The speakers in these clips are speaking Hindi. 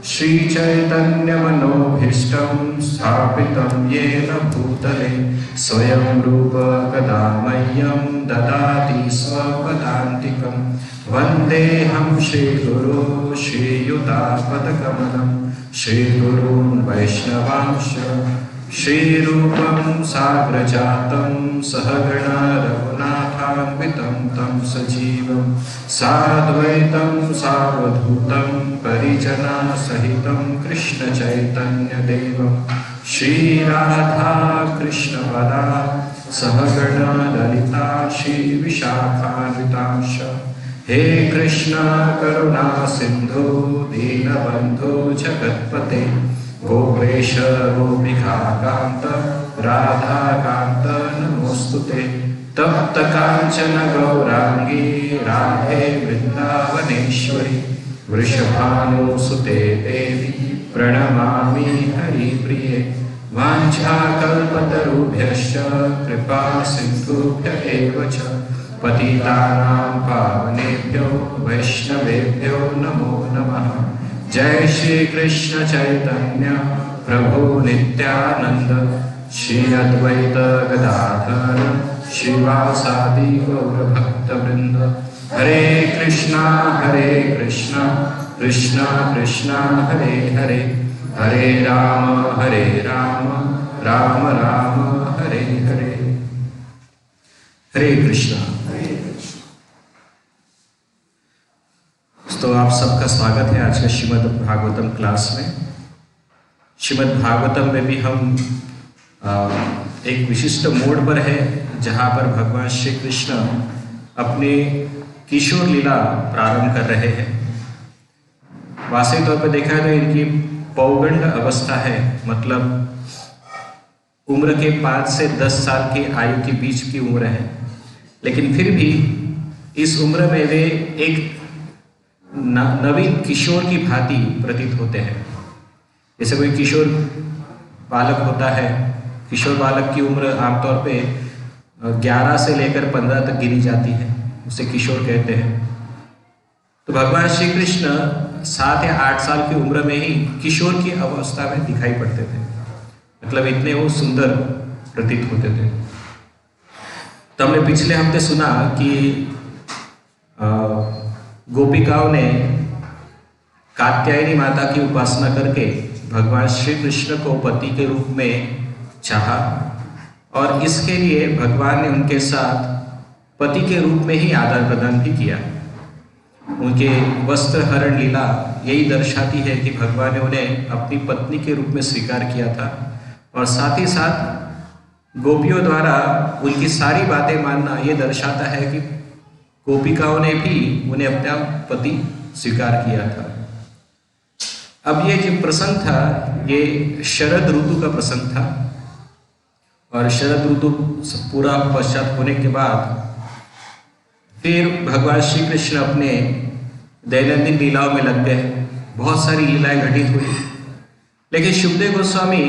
श्रीचैतन्यमनोभीष्टं स्थापितं येन भूतले स्वयं रूप कदा मह्यं ददाति स्वपदान्तिकं। वन्देऽहं श्रीगुरो श्रीयुतापदकमलं श्रीगुरून् वैष्णवांश्च श्रीरूपं साग्रजातं सहगणा रघुनाथान्वितं तं सजीवं साद्वैतं सावधूतं परिजनसहितं कृष्णचैतन्यदेवं श्रीराधा कृष्णपदा सहगणा ललिता श्रीविशाखान्वितांश्च। हे कृष्ण करुणा सिंधु दीनबंधु जगत्पते गोपेश गोपिकान्त राधाकान्त नमोस्तुते। तप्त कांचन गौरांगी राधे वृंदावनेश्वरी वृषभानुसुते देवी प्रणमामि हरिप्रिये। वाञ्छाकल्पतरुभ्यश्च कृपा सिन्धुभ्य एव च पतितानां पावनेभ्यो वैष्णवेभ्यो नमो नमः। जय श्री कृष्ण चैतन्य प्रभु नित्यानंद श्री अद्वैत गदाधर श्रीवासादि गौरभक्तवृंद। हरे कृष्णा कृष्णा कृष्णा हरे हरे हरे राम राम राम हरे हरे। हरे कृष्णा। तो आप सबका स्वागत है आज के श्रीमद् भागवतम क्लास में। श्रीमद् भागवतम में भी हम एक विशिष्ट मोड़ पर है जहाँ पर भगवान श्री कृष्ण अपने किशोर लीला प्रारंभ कर रहे हैं। वास्तविक तौर पर देखा तो इनकी पौगंड अवस्था है, मतलब उम्र के 5 से 10 साल की आयु के बीच की उम्र है, लेकिन फिर भी इस उम्र में वे एक नवीन किशोर की भांति प्रतीत होते हैं। जैसे कोई किशोर बालक होता है, किशोर बालक की उम्र आमतौर पे 11 से लेकर 15 तक गिनी जाती है, उसे किशोर कहते हैं। तो भगवान श्री कृष्ण 7 या 8 साल की उम्र में ही किशोर की अवस्था में दिखाई पड़ते थे, मतलब इतने वो सुंदर प्रतीत होते थे। तो हमने पिछले हफ्ते सुना कि गोपिकाओं ने कात्यायनी माता की उपासना करके भगवान श्री कृष्ण को पति के रूप में चाहा, और इसके लिए भगवान ने उनके साथ पति के रूप में ही आदान प्रदान भी किया। उनके वस्त्र हरण लीला यही दर्शाती है कि भगवान ने उन्हें अपनी पत्नी के रूप में स्वीकार किया था, और साथ ही साथ गोपियों द्वारा उनकी सारी बातें मानना ये दर्शाता है कि गोपिकाओं ने भी उन्हें अपना पति स्वीकार किया था। अब ये जो प्रसंग था ये शरद ऋतु का प्रसंग था, और शरद ऋतु पूरा पश्चात होने के बाद फिर भगवान श्री कृष्ण अपने दैनंदिन लीलाओं में लग गए। बहुत सारी लीलाएं घटित हुई, लेकिन शुकदेव गोस्वामी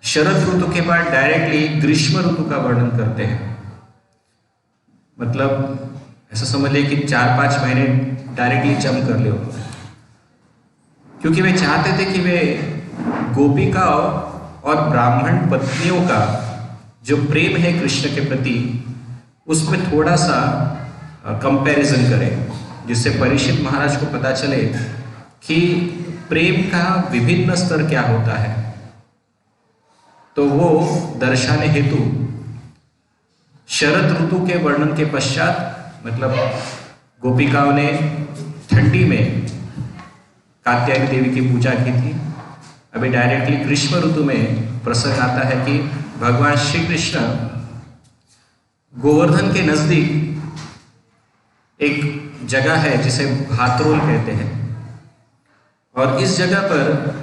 शरद ऋतु के बाद डायरेक्टली ग्रीष्म ऋतु का वर्णन करते हैं। मतलब ऐसा समझ ले कि 4-5 महीने डायरेक्टली जम कर ले, क्योंकि वे चाहते थे कि वे गोपिकाओं और ब्राह्मण पत्नियों का जो प्रेम है कृष्ण के प्रति उसमें थोड़ा सा कंपैरिजन करें, जिससे परीक्षित महाराज को पता चले कि प्रेम का विभिन्न स्तर क्या होता है। तो वो दर्शाने हेतु शरद ऋतु के वर्णन के पश्चात, मतलब गोपिकाओं ने ठंडी में कात्यायनी देवी की पूजा की थी, अभी डायरेक्टली ग्रीष्म ऋतु में प्रसंग आता है कि भगवान श्री कृष्ण गोवर्धन के नजदीक एक जगह है जिसे भात्रोल कहते हैं, और इस जगह पर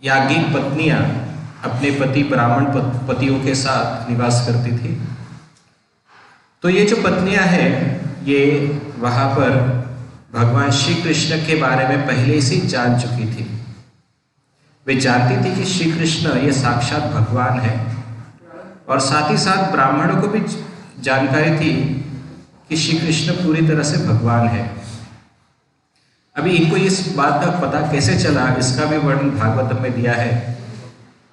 याज्ञिक पत्नियां अपने पति ब्राह्मण पतियों के साथ निवास करती थी। तो ये जो पत्नियां हैं ये वहां पर भगवान श्री कृष्ण के बारे में पहले से जान चुकी थी। वे जानती थी कि श्री कृष्ण ये साक्षात भगवान है, और साथ ही साथ ब्राह्मणों को भी जानकारी थी कि श्री कृष्ण पूरी तरह से भगवान है। अभी इनको इस बात का पता कैसे चला, इसका भी वर्णन भागवतम में दिया है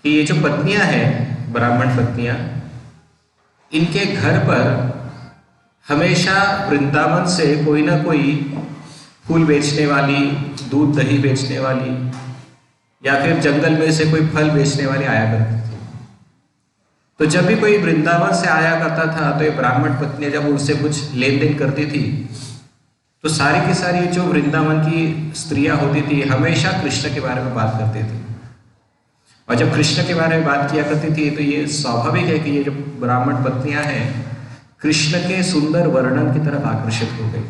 कि ये जो पत्नियां हैं, ब्राह्मण पत्नियां, इनके घर पर हमेशा वृंदावन से कोई ना कोई फूल बेचने वाली, दूध दही बेचने वाली, या फिर जंगल में से कोई फल बेचने वाली आया करती थी। तो जब भी कोई वृंदावन से आया करता था तो ये ब्राह्मण पत्नियां जब उनसे कुछ लेन देन करती थी तो सारी की सारी जो वृंदावन की स्त्रियां होती थी हमेशा कृष्ण के बारे में बात करती थी। और जब कृष्ण के बारे में बात किया करती थी तो ये स्वाभाविक है कि ये जो ब्राह्मण पत्नियां हैं कृष्ण के सुंदर वर्णन की तरफ आकर्षित हो गई।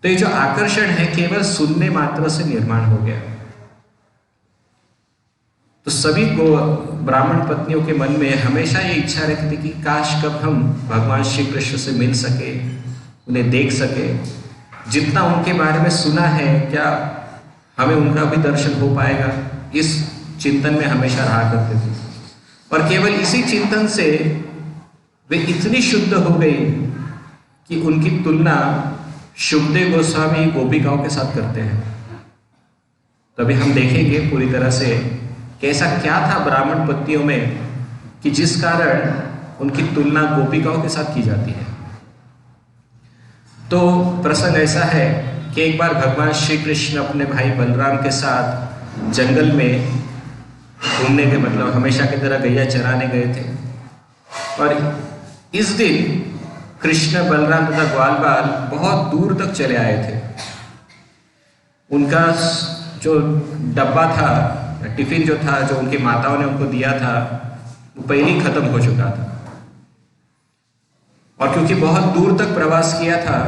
तो ये जो आकर्षण है केवल सुनने मात्र से निर्माण हो गया। तो सभी को ब्राह्मण पत्नियों के मन में हमेशा ये इच्छा रहती थी कि काश कब हम भगवान श्री कृष्ण से मिल सके, उन्हें देख सके। जितना उनके बारे में सुना है क्या हमें उनका भी दर्शन हो पाएगा, इस चिंतन में हमेशा रहा करते थे। और केवल इसी चिंतन से वे इतनी शुद्ध हो गई कि उनकी तुलना शुभदेव गोस्वामी गोपिकाओं के साथ करते हैं। तो अभी हम देखेंगे पूरी तरह से कैसा क्या था ब्राह्मण पत्नियों में कि जिस कारण उनकी तुलना गोपिकाओं के साथ की जाती है। तो प्रसंग ऐसा है कि एक बार भगवान श्री कृष्ण अपने भाई बलराम के साथ जंगल में घूमने के, मतलब हमेशा की तरह गैया चराने गए थे। और इस दिन कृष्ण, बलराम तथा ग्वाल बाल बहुत दूर तक चले आए थे। उनका जो डब्बा था, टिफिन जो था, जो उनकी माताओं ने उनको दिया था, वो पहले ही खत्म हो चुका था। और क्योंकि बहुत दूर तक प्रवास किया था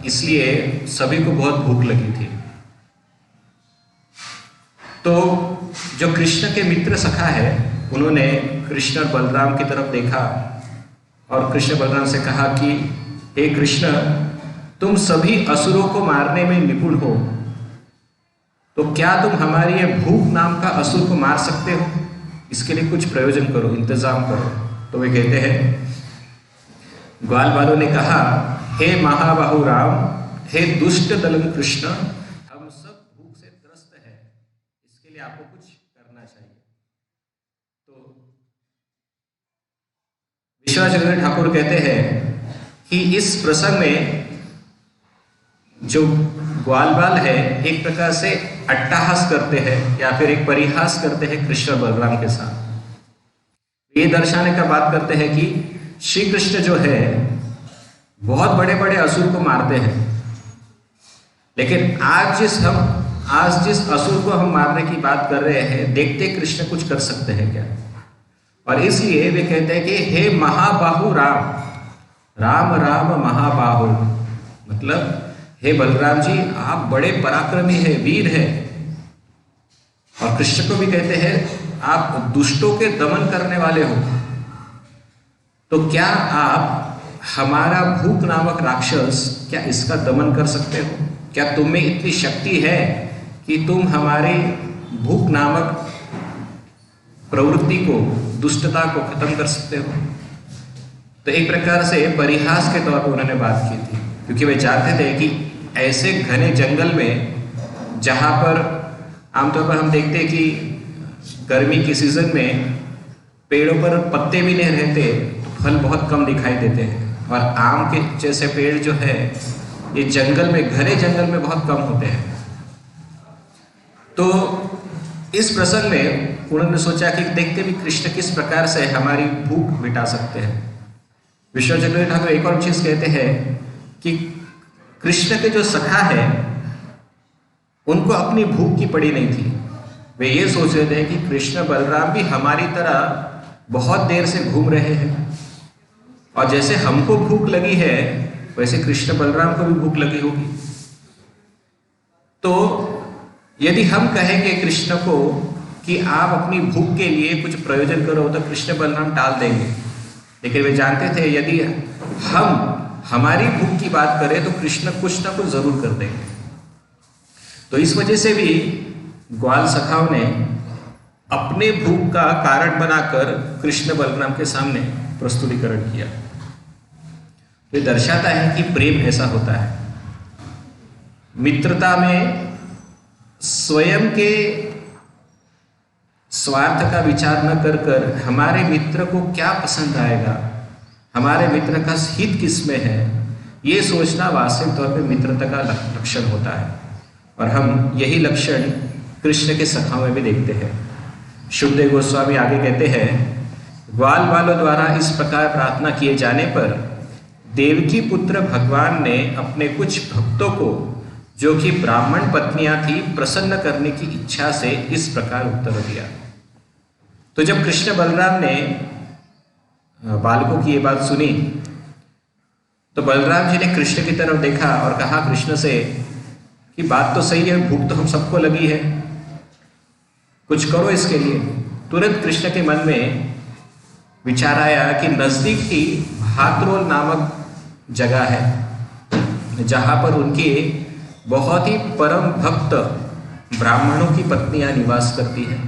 इसलिए सभी को बहुत भूख लगी थी। तो जो कृष्ण के मित्र सखा है उन्होंने कृष्ण और बलराम की तरफ देखा और कृष्ण बलराम से कहा कि हे कृष्ण, तुम सभी असुरों को मारने में निपुण हो, तो क्या तुम हमारी ये भूख नाम का असुर को मार सकते हो? इसके लिए कुछ प्रयोजन करो, इंतजाम करो। तो वे कहते हैं, ग्वाल बालों ने कहा, हे महाबाहु राम, हे दुष्ट दलन कृष्ण, हम सब भूख से त्रस्त हैं, इसके लिए आपको कुछ करना चाहिए। तो विश्वाचंद्र ठाकुर कहते हैं कि इस प्रसंग में जो ग्वाल बाल है एक प्रकार से अट्टहास करते हैं या फिर एक परिहास करते हैं कृष्ण बलराम के साथ। ये दर्शाने का बात करते हैं कि श्री कृष्ण जो है बहुत बड़े बड़े असुर को मारते हैं, लेकिन आज जिस असुर को हम मारने की बात कर रहे हैं, देखते कृष्ण कुछ कर सकते हैं क्या? और इसलिए वे कहते हैं कि हे महाबाहु राम, राम राम महाबाहु, मतलब हे बलराम जी आप बड़े पराक्रमी हैं, वीर हैं। और कृष्ण को भी कहते हैं आप दुष्टों के दमन करने वाले हो, तो क्या आप हमारा भूख नामक राक्षस, क्या इसका दमन कर सकते हो? क्या तुम में इतनी शक्ति है कि तुम हमारी भूख नामक प्रवृत्ति को, दुष्टता को खत्म कर सकते हो? तो एक प्रकार से परिहास के तौर पर उन्होंने बात की थी, क्योंकि वे जानते थे कि ऐसे घने जंगल में जहाँ पर आमतौर पर हम देखते हैं कि गर्मी के सीजन में पेड़ों पर पत्ते भी नहीं रहते, तो फल बहुत कम दिखाई देते हैं। और आम के जैसे पेड़ जो है ये जंगल में, घने जंगल में बहुत कम होते हैं। तो इस प्रसंग में उन्होंने सोचा कि देखते भी कृष्ण किस प्रकार से हमारी भूख मिटा सकते हैं। विश्वचंद्र ठाकुर एक और चीज कहते हैं कि कृष्ण के जो सखा है उनको अपनी भूख की पड़ी नहीं थी। वे ये सोच रहे थे कि कृष्ण बलराम भी हमारी तरह बहुत देर से घूम रहे हैं और जैसे हमको भूख लगी है वैसे कृष्ण बलराम को भी भूख लगी होगी। तो यदि हम कहेंगे कृष्ण को कि आप अपनी भूख के लिए कुछ प्रयोजन करो तो कृष्ण बलराम टाल देंगे, लेकिन वे जानते थे यदि हम हमारी भूख की बात करें तो कृष्ण कुछ ना कुछ जरूर कर देंगे। तो इस वजह से भी ग्वाल सखाओं ने अपने भूख का कारण बनाकर कृष्ण बलराम के सामने प्रस्तुतिकरण किया। तो ये दर्शाता है कि प्रेम ऐसा होता है। मित्रता में स्वयं के स्वार्थ का विचार न कर कर हमारे मित्र को क्या पसंद आएगा, हमारे मित्र का हित किसमें है, ये सोचना वास्तविक तौर पे मित्रता का लक्षण होता है। और हम यही लक्षण कृष्ण के सखाओं में भी देखते हैं। शुभदेव गोस्वामी आगे कहते हैं, ग्वाल बालों द्वारा इस प्रकार प्रार्थना किए जाने पर देवकी पुत्र भगवान ने अपने कुछ भक्तों को, जो कि ब्राह्मण पत्नियां थी, प्रसन्न करने की इच्छा से इस प्रकार उत्तर दिया। तो जब कृष्ण बलराम ने बालकों की ये बात सुनी तो बलराम जी ने कृष्ण की तरफ देखा और कहा कृष्ण से कि बात तो सही है, भूख तो हम सबको लगी है, कुछ करो इसके लिए। तुरंत कृष्ण के मन में विचार आया कि नजदीक ही भाद्रोल नामक जगह है जहां पर उनके बहुत ही परम भक्त ब्राह्मणों की पत्नियां निवास करती हैं,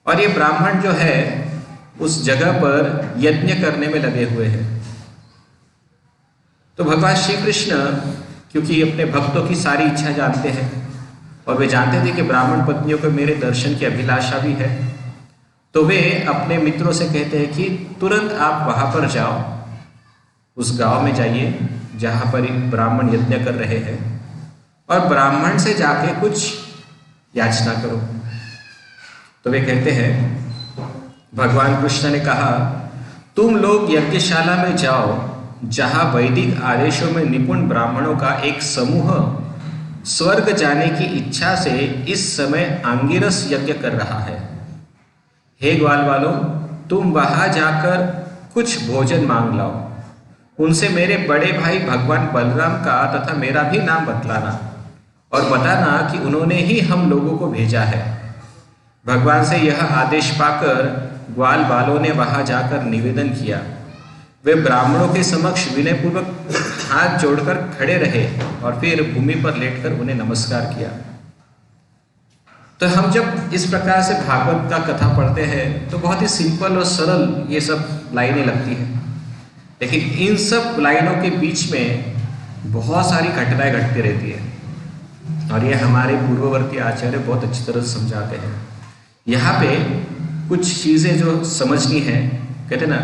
और ये ब्राह्मण जो है उस जगह पर यज्ञ करने में लगे हुए हैं। तो भगवान श्री कृष्ण क्योंकि अपने भक्तों की सारी इच्छा जानते हैं और वे जानते थे कि ब्राह्मण पत्नियों को मेरे दर्शन की अभिलाषा भी है, तो वे अपने मित्रों से कहते हैं कि तुरंत आप वहां पर जाओ, उस गांव में जाइए जहां पर ब्राह्मण यज्ञ कर रहे हैं, और ब्राह्मण से जाके कुछ याचना करो। तो वे कहते हैं, भगवान कृष्ण ने कहा, तुम लोग यज्ञशाला में जाओ जहां वैदिक आदेशों में निपुण ब्राह्मणों का एक समूह स्वर्ग जाने की इच्छा से इस समय आंगिरस यज्ञ कर रहा है। हे ग्वाल वालों, तुम वहां जाकर कुछ भोजन मांग लाओ, उनसे मेरे बड़े भाई भगवान बलराम का तथा मेरा भी नाम बतलाना और बताना कि उन्होंने ही हम लोगों को भेजा है। भगवान से यह आदेश पाकर ग्वाल बालों ने वहां जाकर निवेदन किया। वे ब्राह्मणों के समक्ष विनयपूर्वक हाथ जोड़कर खड़े रहे और फिर भूमि पर लेटकर उन्हें नमस्कार किया। तो हम जब इस प्रकार से भागवत का कथा पढ़ते हैं तो बहुत ही सिंपल और सरल ये सब लाइनें लगती हैं, लेकिन इन सब लाइनों के बीच में बहुत सारी घटनाएं घटती रहती है और ये हमारे पूर्ववर्ती आचार्य बहुत अच्छी तरह से समझाते हैं। यहाँ पे कुछ चीजें जो समझनी है, कहते ना,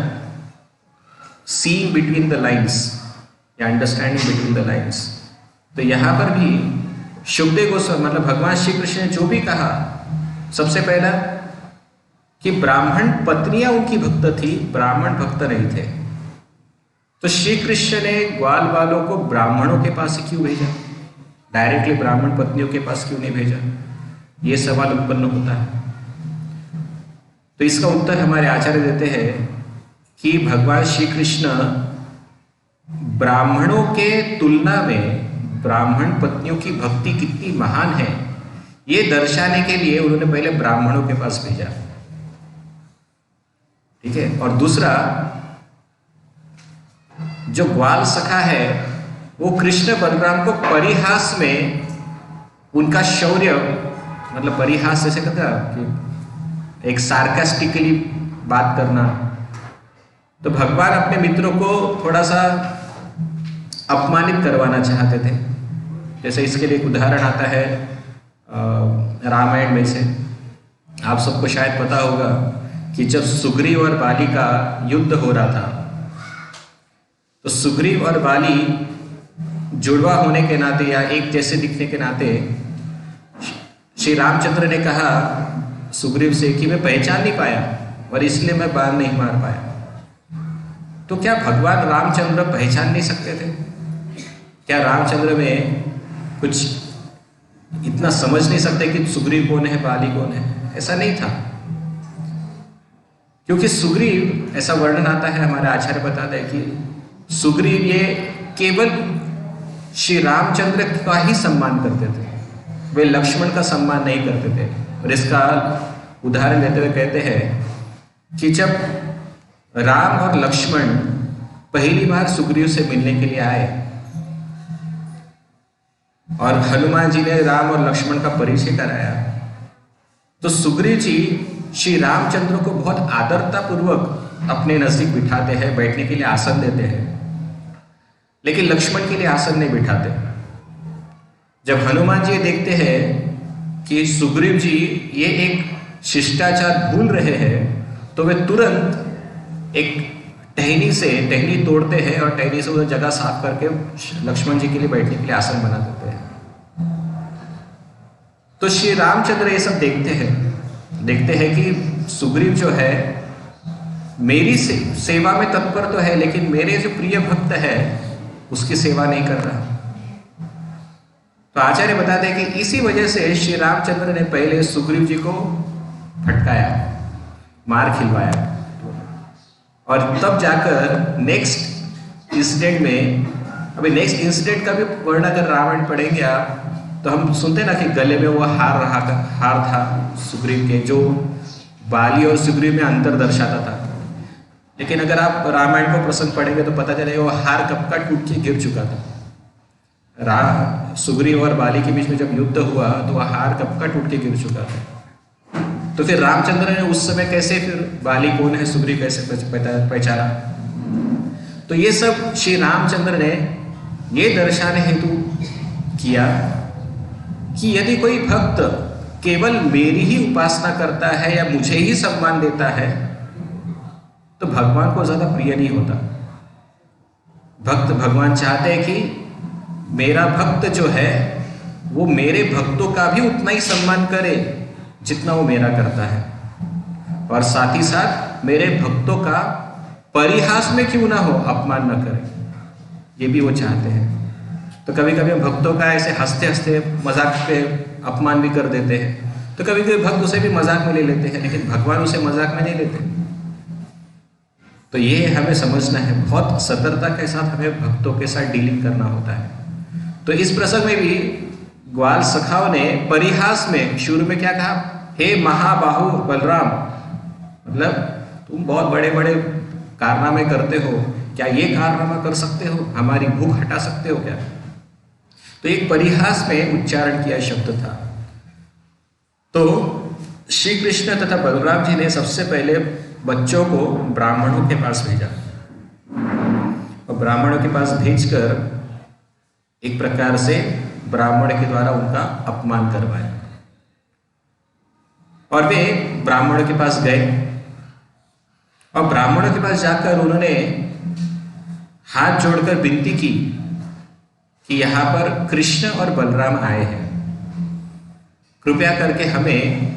सीइंग बिटवीन द लाइन्स या अंडरस्टैंडिंग बिटवीन द लाइन्स। तो यहाँ पर भी शुभदेव गोस्वामी मतलब भगवान श्री कृष्ण ने जो भी कहा, सबसे पहला कि ब्राह्मण पत्नियां उनकी भक्त थी, ब्राह्मण भक्त नहीं थे। तो श्री कृष्ण ने ग्वाल बालों को ब्राह्मणों के पास क्यों भेजा, डायरेक्टली ब्राह्मण पत्नियों के पास क्यों नहीं भेजा, ये सवाल उत्पन्न होता है। तो इसका उत्तर हमारे आचार्य देते हैं कि भगवान श्री कृष्ण ब्राह्मणों के तुलना में ब्राह्मण पत्नियों की भक्ति कितनी महान है, ये दर्शाने के लिए उन्होंने पहले ब्राह्मणों के पास भेजा। ठीक है। और दूसरा, जो ग्वाल सखा है वो कृष्ण बलराम को परिहास में उनका शौर्य, मतलब परिहास जैसे कहता कि एक सार्कास्टिकली बात करना, तो भगवान अपने मित्रों को थोड़ा सा अपमानित करवाना चाहते थे। जैसे इसके लिए एक उदाहरण आता है रामायण में से। आप सबको शायद पता होगा कि जब सुग्रीव और बाली का युद्ध हो रहा था, तो सुग्रीव और बाली जुड़वा होने के नाते या एक जैसे दिखने के नाते श्री रामचंद्र ने कहा सुग्रीव से कि मैं पहचान नहीं पाया और इसलिए मैं बाण नहीं मार पाया। तो क्या भगवान रामचंद्र पहचान नहीं सकते थे? क्या रामचंद्र में कुछ इतना समझ नहीं सकते कि सुग्रीव कौन है, बाली कौन है? ऐसा नहीं था, क्योंकि सुग्रीव, ऐसा वर्णन आता है, हमारे आचार्य बताते हैं कि सुग्रीव ये केवल श्री रामचंद्र का ही सम्मान करते थे, वे लक्ष्मण का सम्मान नहीं करते थे। और इसका उदाहरण देते हुए कहते हैं कि जब राम और लक्ष्मण पहली बार सुग्रीव से मिलने के लिए आए और हनुमान जी ने राम और लक्ष्मण का परिचय कराया, तो सुग्रीव जी श्री रामचंद्र को बहुत आदरता पूर्वक अपने नजदीक बिठाते हैं, बैठने के लिए आसन देते हैं, लेकिन लक्ष्मण के लिए आसन नहीं बिठाते। जब हनुमान जी देखते हैं कि सुग्रीव जी ये एक शिष्टाचार भूल रहे हैं, तो वे तुरंत एक टहनी तोड़ते हैं और टहनी से वो जगह साफ करके लक्ष्मण जी के लिए बैठने के लिए आसन बना देते हैं। तो श्री रामचंद्र ये सब देखते हैं कि सुग्रीव जो है मेरी सेवा में तत्पर तो है, लेकिन मेरे जो प्रिय भक्त है उसकी सेवा नहीं कर रहा। तो आचार्य बताते हैं कि इसी वजह से श्री रामचंद्र ने पहले सुग्रीव जी को फटकाया, मार खिलवाया, और तब जाकर नेक्स्ट इंसिडेंट में, अभी नेक्स्ट इंसिडेंट का भी वर्णन अगर रामायण पढ़ेंगे आप तो हम सुनते ना कि गले में वो हार था सुग्रीव के, जो बाली और सुग्रीव में अंतर दर्शाता था। लेकिन अगर आप रामायण को प्रसंग पढ़ेंगे तो पता चलेगा वो हार कब का टूट के गिर चुका था। सुग्रीव और बाली के बीच में जब युद्ध हुआ तो वह हार कब का टूट के गिर चुका था। तो फिर रामचंद्र ने उस समय कैसे फिर बाली कौन है, सुग्रीव कैसे पहचाना। तो ये सब श्री रामचंद्र ने ये दर्शाने हेतु किया कि यदि कोई भक्त केवल मेरी ही उपासना करता है या मुझे ही सम्मान देता है तो भगवान को ज्यादा प्रिय नहीं होता। भगवान चाहते हैं कि मेरा भक्त जो है वो मेरे भक्तों का भी उतना ही सम्मान करे जितना वो मेरा करता है, और साथ ही साथ मेरे भक्तों का परिहास में क्यों ना हो अपमान न करे, ये भी वो चाहते हैं। तो कभी कभी हम भक्तों का ऐसे हंसते हंसते मजाक पे अपमान भी कर देते हैं, तो कभी कभी भक्त उसे भी मजाक में ले लेते हैं, लेकिन भगवान उसे मजाक में नहीं लेते। तो ये हमें समझना है, बहुत सतर्कता के साथ हमें भक्तों के साथ डीलिंग करना होता है। तो इस प्रसंग में भी ग्वाल सखाओं ने परिहास में शुरू में क्या कहा, हे महाबाहु बलराम, मतलब तुम बहुत बड़े बड़े कारनामे करते हो, क्या ये कारनामा कर सकते हो, हमारी भूख हटा सकते हो क्या। तो एक परिहास में उच्चारण किया शब्द था। तो श्री कृष्ण तथा बलराम जी ने सबसे पहले बच्चों को ब्राह्मणों के पास भेजा, और ब्राह्मणों के पास भेजकर एक प्रकार से ब्राह्मण के द्वारा उनका अपमान करवाया। और वे ब्राह्मणों के पास गए, और ब्राह्मणों के पास जाकर उन्होंने हाथ जोड़कर विनती की कि यहाँ पर कृष्ण और बलराम आए हैं, कृपया करके हमें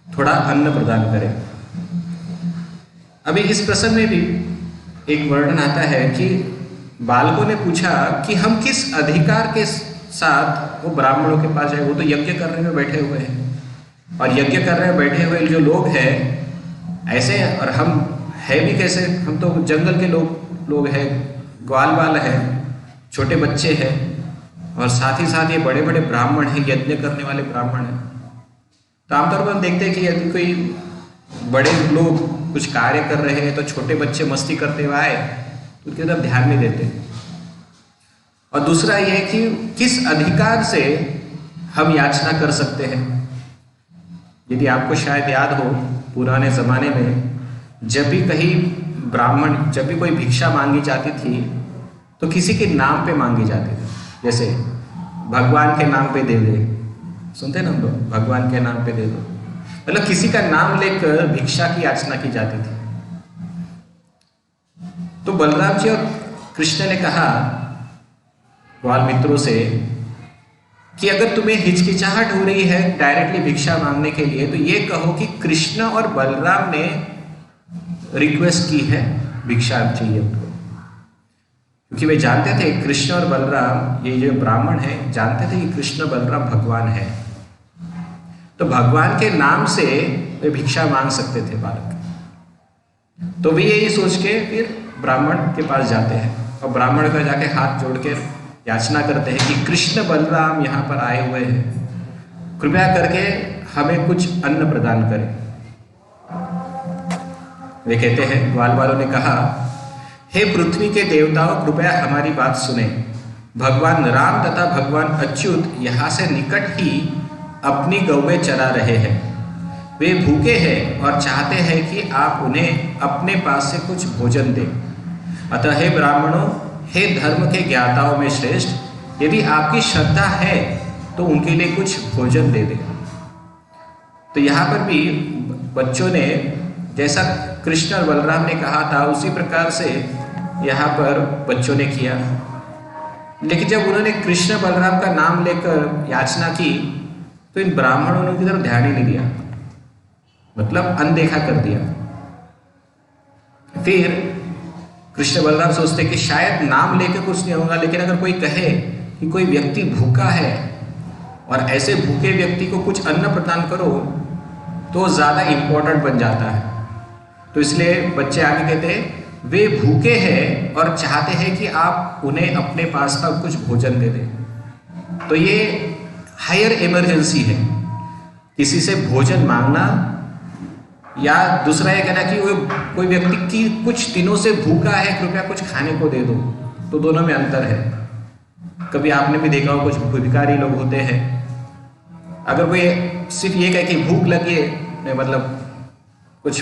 थोड़ा अन्न प्रदान करें। अभी इस प्रसंग में भी एक वर्णन आता है कि बालकों ने पूछा कि हम किस अधिकार के साथ वो ब्राह्मणों के पास जाए, वो तो यज्ञ करने में बैठे हुए हैं, और यज्ञ करने में बैठे हुए जो लोग हैं ऐसे, और हम है भी कैसे, हम तो जंगल के लोग हैं, ग्वाल बाल है, छोटे बच्चे हैं, और साथ ही साथ ये बड़े बड़े ब्राह्मण हैं, यज्ञ करने वाले ब्राह्मण हैं। तो आमतौर पर हम देखते हैं कि यदि कोई बड़े लोग कुछ कार्य कर रहे हैं तो छोटे बच्चे मस्ती करते हुए आए तो उनकी तरफ ध्यान नहीं देते। और दूसरा ये कि किस अधिकार से हम याचना कर सकते हैं। यदि आपको शायद याद हो, पुराने ज़माने में जब भी कहीं ब्राह्मण, जब भी कोई भिक्षा मांगी जाती थी तो किसी के नाम पे मांगी जाती थी, जैसे भगवान के नाम पे दे दे, सुनते ना हम लोग, भगवान के नाम पे दे दो, मतलब किसी का नाम लेकर भिक्षा की याचना की जाती थी। तो बलराम जी और कृष्ण ने कहा ग्वाल मित्रों से कि अगर तुम्हें हिचकिचाहट हो रही है डायरेक्टली भिक्षा मांगने के लिए, तो ये कहो कि कृष्ण और बलराम ने रिक्वेस्ट की है, भिक्षा चाहिए उनको। क्योंकि वे जानते थे कृष्ण और बलराम, ये जो ब्राह्मण है, जानते थे कि कृष्ण बलराम भगवान है, तो भगवान के नाम से वे भिक्षा मांग सकते थे बालक। तो वे यही सोच के फिर ब्राह्मण के पास जाते हैं, और ब्राह्मण का जाके हाथ जोड़ के याचना करते हैं कि कृष्ण बलराम यहाँ पर आए हुए हैं, कृपया करके हमें कुछ अन्न प्रदान करें। वे कहते हैं, ग्वाल वालों ने कहा, हे पृथ्वी के देवताओं, कृपया हमारी बात सुने। भगवान राम तथा भगवान अच्युत यहाँ से निकट ही अपनी गौवें चरा रहे हैं। वे भूखे हैं और चाहते हैं कि आप उन्हें अपने पास से कुछ भोजन दें। अतः हे ब्राह्मणों, हे धर्म के ज्ञाताओं में श्रेष्ठ, यदि आपकी श्रद्धा है तो उनके लिए कुछ भोजन दे दे। तो यहाँ पर भी बच्चों ने जैसा कृष्ण और बलराम ने कहा था उसी प्रकार से यहाँ पर बच्चों ने किया। लेकिन जब उन्होंने कृष्ण बलराम का नाम लेकर याचना की तो इन ब्राह्मणों ने उनकी तरफ ध्यान ही नहीं दिया, मतलब अनदेखा कर दिया। फिर कृष्ण बलराम सोचते कि शायद नाम लेकर कुछ नहीं होगा, लेकिन अगर कोई कहे कि कोई व्यक्ति भूखा है और ऐसे भूखे व्यक्ति को कुछ अन्न प्रदान करो तो ज़्यादा इम्पोर्टेंट बन जाता है। तो इसलिए बच्चे आगे कहते हैं वे भूखे हैं और चाहते हैं कि आप उन्हें अपने पास का कुछ भोजन दे दें। तो ये हायर इमरजेंसी है, किसी से भोजन मांगना या दूसरा ये कहना कि वो कोई व्यक्ति की कुछ दिनों से भूखा है, कृपया कुछ खाने को दे दो। तो दोनों में अंतर है। कभी आपने भी देखा हो कुछ भिखारी लोग होते हैं, अगर कोई सिर्फ ये कहे कि भूख लगी है, मतलब कुछ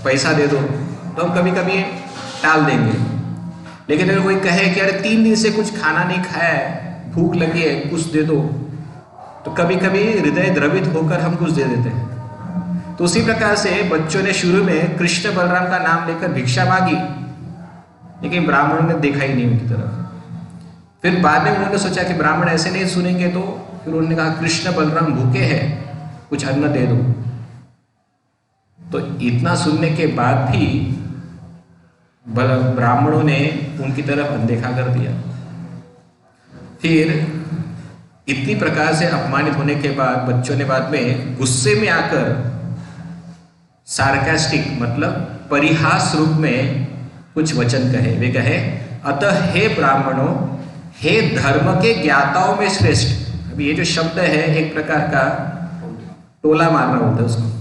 पैसा दे दो, तो हम कभी कभी टाल देंगे। लेकिन अगर कोई कहे कि अरे 3 दिन से कुछ खाना नहीं खाया है, भूख लगी है, कुछ दे दो, तो कभी कभी हृदय द्रवित होकर हम कुछ दे देते हैं। तो उसी प्रकार से बच्चों ने शुरू में कृष्ण बलराम का नाम लेकर भिक्षा मांगी, लेकिन ब्राह्मणों ने देखा ही नहीं उनकी तरफ। फिर बाद में उन्होंने सोचा कि ब्राह्मण ऐसे नहीं सुनेंगे, तो फिर उन्होंने कहा कृष्ण बलराम भूखे हैं, कुछ अन्न दे दो। तो इतना सुनने के बाद भी ब्राह्मणों ने उनकी तरफ अनदेखा कर दिया। फिर इतनी प्रकार से अपमानित होने के बाद बच्चों ने बाद में गुस्से में आकर सार्कास्टिक मतलब परिहास रूप में कुछ वचन कहे। वे कहे, अतः हे ब्राह्मणों, हे धर्म के ज्ञाताओं में श्रेष्ठ। अभी ये जो शब्द है एक प्रकार का टोला मारना होता है उसको,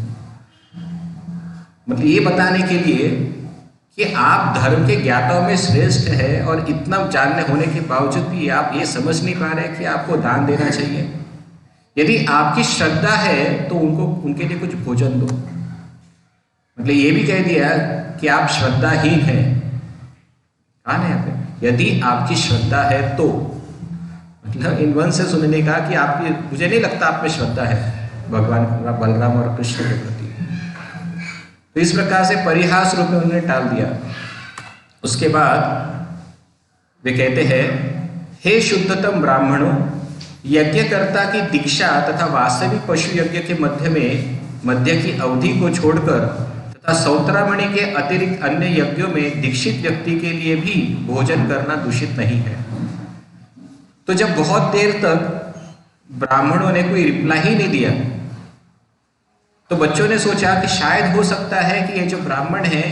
मतलब ये बताने के लिए कि आप धर्म के ज्ञाताओं में श्रेष्ठ है और इतना जानने होने के बावजूद भी आप ये समझ नहीं पा रहे कि आपको दान देना चाहिए। यदि आपकी श्रद्धा है तो उनके लिए कुछ भोजन दो। मतलब ये भी कह दिया कि आप श्रद्धाहीन हैं। कहा ना यहाँ पे, यदि आपकी श्रद्धा है तो, मतलब इन वन से सुनने कहा कि आपकी, मुझे नहीं लगता आप में श्रद्धा है भगवान बलराम और कृष्ण के प्रति। तो इस प्रकार से परिहास रूप में उन्होंने टाल दिया। उसके बाद वे कहते हैं, हे शुद्धतम ब्राह्मणों, यज्ञकर्ता की दीक्षा तथा वास्तविक पशु यज्ञ के मध्य की अवधि को छोड़कर तथा सौत्रामणि के अतिरिक्त अन्य यज्ञों में दीक्षित व्यक्ति के लिए भी भोजन करना दूषित नहीं है। तो जब बहुत देर तक ब्राह्मणों ने कोई रिप्लाई ही नहीं दिया, तो बच्चों ने सोचा कि शायद हो सकता है कि ये जो ब्राह्मण है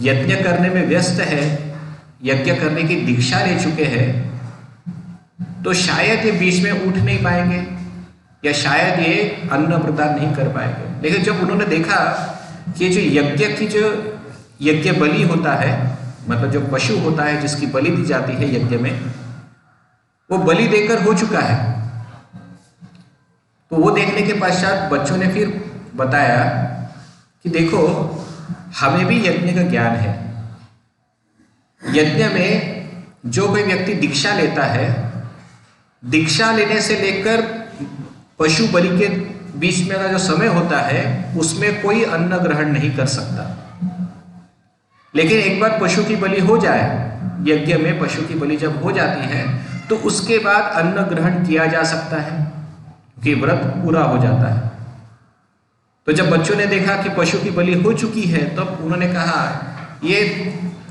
यज्ञ करने में व्यस्त है, यज्ञ करने की दीक्षा ले चुके हैं, तो शायद ये बीच में उठ नहीं पाएंगे या शायद ये अन्न प्रदान नहीं कर पाएंगे। लेकिन जब उन्होंने देखा कि जो यज्ञ बलि होता है, मतलब जो पशु होता है जिसकी बलि दी जाती है यज्ञ में, वो बलि देकर हो चुका है, तो वो देखने के पश्चात बच्चों ने फिर बताया कि देखो, हमें भी यज्ञ का ज्ञान है। यज्ञ में जो कोई व्यक्ति दीक्षा लेता है, दीक्षा लेने से लेकर पशु बलि के बीच में का जो समय होता है उसमें कोई अन्न ग्रहण नहीं कर सकता। लेकिन एक बार पशु की बलि हो जाए, यज्ञ में पशु की बलि जब हो जाती है तो उसके बाद अन्न ग्रहण किया जा सकता है, क्योंकि व्रत पूरा हो जाता है। तो जब बच्चों ने देखा कि पशु की बलि हो चुकी है, तब उन्होंने कहा ये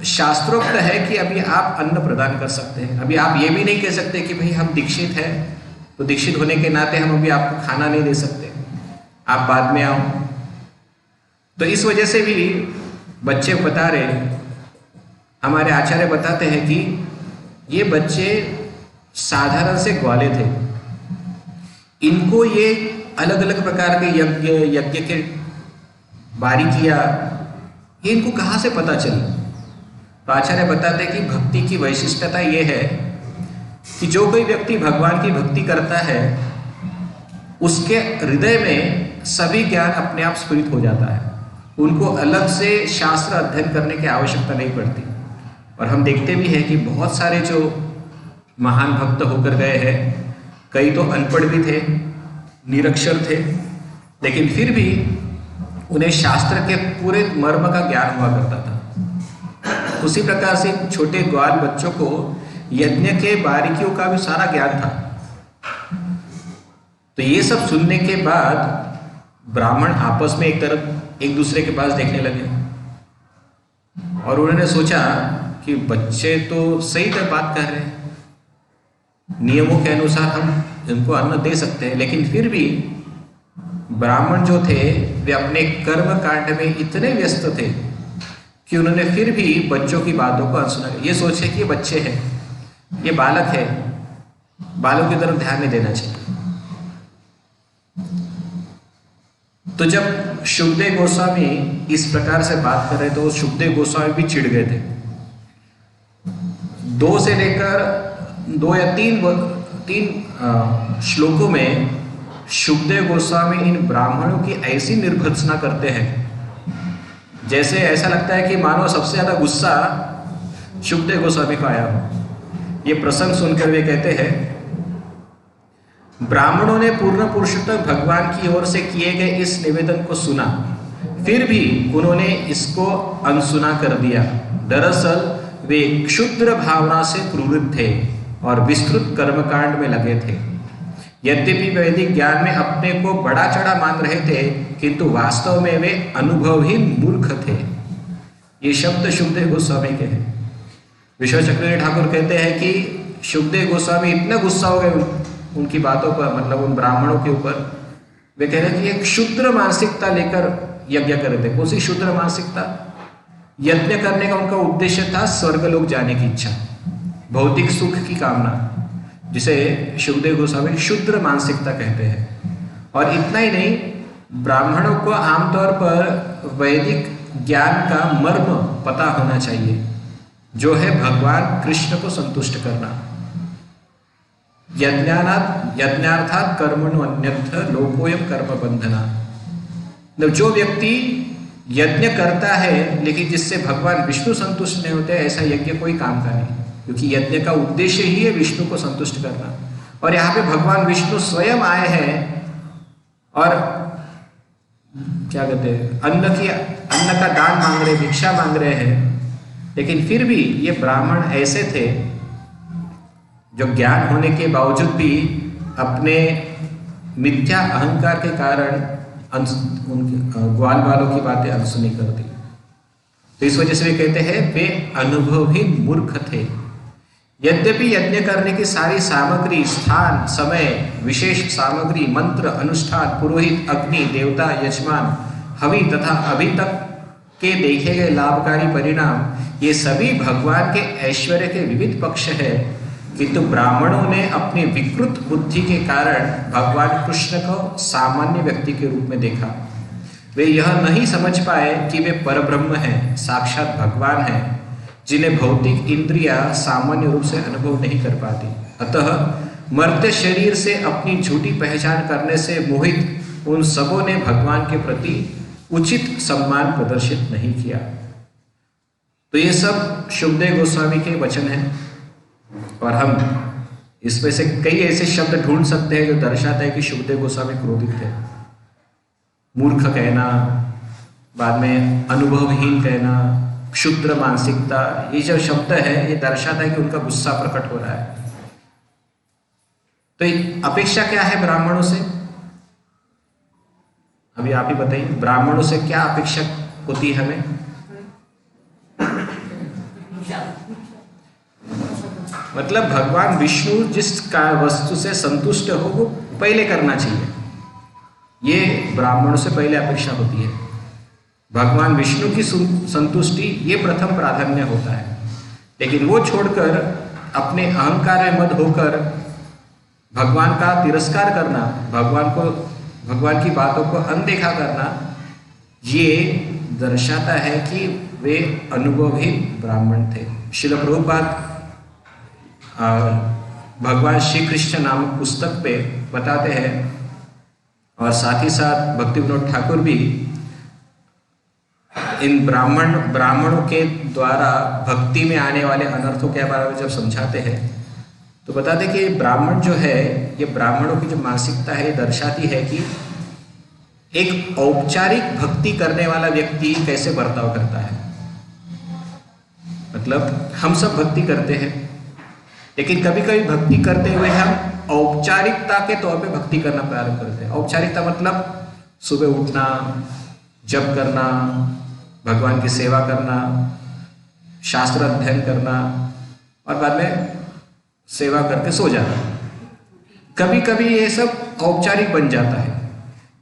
शास्त्रोक्त है कि अभी आप अन्न प्रदान कर सकते हैं। अभी आप ये भी नहीं कह सकते कि भाई हम दीक्षित हैं, तो दीक्षित होने के नाते हम अभी आपको खाना नहीं दे सकते, आप बाद में आओ। तो इस वजह से भी बच्चे बता रहे, हमारे आचार्य बताते हैं कि ये बच्चे साधारण से ग्वाले थे, इनको ये अलग अलग प्रकार के यज्ञ के बारीकियां ये इनको कहाँ से पता चली। तो आचार्य बताते हैं कि भक्ति की वैशिष्टता ये है कि जो कोई व्यक्ति भगवान की भक्ति करता है उसके हृदय में सभी ज्ञान अपने आप स्फुरित हो जाता है, उनको अलग से शास्त्र अध्ययन करने की आवश्यकता नहीं पड़ती। और हम देखते भी हैं कि बहुत सारे जो महान भक्त होकर गए हैं, कई तो अनपढ़ भी थे, निरक्षर थे, लेकिन फिर भी उन्हें शास्त्र के पूरे मर्म का ज्ञान हुआ करता था। उसी प्रकार से छोटे ग्वाल बच्चों को यज्ञ के बारीकियों का भी सारा ज्ञान था। तो ये सब सुनने के बाद ब्राह्मण आपस में एक दूसरे के पास देखने लगे और उन्होंने सोचा कि बच्चे तो सही तरह बात कर रहे हैं, नियमों के अनुसार हम इनको अन्न दे सकते हैं, लेकिन फिर भी ब्राह्मण जो थे वे अपने कर्म कांड में इतने व्यस्त थे कि उन्होंने फिर भी बच्चों की बातों को अनसुना। ये सोचे कि ये बच्चे हैं, ये बालक है, बालों की तरफ ध्यान नहीं देना चाहिए। तो जब शुकदेव गोस्वामी इस प्रकार से बात कर रहे तो शुकदेव गोस्वामी भी चिढ़ गए थे। 2 से लेकर 2 या 3 श्लोकों में शुकदेव गोस्वामी इन ब्राह्मणों की ऐसी निर्भत्सना करते हैं, जैसे ऐसा लगता है कि मानो सबसे ज्यादा गुस्सा शुकदेव गोस्वामी को आया हो। ये प्रसंग सुनकर वे कहते हैं, ब्राह्मणों ने पूर्ण पुरुषोत्तम भगवान की ओर से किए गए इस निवेदन को सुना, फिर भी उन्होंने इसको अनसुना कर दिया। दरअसल वे क्षुद्र भावना से क्रोधित थे और विस्तृत कर्मकांड में लगे थे। यद्यपि वैदिक ज्ञान में अपने को बड़ा चढ़ा मान रहे थे, किंतु वास्तव में वे अनुभवहीन मूर्ख थे। ये शब्द शुकदेव गोस्वामी के हैं। विश्व चक्रवर्ती ठाकुर कहते हैं कि शुकदेव गोस्वामी इतना गुस्सा हो गए उनकी बातों पर, मतलब उन ब्राह्मणों के ऊपर। वे कह रहे हैं कि एक क्षुद्र मानसिकता लेकर यज्ञ कर रहे थे। कौन सी क्षुद्र मानसिकता? यज्ञ करने का उनका उद्देश्य था स्वर्गलोक जाने की इच्छा, भौतिक सुख की कामना, जिसे शुकदेव गोस्वामी क्षुद्र मानसिकता कहते हैं। और इतना ही नहीं, ब्राह्मणों को आमतौर पर वैदिक ज्ञान का मर्म पता होना चाहिए, जो है भगवान कृष्ण को संतुष्ट करना। यज्ञार्थात् कर्मणो अन्यत्र लोकोयम कर्म बंधना। जो व्यक्ति यज्ञ करता है लेकिन जिससे भगवान विष्णु संतुष्ट नहीं होते, ऐसा यज्ञ कोई काम का नहीं, क्योंकि यज्ञ का उद्देश्य ही है विष्णु को संतुष्ट करना। और यहाँ पे भगवान विष्णु स्वयं आए हैं और क्या कहते हैं, अन्न का दान मांग रहे, भिक्षा मांग रहे हैं। लेकिन फिर भी ये ब्राह्मण ऐसे थे जो ज्ञान होने के बावजूद भी अपने मिथ्या अहंकार के कारण ग्वाल वालों की बातें अनसुनी कर दी। तो इस वजह से वे कहते हैं वे अनुभवहीन मूर्ख थे। यद्यपि यज्ञ करने की सारी सामग्री, स्थान, समय, विशेष सामग्री, मंत्र, अनुष्ठान, पुरोहित, अग्नि, देवता, यजमान, हवि तथा अभी तक के देखे गए लाभकारी परिणाम, ये सभी भगवान के ऐश्वर्य के विविध पक्ष है, किंतु ब्राह्मणों ने अपनी विकृत बुद्धि के कारण भगवान कृष्ण को सामान्य व्यक्ति के रूप में देखा। वे यह नहीं समझ पाए कि वे परब्रह्म हैं, साक्षात भगवान हैं, जिन्हें भौतिक इंद्रियां सामान्य रूप से अनुभव नहीं कर पाती। अतः मर्त्य शरीर से अपनी झूठी पहचान करने से मोहित उन सबों ने भगवान के प्रति उचित सम्मान प्रदर्शित नहीं किया। तो ये सब शुकदेव गोस्वामी के वचन हैं और हम इसमें से कई ऐसे शब्द ढूंढ सकते हैं जो दर्शाते हैं कि शुकदेव गोस्वामी क्रोधित थे। मूर्ख कहना, बाद में अनुभवहीन कहना, क्षुद्र मानसिकता, ये जो शब्द है ये दर्शाता है कि उनका गुस्सा प्रकट हो रहा है। तो अपेक्षा क्या है ब्राह्मणों से? अभी आप ही बताइए, ब्राह्मणों से क्या अपेक्षा होती है हमें? मतलब भगवान विष्णु जिस वस्तु से संतुष्ट हो वो पहले करना चाहिए, ये ब्राह्मणों से पहले अपेक्षा होती है। भगवान विष्णु की संतुष्टि ये प्रथम प्राधान्य होता है। लेकिन वो छोड़कर अपने अहंकार में मद होकर भगवान का तिरस्कार करना, भगवान की बातों को अनदेखा करना, ये दर्शाता है कि वे अनुभवहीन ब्राह्मण थे। श्रील प्रभुपाद भगवान श्री कृष्ण नामक पुस्तक पे बताते हैं, और साथ ही साथ भक्ति विनोद ठाकुर भी इन ब्राह्मणों के द्वारा भक्ति में आने वाले अनर्थों के बारे में जब समझाते हैं तो बता दें कि ब्राह्मण जो है, ये ब्राह्मणों की जो मानसिकता है ये दर्शाती है कि एक औपचारिक भक्ति करने वाला व्यक्ति कैसे बर्ताव करता है। मतलब हम सब भक्ति करते हैं, लेकिन कभी कभी भक्ति करते हुए हम औपचारिकता के तौर पे भक्ति करना प्रारंभ करते हैं। औपचारिकता मतलब सुबह उठना, जप करना, भगवान की सेवा करना, शास्त्र अध्ययन करना और बाद में सेवा करके सो जाना। कभी कभी ये सब औपचारिक बन जाता है,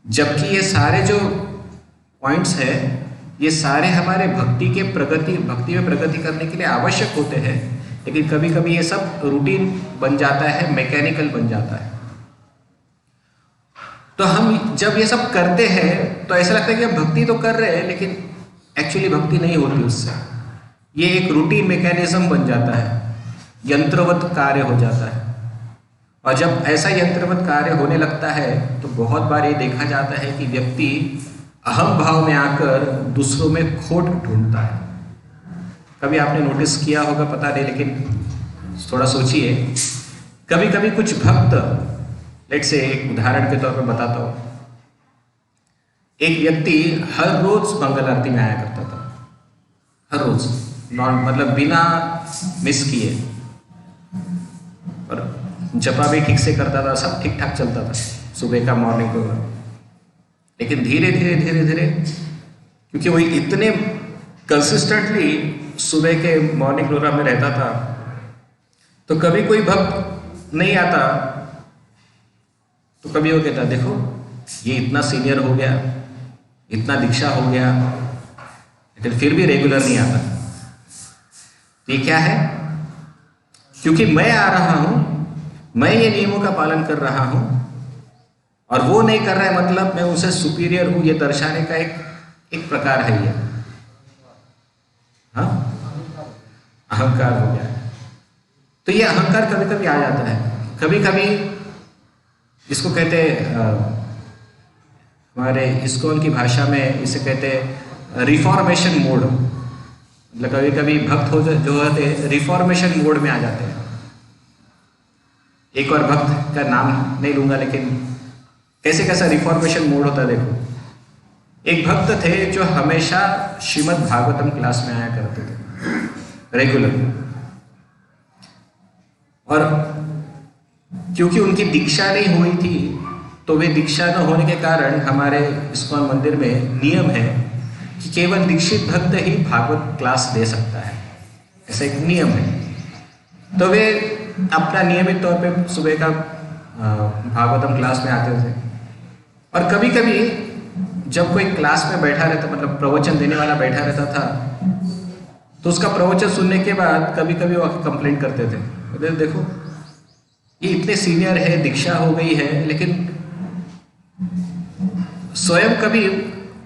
जबकि ये सारे जो पॉइंट्स हैं ये सारे हमारे भक्ति में प्रगति करने के लिए आवश्यक होते हैं, लेकिन कभी कभी ये सब रूटीन बन जाता है, मैकेनिकल बन जाता है। तो हम जब ये सब करते हैं तो ऐसा लगता है कि हम भक्ति तो कर रहे हैं, लेकिन एक्चुअली भक्ति नहीं होती उससे। ये एक रूटीन मैकेनिज्म बन जाता है, यंत्रवत कार्य हो जाता है। और जब ऐसा यंत्रवत कार्य होने लगता है तो बहुत बार ये देखा जाता है कि व्यक्ति अहम भाव में आकर दूसरों में खोट ढूंढता है। कभी आपने नोटिस किया होगा, पता नहीं, लेकिन थोड़ा सोचिए। कभी कभी कुछ भक्त, लेट से एक उदाहरण के तौर पर बताता हूँ, एक व्यक्ति हर रोज मंगल आरती में आया करता था, हर रोज, मतलब बिना मिस किए, और जपा भी ठीक से करता था, सब ठीक ठाक चलता था, सुबह का मॉर्निंग प्रोग्राम। लेकिन धीरे धीरे क्योंकि वो इतने कंसिस्टेंटली सुबह के मॉर्निंग प्रोग्राम में रहता था, तो कभी कोई भक्त नहीं आता तो कभी वो कहता, देखो ये इतना सीनियर हो गया, इतना दीक्षा हो गया, लेकिन फिर भी रेगुलर नहीं आता। तो ये क्या है? क्योंकि मैं आ रहा हूं, मैं ये नियमों का पालन कर रहा हूं और वो नहीं कर रहा है, मतलब मैं उनसे सुपीरियर हूं, ये दर्शाने का एक प्रकार है ये। हाँ, अहंकार हो गया। तो ये अहंकार कभी कभी आ जाता है। कभी कभी इसको कहते हमारे इस्कॉन की भाषा में इसे कहते रिफॉर्मेशन मोड। मतलब कभी कभी भक्त जो होते हैं रिफॉर्मेशन मोड में आ जाते हैं। एक और भक्त का नाम नहीं लूंगा, लेकिन कैसा रिफॉर्मेशन मोड होता है देखो। एक भक्त थे जो हमेशा श्रीमद् भागवतम क्लास में आया करते थे रेगुलर, और क्योंकि उनकी दीक्षा नहीं हुई थी तो वे दीक्षा न होने के कारण हमारे इस्कॉन मंदिर में नियम है कि केवल दीक्षित भक्त ही भागवत क्लास दे सकता है, ऐसा एक नियम है। तो वे अपना नियमित तौर पे सुबह का भागवतम क्लास में आते थे, और कभी कभी जब कोई क्लास में बैठा रहता, मतलब प्रवचन देने वाला बैठा रहता था, तो उसका प्रवचन सुनने के बाद कभी कभी वो कंप्लेंट करते थे, देखो ये इतने सीनियर है, दीक्षा हो गई है, लेकिन स्वयं कभी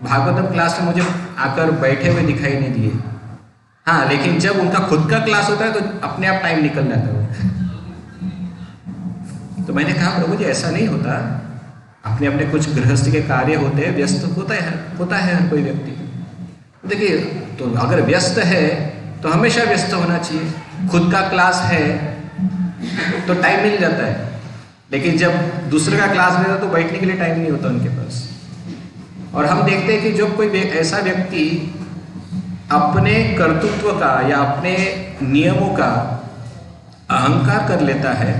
भागवतम क्लास में मुझे आकर बैठे हुए दिखाई नहीं दिए। हाँ, लेकिन जब उनका खुद का क्लास होता है तो अपने आप टाइम निकल जाता है। तो मैंने कहा, प्रभु जी ऐसा नहीं होता, अपने अपने कुछ गृहस्थ के कार्य होते हैं, व्यस्त होता है हर कोई व्यक्ति। देखिए, तो अगर व्यस्त है तो हमेशा व्यस्त होना चाहिए। खुद का क्लास है तो टाइम मिल जाता है, लेकिन जब दूसरे का क्लास लेता तो बैठने के लिए टाइम नहीं होता उनके पास। और हम देखते हैं कि जब कोई ऐसा व्यक्ति अपने कर्तृत्व का या अपने नियमों का अहंकार कर लेता है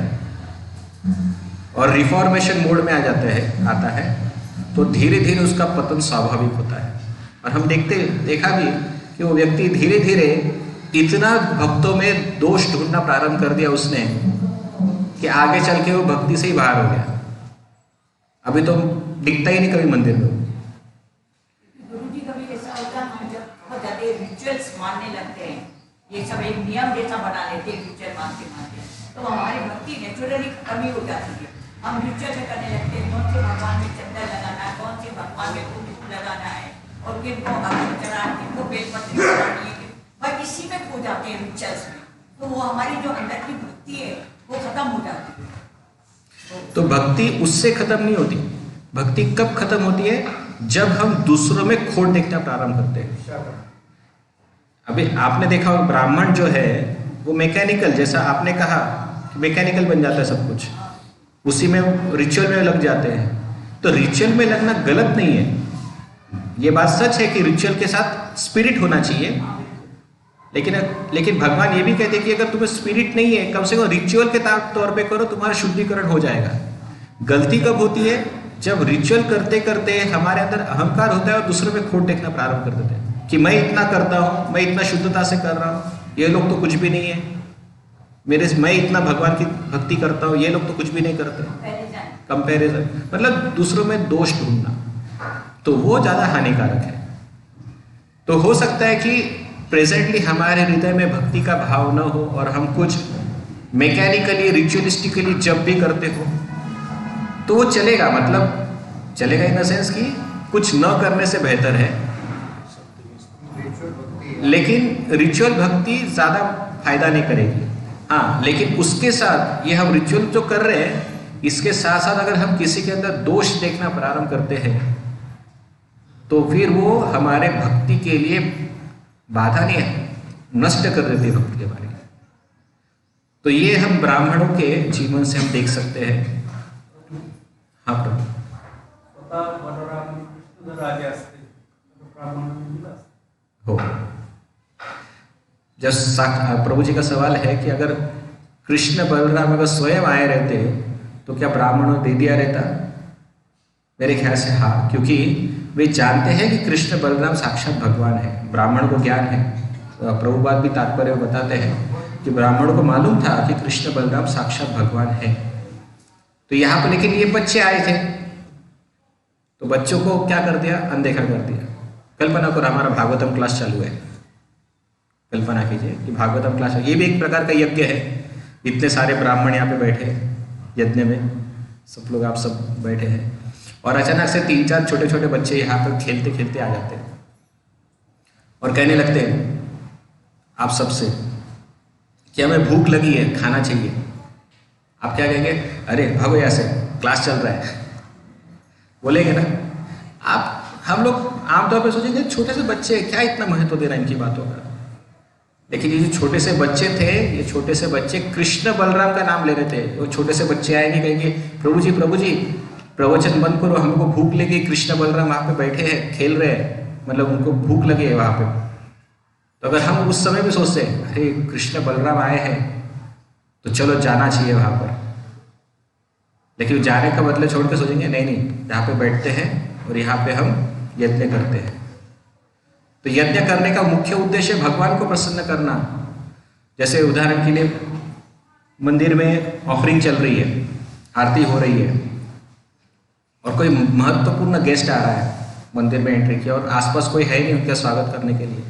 और रिफॉर्मेशन मोड में आता है, तो धीरे धीरे उसका पतन स्वाभाविक होता है। और हम देखा भी कि वो व्यक्ति धीरे धीरे इतना भक्तों में दोष ढूंढना प्रारंभ कर दिया उसने कि आगे चल के वो भक्ति से ही बाहर हो गया। अभी तो दिखता ही नहीं कभी मंदिर में। गुरुजी कभी ऐसा होता है, हम जब बहुत ज्यादा रिचुअल्स मानने लगते हैं, ये सब एक नियम जैसा बना लेते हैं रिचुअल मानते, तो हमारी भक्ति नेचुरली कमी हो जाती है। हम रिचुअल में करने लगते हैं, कौन से भगवान में चंदन लगाना है, कौन से भगवान में फूल लगाना है, और किनको अग्नि चढ़ाना, किनको बेलपत्र चढ़ानी है, बस इसी में खो जाते हैं रिचुअल्स में। तो वो हमारी जो अंदर की भक्ति है वो खत्म हो जाती है। तो भक्ति उससे खत्म नहीं होती। भक्ति कब खत्म होती है? जब हम दूसरों में खोट देखना प्रारंभ करते हैं। अभी आपने देखा ब्राह्मण जो है वो मैकेनिकल, जैसा आपने कहा मैकेनिकल बन जाता है सब कुछ, उसी में रिचुअल में लग जाते हैं। तो रिचुअल में लगना गलत नहीं है, ये बात सच है कि रिचुअल के साथ स्पिरिट होना चाहिए, लेकिन भगवान ये भी कहते हैं कि अगर तुम्हें स्पिरिट नहीं है, कम से कम रिचुअल के तौर पे करो, तुम्हारा शुद्धिकरण हो जाएगा। गलती कब होती है? जब रिचुअल करते करते हमारे अंदर अहंकार होता है और दूसरों में खोट देखना प्रारंभ कर देते हैं कि मैं इतना करता हूँ, मैं इतना शुद्धता से कर रहा हूँ, ये लोग तो कुछ भी नहीं है, मैं इतना भगवान की भक्ति करता हूँ, ये लोग तो कुछ भी नहीं करते। कंपैरिजन मतलब दूसरों में दोष ढूंढना, तो वो ज़्यादा हानिकारक है। तो हो सकता है कि प्रेजेंटली हमारे हृदय में भक्ति का भाव न हो और हम कुछ मैकेनिकली रिचुअलिस्टिकली जब भी करते हो तो वो चलेगा, मतलब चलेगा इन द सेंस कि कुछ न करने से बेहतर है। लेकिन रिचुअल भक्ति ज़्यादा फायदा नहीं करेगी। हाँ, लेकिन उसके साथ ये हम रिचुअल जो कर रहे हैं, इसके साथ साथ अगर हम किसी के अंदर दोष देखना प्रारंभ करते हैं तो फिर वो हमारे भक्ति के लिए बाधा नहीं है, नष्ट कर देती है भक्ति के बारे में। तो ये हम ब्राह्मणों के जीवन से हम देख सकते हैं। हाँ प्रभु, हो जब प्रभु जी का सवाल है कि अगर कृष्ण बलराम अगर स्वयं आए रहते तो क्या ब्राह्मणों दे दिया रहता? मेरे ख्याल से हाँ, क्योंकि वे जानते हैं कि कृष्ण बलराम साक्षात भगवान है। ब्राह्मण को ज्ञान है, प्रभुपाद भी तात्पर्य बताते हैं कि ब्राह्मणों को मालूम था कि कृष्ण बलराम साक्षात भगवान है। तो यहाँ पर लेकिन ये बच्चे आए थे तो बच्चों को क्या कर दिया? अनदेखा कर दिया। कल्पना करो हमारा भागवतम क्लास चालू है, कल्पना कीजिए कि भागवतम क्लास, ये भी एक प्रकार का यज्ञ है। इतने सारे ब्राह्मण यहाँ पे बैठे यज्ञ में, सब लोग आप सब बैठे हैं और अचानक से 3-4 छोटे छोटे बच्चे यहाँ पर खेलते खेलते आ जाते हैं और कहने लगते हैं आप सबसे कि हमें भूख लगी है, खाना चाहिए। आप क्या कहेंगे? अरे भागो यहाँ से, क्लास चल रहा है, बोलेंगे ना आप। हम लोग आमतौर पर सोचेंगे छोटे से बच्चे, क्या इतना महत्व दे रहा है इनकी बातों का। लेकिन ये जो छोटे से बच्चे थे, ये छोटे से बच्चे कृष्ण बलराम का नाम ले रहे थे। वो छोटे से बच्चे आएंगे, कहेंगे प्रभु जी प्रवचन बंद करो, हमको भूख लगी, कृष्ण बलराम वहाँ पे बैठे हैं, खेल रहे हैं, मतलब उनको भूख लगी है वहाँ पे। तो अगर हम उस समय भी सोचते अरे कृष्ण बलराम आए हैं तो चलो जाना चाहिए वहाँ पर, लेकिन जाने का बदले छोड़ के सोचेंगे नहीं, यहाँ पे बैठते हैं और यहाँ पे हम यज्ञ करते हैं। तो यज्ञ करने का मुख्य उद्देश्य भगवान को प्रसन्न करना। जैसे उदाहरण के लिए मंदिर में ऑफरिंग चल रही है, आरती हो रही है और कोई महत्वपूर्ण गेस्ट आ रहा है, मंदिर में एंट्री किया और आसपास कोई है नहीं उनका स्वागत करने के लिए।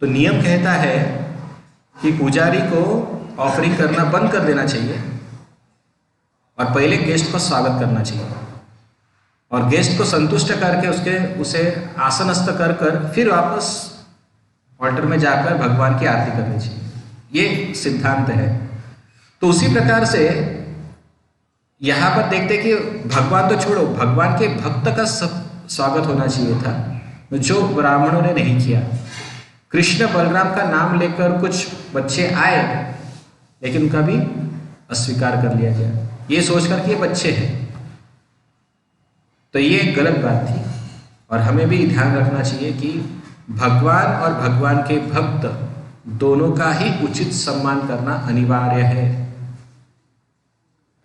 तो नियम कहता है कि पुजारी को ऑफरिंग करना बंद कर देना चाहिए और पहले गेस्ट का स्वागत करना चाहिए और गेस्ट को संतुष्ट करके उसे आसनस्थ कर फिर वापस ऑल्टर में जाकर भगवान की आरती करनी चाहिए। ये सिद्धांत है। तो उसी प्रकार से यहाँ पर देखते कि भगवान तो छोड़ो, भगवान के भक्त का स्वागत होना चाहिए था, जो ब्राह्मणों ने नहीं किया। कृष्ण बलराम का नाम लेकर कुछ बच्चे आए लेकिन उनका भी अस्वीकार कर लिया गया, ये सोचकर कि ये बच्चे हैं। तो ये गलत बात थी और हमें भी ध्यान रखना चाहिए कि भगवान और भगवान के भक्त दोनों का ही उचित सम्मान करना अनिवार्य है।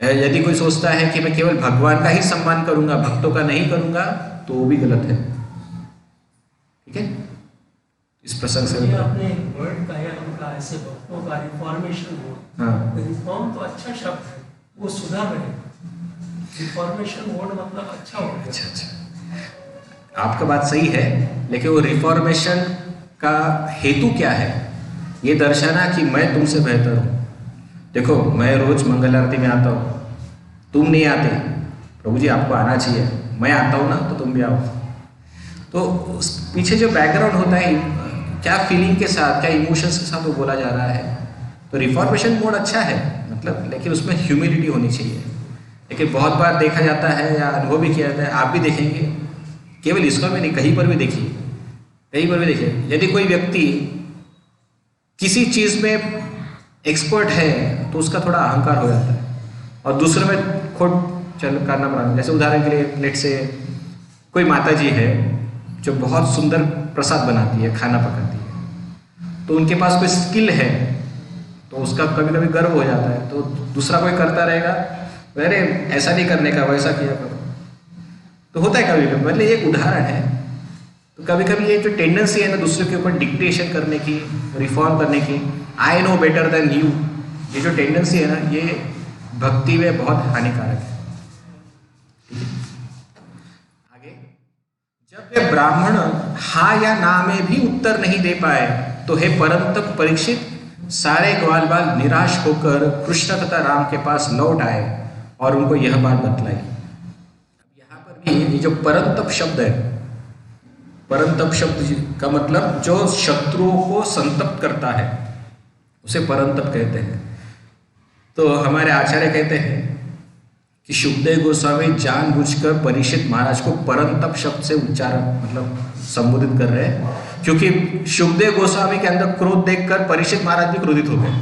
यदि कोई सोचता है कि मैं केवल भगवान का ही सम्मान करूंगा, भक्तों का नहीं करूंगा, तो वो भी गलत है। ठीक है, इस प्रसंग से आपने वर्ड का या उनका ऐसे भक्तों का रिफॉर्मेशन वर्ड, हाँ, रिफॉर्म तो अच्छा शब्द है, वो सुधार है। रिफॉर्मेशन वर्ड मतलब अच्छा हो। अच्छा, आपका बात सही है, लेकिन वो रिफॉर्मेशन का हेतु क्या है? ये दर्शाना कि मैं तुमसे बेहतर हूँ। देखो मैं रोज मंगल आरती में आता हूँ, तुम नहीं आते, प्रभु जी आपको आना चाहिए, मैं आता हूँ ना तो तुम भी आओ। तो पीछे जो बैकग्राउंड होता है, क्या फीलिंग के साथ, क्या इमोशंस के साथ वो बोला जा रहा है। तो रिफॉर्मेशन मोड अच्छा है, मतलब, लेकिन उसमें ह्यूमिलिटी होनी चाहिए। लेकिन बहुत बार देखा जाता है या अनुभव भी किया जाता है, आप भी देखेंगे, केवल इसको में नहीं, कहीं पर भी देखिए, कहीं पर भी देखिए, यदि कोई व्यक्ति किसी चीज़ में एक्सपर्ट है तो उसका थोड़ा अहंकार हो जाता है और दूसरे में खोट चल करना पड़ा। जैसे उदाहरण के लिए लेट से कोई माता जी है जो बहुत सुंदर प्रसाद बनाती है, खाना पकाती है, तो उनके पास कोई स्किल है तो उसका कभी कभी गर्व हो जाता है, तो दूसरा कोई करता रहेगा, अरे ऐसा नहीं करने का, वैसा किया करो, तो होता है कभी कभी। मतलब ये एक उदाहरण है। तो कभी कभी ये जो टेंडेंसी है ना दूसरे के ऊपर डिक्टेशन करने की, रिफॉर्म करने की, I know better than you, ये जो टेंडेंसी है ना, ये भक्ति में बहुत हानिकारक है। आगे, जब वे ब्राह्मण हाँ या ना में भी उत्तर नहीं दे पाए तो हे परंतप परीक्षित, सारे ग्वाल बाल निराश होकर कृष्ण तथा राम के पास लौट आए और उनको यह बात बतलाई। यहाँ पर भी ये जो परंतप शब्द है, परंतप शब्द का मतलब जो शत्रुओं को संतप्त करता है उसे परंतप कहते हैं। तो हमारे आचार्य कहते हैं कि शुकदेव गोस्वामी जानबूझकर परीक्षित महाराज को परंतप शब्द से उच्चारण मतलब संबोधित कर रहे हैं, क्योंकि शुकदेव गोस्वामी के अंदर क्रोध देखकर परीक्षित महाराज भी क्रोधित हो गए।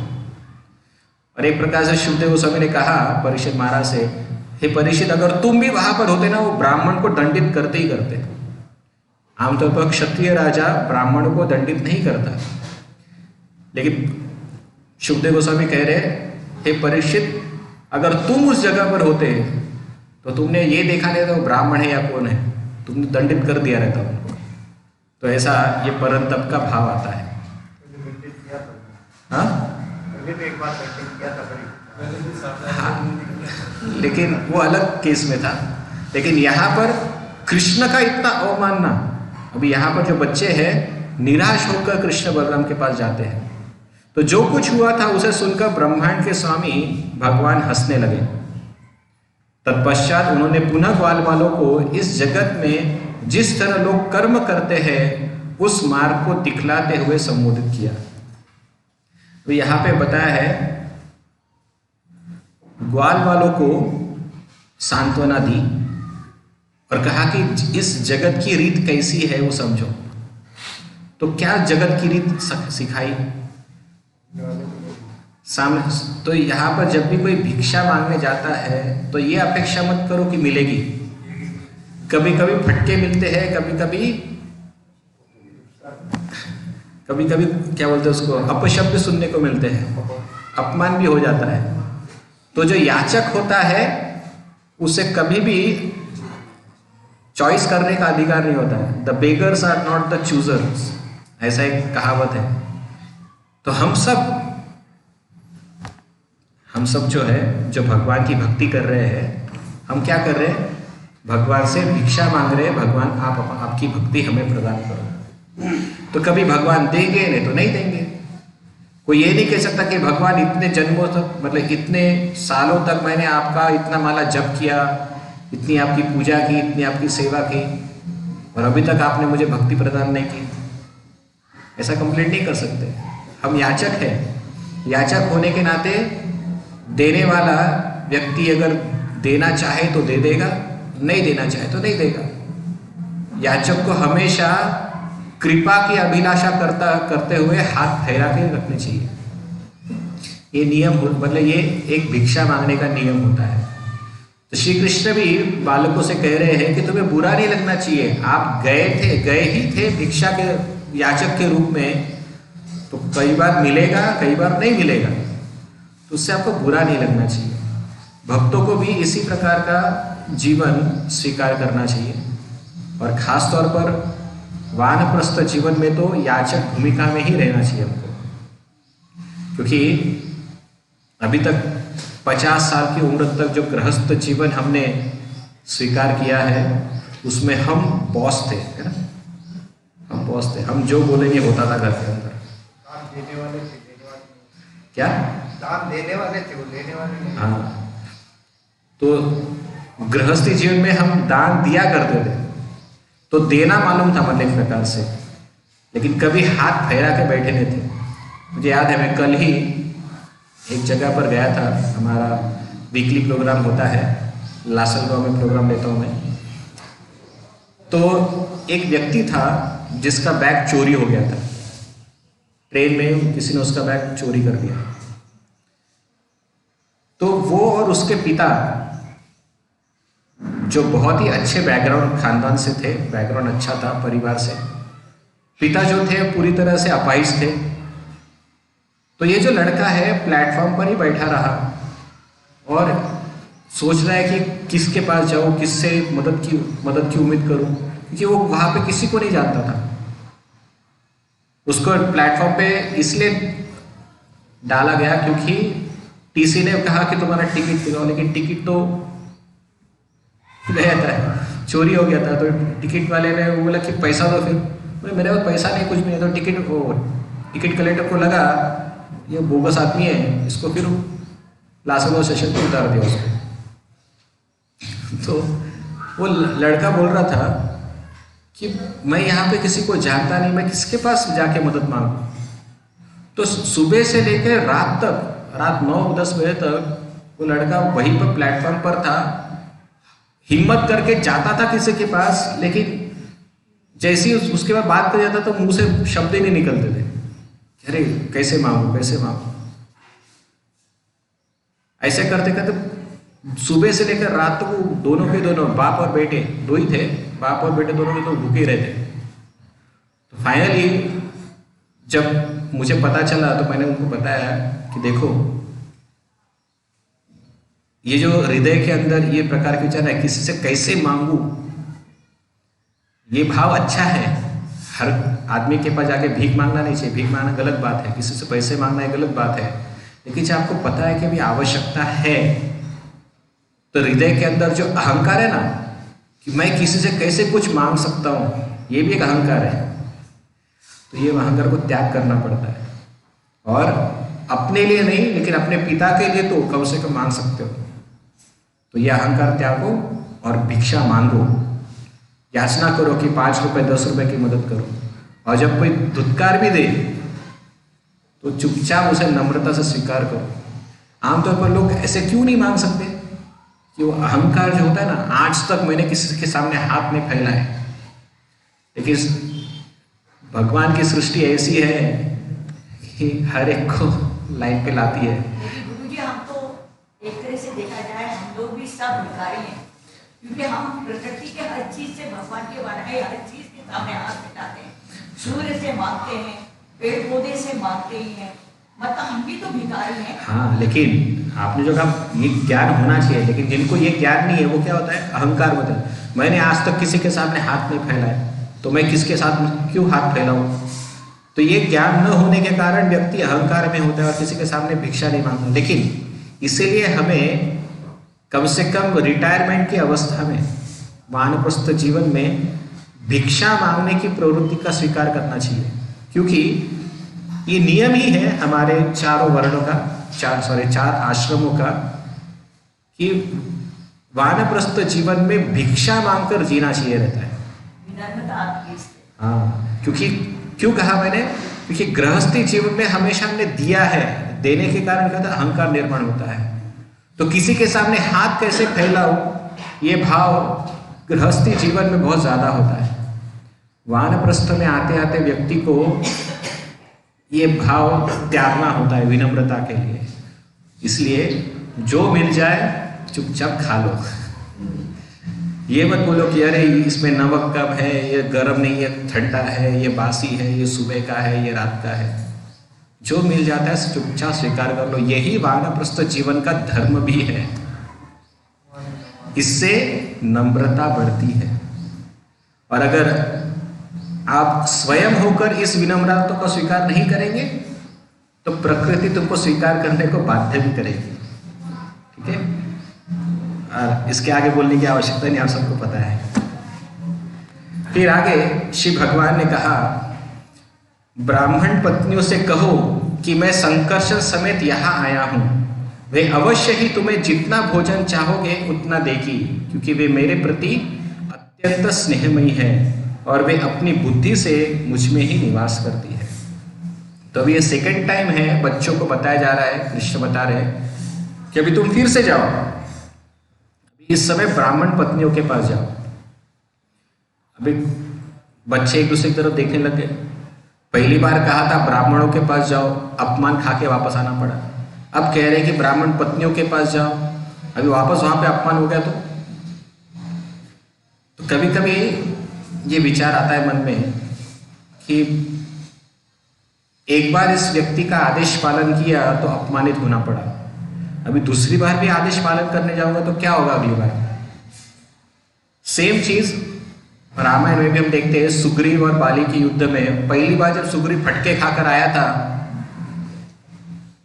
और एक प्रकार से शुकदेव गोस्वामी ने कहा परीक्षित महाराज से, हे परीक्षित, अगर तुम भी वहां पर होते ना, वो ब्राह्मण को दंडित करते ही करते। आमतौर पर क्षत्रिय राजा ब्राह्मण को दंडित नहीं करता, लेकिन शुकदेव गोस्वामी कह रहे, हे परीक्षित, अगर तुम उस जगह पर होते तो तुमने ये देखा नहीं था वो ब्राह्मण है या कौन है, तुमने दंडित कर दिया रहता उनको। तो ऐसा ये परंतप का भाव आता है। हाँ? हाँ, लेकिन वो अलग केस में था। लेकिन यहाँ पर कृष्ण का इतना अवमानना, अभी यहाँ पर जो बच्चे हैं निराश होकर कृष्ण बलराम के पास जाते हैं, तो जो कुछ हुआ था उसे सुनकर ब्रह्मांड के स्वामी भगवान हंसने लगे। तत्पश्चात उन्होंने पुनः ग्वाल वालों को इस जगत में जिस तरह लोग कर्म करते हैं उस मार्ग को दिखलाते हुए संबोधित किया। तो यहाँ पे बताया है, ग्वाल वालों को सांत्वना दी और कहा कि इस जगत की रीत कैसी है वो समझो। तो क्या जगत की रीत सिखाई सामने। तो यहाँ पर जब भी कोई भिक्षा मांगने जाता है तो ये अपेक्षा मत करो कि मिलेगी। कभी कभी फटके मिलते हैं, कभी कभी क्या बोलते हैं उसको, अपशब्द सुनने को मिलते हैं, अपमान भी हो जाता है। तो जो याचक होता है उसे कभी भी चॉइस करने का अधिकार नहीं होता है। The beggars are not the choosers, ऐसा एक कहावत है। तो हम सब जो है, जो भगवान की भक्ति कर रहे हैं, हम क्या कर रहे हैं, भगवान से भिक्षा मांग रहे हैं, भगवान आप आपकी भक्ति हमें प्रदान करो। तो कभी भगवान देंगे, नहीं तो नहीं देंगे। कोई ये नहीं कह सकता कि भगवान इतने जन्मों तक, मतलब इतने सालों तक मैंने आपका इतना माला जप किया, इतनी आपकी पूजा की, इतनी आपकी सेवा की, और अभी तक आपने मुझे भक्ति प्रदान नहीं की। ऐसा कंप्लेंट नहीं कर सकते। हम याचक हैं, याचक होने के नाते देने वाला व्यक्ति अगर देना चाहे तो दे देगा, नहीं देना चाहे तो नहीं देगा। याचक को हमेशा कृपा की अभिलाषा करते हुए हाथ फैला के रखने चाहिए। ये नियम, मतलब ये एक भिक्षा मांगने का नियम होता है। तो श्री कृष्ण भी बालकों से कह रहे हैं कि तुम्हें बुरा नहीं लगना चाहिए। आप गए ही थे भिक्षा के याचक के रूप में, तो कई बार मिलेगा, कई बार नहीं मिलेगा, तो उससे आपको बुरा नहीं लगना चाहिए। भक्तों को भी इसी प्रकार का जीवन स्वीकार करना चाहिए। और खास तौर पर वानप्रस्थ जीवन में तो याचक भूमिका में ही रहना चाहिए हमको, क्योंकि अभी तक 50 साल की उम्र तक जो गृहस्थ जीवन हमने स्वीकार किया है उसमें हम बॉस थे, है ना, हम बॉस थे। हम जो बोलेंगे होता था घर के अंदर। देने वाले क्या दान देने वाले थे, वो लेने वाले नहीं। हाँ, तो गृहस्थी जीवन में हम दान दिया करते थे, तो देना मालूम था मतलब एक प्रकार से, लेकिन कभी हाथ फैला के बैठे नहीं थे। मुझे याद है, मैं कल ही एक जगह पर गया था, हमारा वीकली प्रोग्राम होता है, लासलगांव में प्रोग्राम लेता हूँ मैं। तो एक व्यक्ति था जिसका बैग चोरी हो गया था। ट्रेन में किसी ने उसका बैग चोरी कर दिया। तो वो और उसके पिता जो बहुत ही अच्छे बैकग्राउंड खानदान से थे, बैकग्राउंड अच्छा था परिवार से, पिता जो थे पूरी तरह से अपाहिज थे। तो ये जो लड़का है प्लेटफॉर्म पर ही बैठा रहा और सोच रहा है कि किसके पास जाऊं, किससे मदद की उम्मीद करूं, क्योंकि वो वहां पे किसी को नहीं जानता था। उसको प्लेटफॉर्म पे इसलिए डाला गया क्योंकि टीसी ने कहा कि तुम्हारा टिकट दिखाओ, लेकिन टिकट तो गया था, चोरी हो गया था। तो टिकट वाले ने बोला कि पैसा दो। फिर बोले मेरे पास पैसा नहीं, कुछ भी नहीं। तो टिकट कलेक्टर को लगा ये बोगस आदमी है, इसको फिर लासनवा स्टेशन पर उतार दिया उसको। तो वो लड़का बोल रहा था कि मैं यहाँ पे किसी को जानता नहीं, मैं किसके पास जाके मदद मांगू। तो सुबह से लेकर रात तक, रात 9-10 बजे तक वो लड़का वहीं पर प्लेटफॉर्म पर था, हिम्मत करके जाता था किसी के पास, लेकिन जैसे ही उसके बाद बात कर जाता तो मुंह से शब्द ही नहीं निकलते थे। अरे कैसे मांगू, कैसे मांगू। ऐसे करते करते सुबह से लेकर रात तक वो दोनों के दोनों, बाप और बेटे दो ही थे, बाप और बेटे दोनों के तो भूखे रहते। तो फाइनली जब मुझे पता चला तो मैंने उनको बताया कि देखो ये जो हृदय के अंदर ये प्रकार के विचार है, किसी से कैसे मांगू, ये भाव अच्छा है। हर आदमी के पास जाके भीख मांगना नहीं चाहिए, भीख मांगना गलत बात है, किसी से पैसे मांगना गलत बात है। लेकिन जब आपको पता है कि अभी आवश्यकता है, तो हृदय के अंदर जो अहंकार है ना कि मैं किसी से कैसे कुछ मांग सकता हूँ, ये भी एक अहंकार है। तो ये अहंकार को त्याग करना पड़ता है, और अपने लिए नहीं लेकिन अपने पिता के लिए तो कम से कम मांग सकते हो। तो ये अहंकार त्यागो और भिक्षा मांगो, याचना करो कि 5 रुपए 10 रुपए की मदद करो। और जब कोई धुतकार भी दे तो चुपचाप उसे नम्रता से स्वीकार करो। आमतौर पर लोग ऐसे क्यों नहीं मांग सकते कि वो अहंकार जो होता है ना, आज तक मैंने किसी के सामने हाथ नहीं फैला है। लेकिन भगवान की सृष्टि ऐसी है कि हर एक को लाइन पे लाती है। गुरुजी हम तो एक तरह से देखा जाए हम लोग भी सब भिखारी हैं, क्योंकि हम प्रकृति के हर चीज से, भगवान के बनाए हर चीज के सामने हाथ मिलाते हैं। सूर्य से मांगते हैं, पेड़ पौधे से मांगते ही हैं, मतलब हम भी तो भिखारी हैं। हाँ, लेकिन आपने जो कहा ये ज्ञान होना चाहिए, लेकिन जिनको ये ज्ञान नहीं है वो क्या होता है, अहंकार होता है। मैंने आज तक किसी के सामने हाथ नहीं फैलाया तो मैं किसके साथ क्यों हाथ फैलाऊं। तो ये ज्ञान न होने के कारण व्यक्ति अहंकार में होता है और किसी के सामने भिक्षा नहीं मांगता। लेकिन इसीलिए हमें कम से कम रिटायरमेंट की अवस्था में, वानप्रस्थ जीवन में भिक्षा मांगने की प्रवृत्ति का स्वीकार करना चाहिए, क्योंकि ये नियम ही है हमारे चारों वर्णों का, 4 आश्रमों का, कि वानप्रस्थ जीवन में भिक्षा मांगकर जीना चाहिए रहता है। हाँ, क्योंकि क्यों कहा मैंने, क्योंकि गृहस्थी जीवन में हमेशा हमने दिया है, देने के कारण क्या होता है, अहंकार निर्माण होता है। तो किसी के सामने हाथ कैसे फैलाऊं, ये भाव गृहस्थी जीवन में बहुत ज्यादा होता है। वानप्रस्थ में आते आते व्यक्ति को ये भाव त्यागना होता है विनम्रता के लिए। इसलिए जो मिल जाए चुपचाप खा लो। ये मत बोलो कि अरे इसमें नमक कम है, ये गर्म नहीं है, ठंडा है, ये बासी है, ये सुबह का है, ये रात का है। जो मिल जाता है चुपचाप स्वीकार कर लो। यही वानप्रस्थ जीवन का धर्म भी है। इससे नम्रता बढ़ती है। और अगर आप स्वयं होकर इस विनम्रता को स्वीकार नहीं करेंगे तो प्रकृति तुमको स्वीकार करने को बाध्य भी करेगी। ठीक है, और इसके आगे बोलने की आवश्यकता नहीं, आप सबको पता है। फिर आगे शिव भगवान ने कहा, ब्राह्मण पत्नियों से कहो कि मैं संकर्षण समेत यहाँ आया हूँ, वे अवश्य ही तुम्हें जितना भोजन चाहोगे उतना देगी, क्योंकि वे मेरे प्रति अत्यंत स्नेहमयी है और वे अपनी बुद्धि से मुझ में ही निवास करती है। तो अभी ये सेकंड टाइम है बच्चों को बताया जा रहा है, कृष्ण बता रहे हैं कि अभी तुम फिर से जाओ, अभी इस समय ब्राह्मण पत्नियों के पास जाओ। अभी बच्चे एक दूसरे की तरफ देखने लग गए। पहली बार कहा था ब्राह्मणों के पास जाओ, अपमान खा के वापस आना पड़ा। अब कह रहे हैं कि ब्राह्मण पत्नियों के पास जाओ, अभी वापस वहां पे अपमान हो गया तो कभी कभी ये विचार आता है मन में कि एक बार इस व्यक्ति का आदेश पालन किया तो अपमानित होना पड़ा, अभी दूसरी बार भी आदेश पालन करने जाऊंगा तो क्या होगा अगली बार। सेम चीज रामायण में भी हम देखते हैं, सुग्रीव और बाली के युद्ध में पहली बार जब सुग्रीव फटके खाकर आया था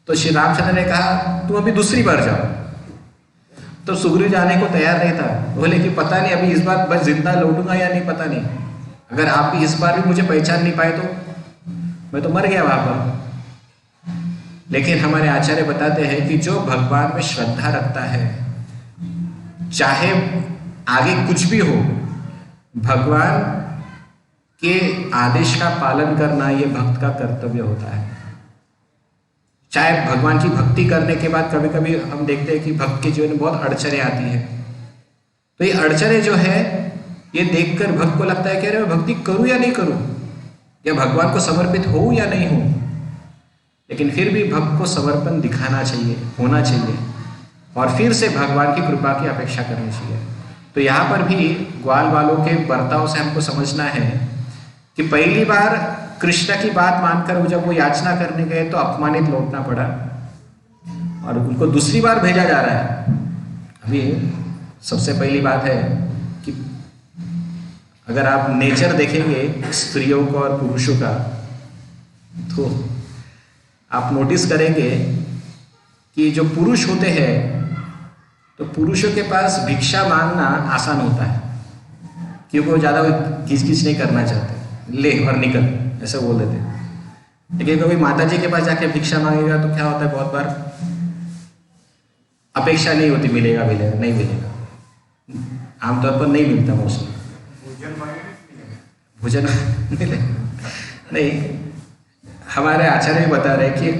तो श्री रामचंद्र ने कहा तुम अभी दूसरी बार जाओ, तो सुग्रीव जाने को तैयार नहीं था। बोले कि पता नहीं अभी इस बार बस जिंदा लौटूंगा या नहीं पता नहीं, अगर आप भी इस बार भी मुझे पहचान नहीं पाए तो मैं तो मर गया वहां पर। लेकिन हमारे आचार्य बताते हैं कि जो भगवान में श्रद्धा रखता है, चाहे आगे कुछ भी हो, भगवान के आदेश का पालन करना ये भक्त का कर्तव्य होता है। चाहे भगवान की भक्ति करने के बाद कभी कभी हम देखते हैं कि भक्त के जीवन में बहुत अड़चने आती है, तो ये अड़चने जो है ये देखकर भक्त को लगता है कि अरे मैं भक्ति करूं या नहीं करूं, या भगवान को समर्पित हो या नहीं हो। लेकिन फिर भी भक्त को समर्पण दिखाना चाहिए, होना चाहिए, और फिर से भगवान की कृपा की अपेक्षा करनी चाहिए। तो यहाँ पर भी ग्वाल वालों के बर्ताव से हमको समझना है कि पहली बार कृष्ण की बात मानकर जब वो याचना करने गए तो अपमानित लौटना पड़ा, और उनको दूसरी बार भेजा जा रहा है। अभी सबसे पहली बात है कि अगर आप नेचर देखेंगे स्त्रियों का और पुरुषों का, तो आप नोटिस करेंगे कि जो पुरुष होते हैं तो पुरुषों के पास भिक्षा मांगना आसान होता है, क्योंकि वो ज़्यादा खींच नहीं करना चाहते, ले और निकल ऐसा बोल देते। लेकिन कभी माता जी के पास जाके भिक्षा मांगेगा तो क्या होता है, बहुत बार अपेक्षा नहीं होती मिलेगा मिलेगा नहीं मिलेगा, आमतौर पर नहीं मिलता मोस्टली भोजन मिले नहीं। हमारे आचार्य भी बता रहे कि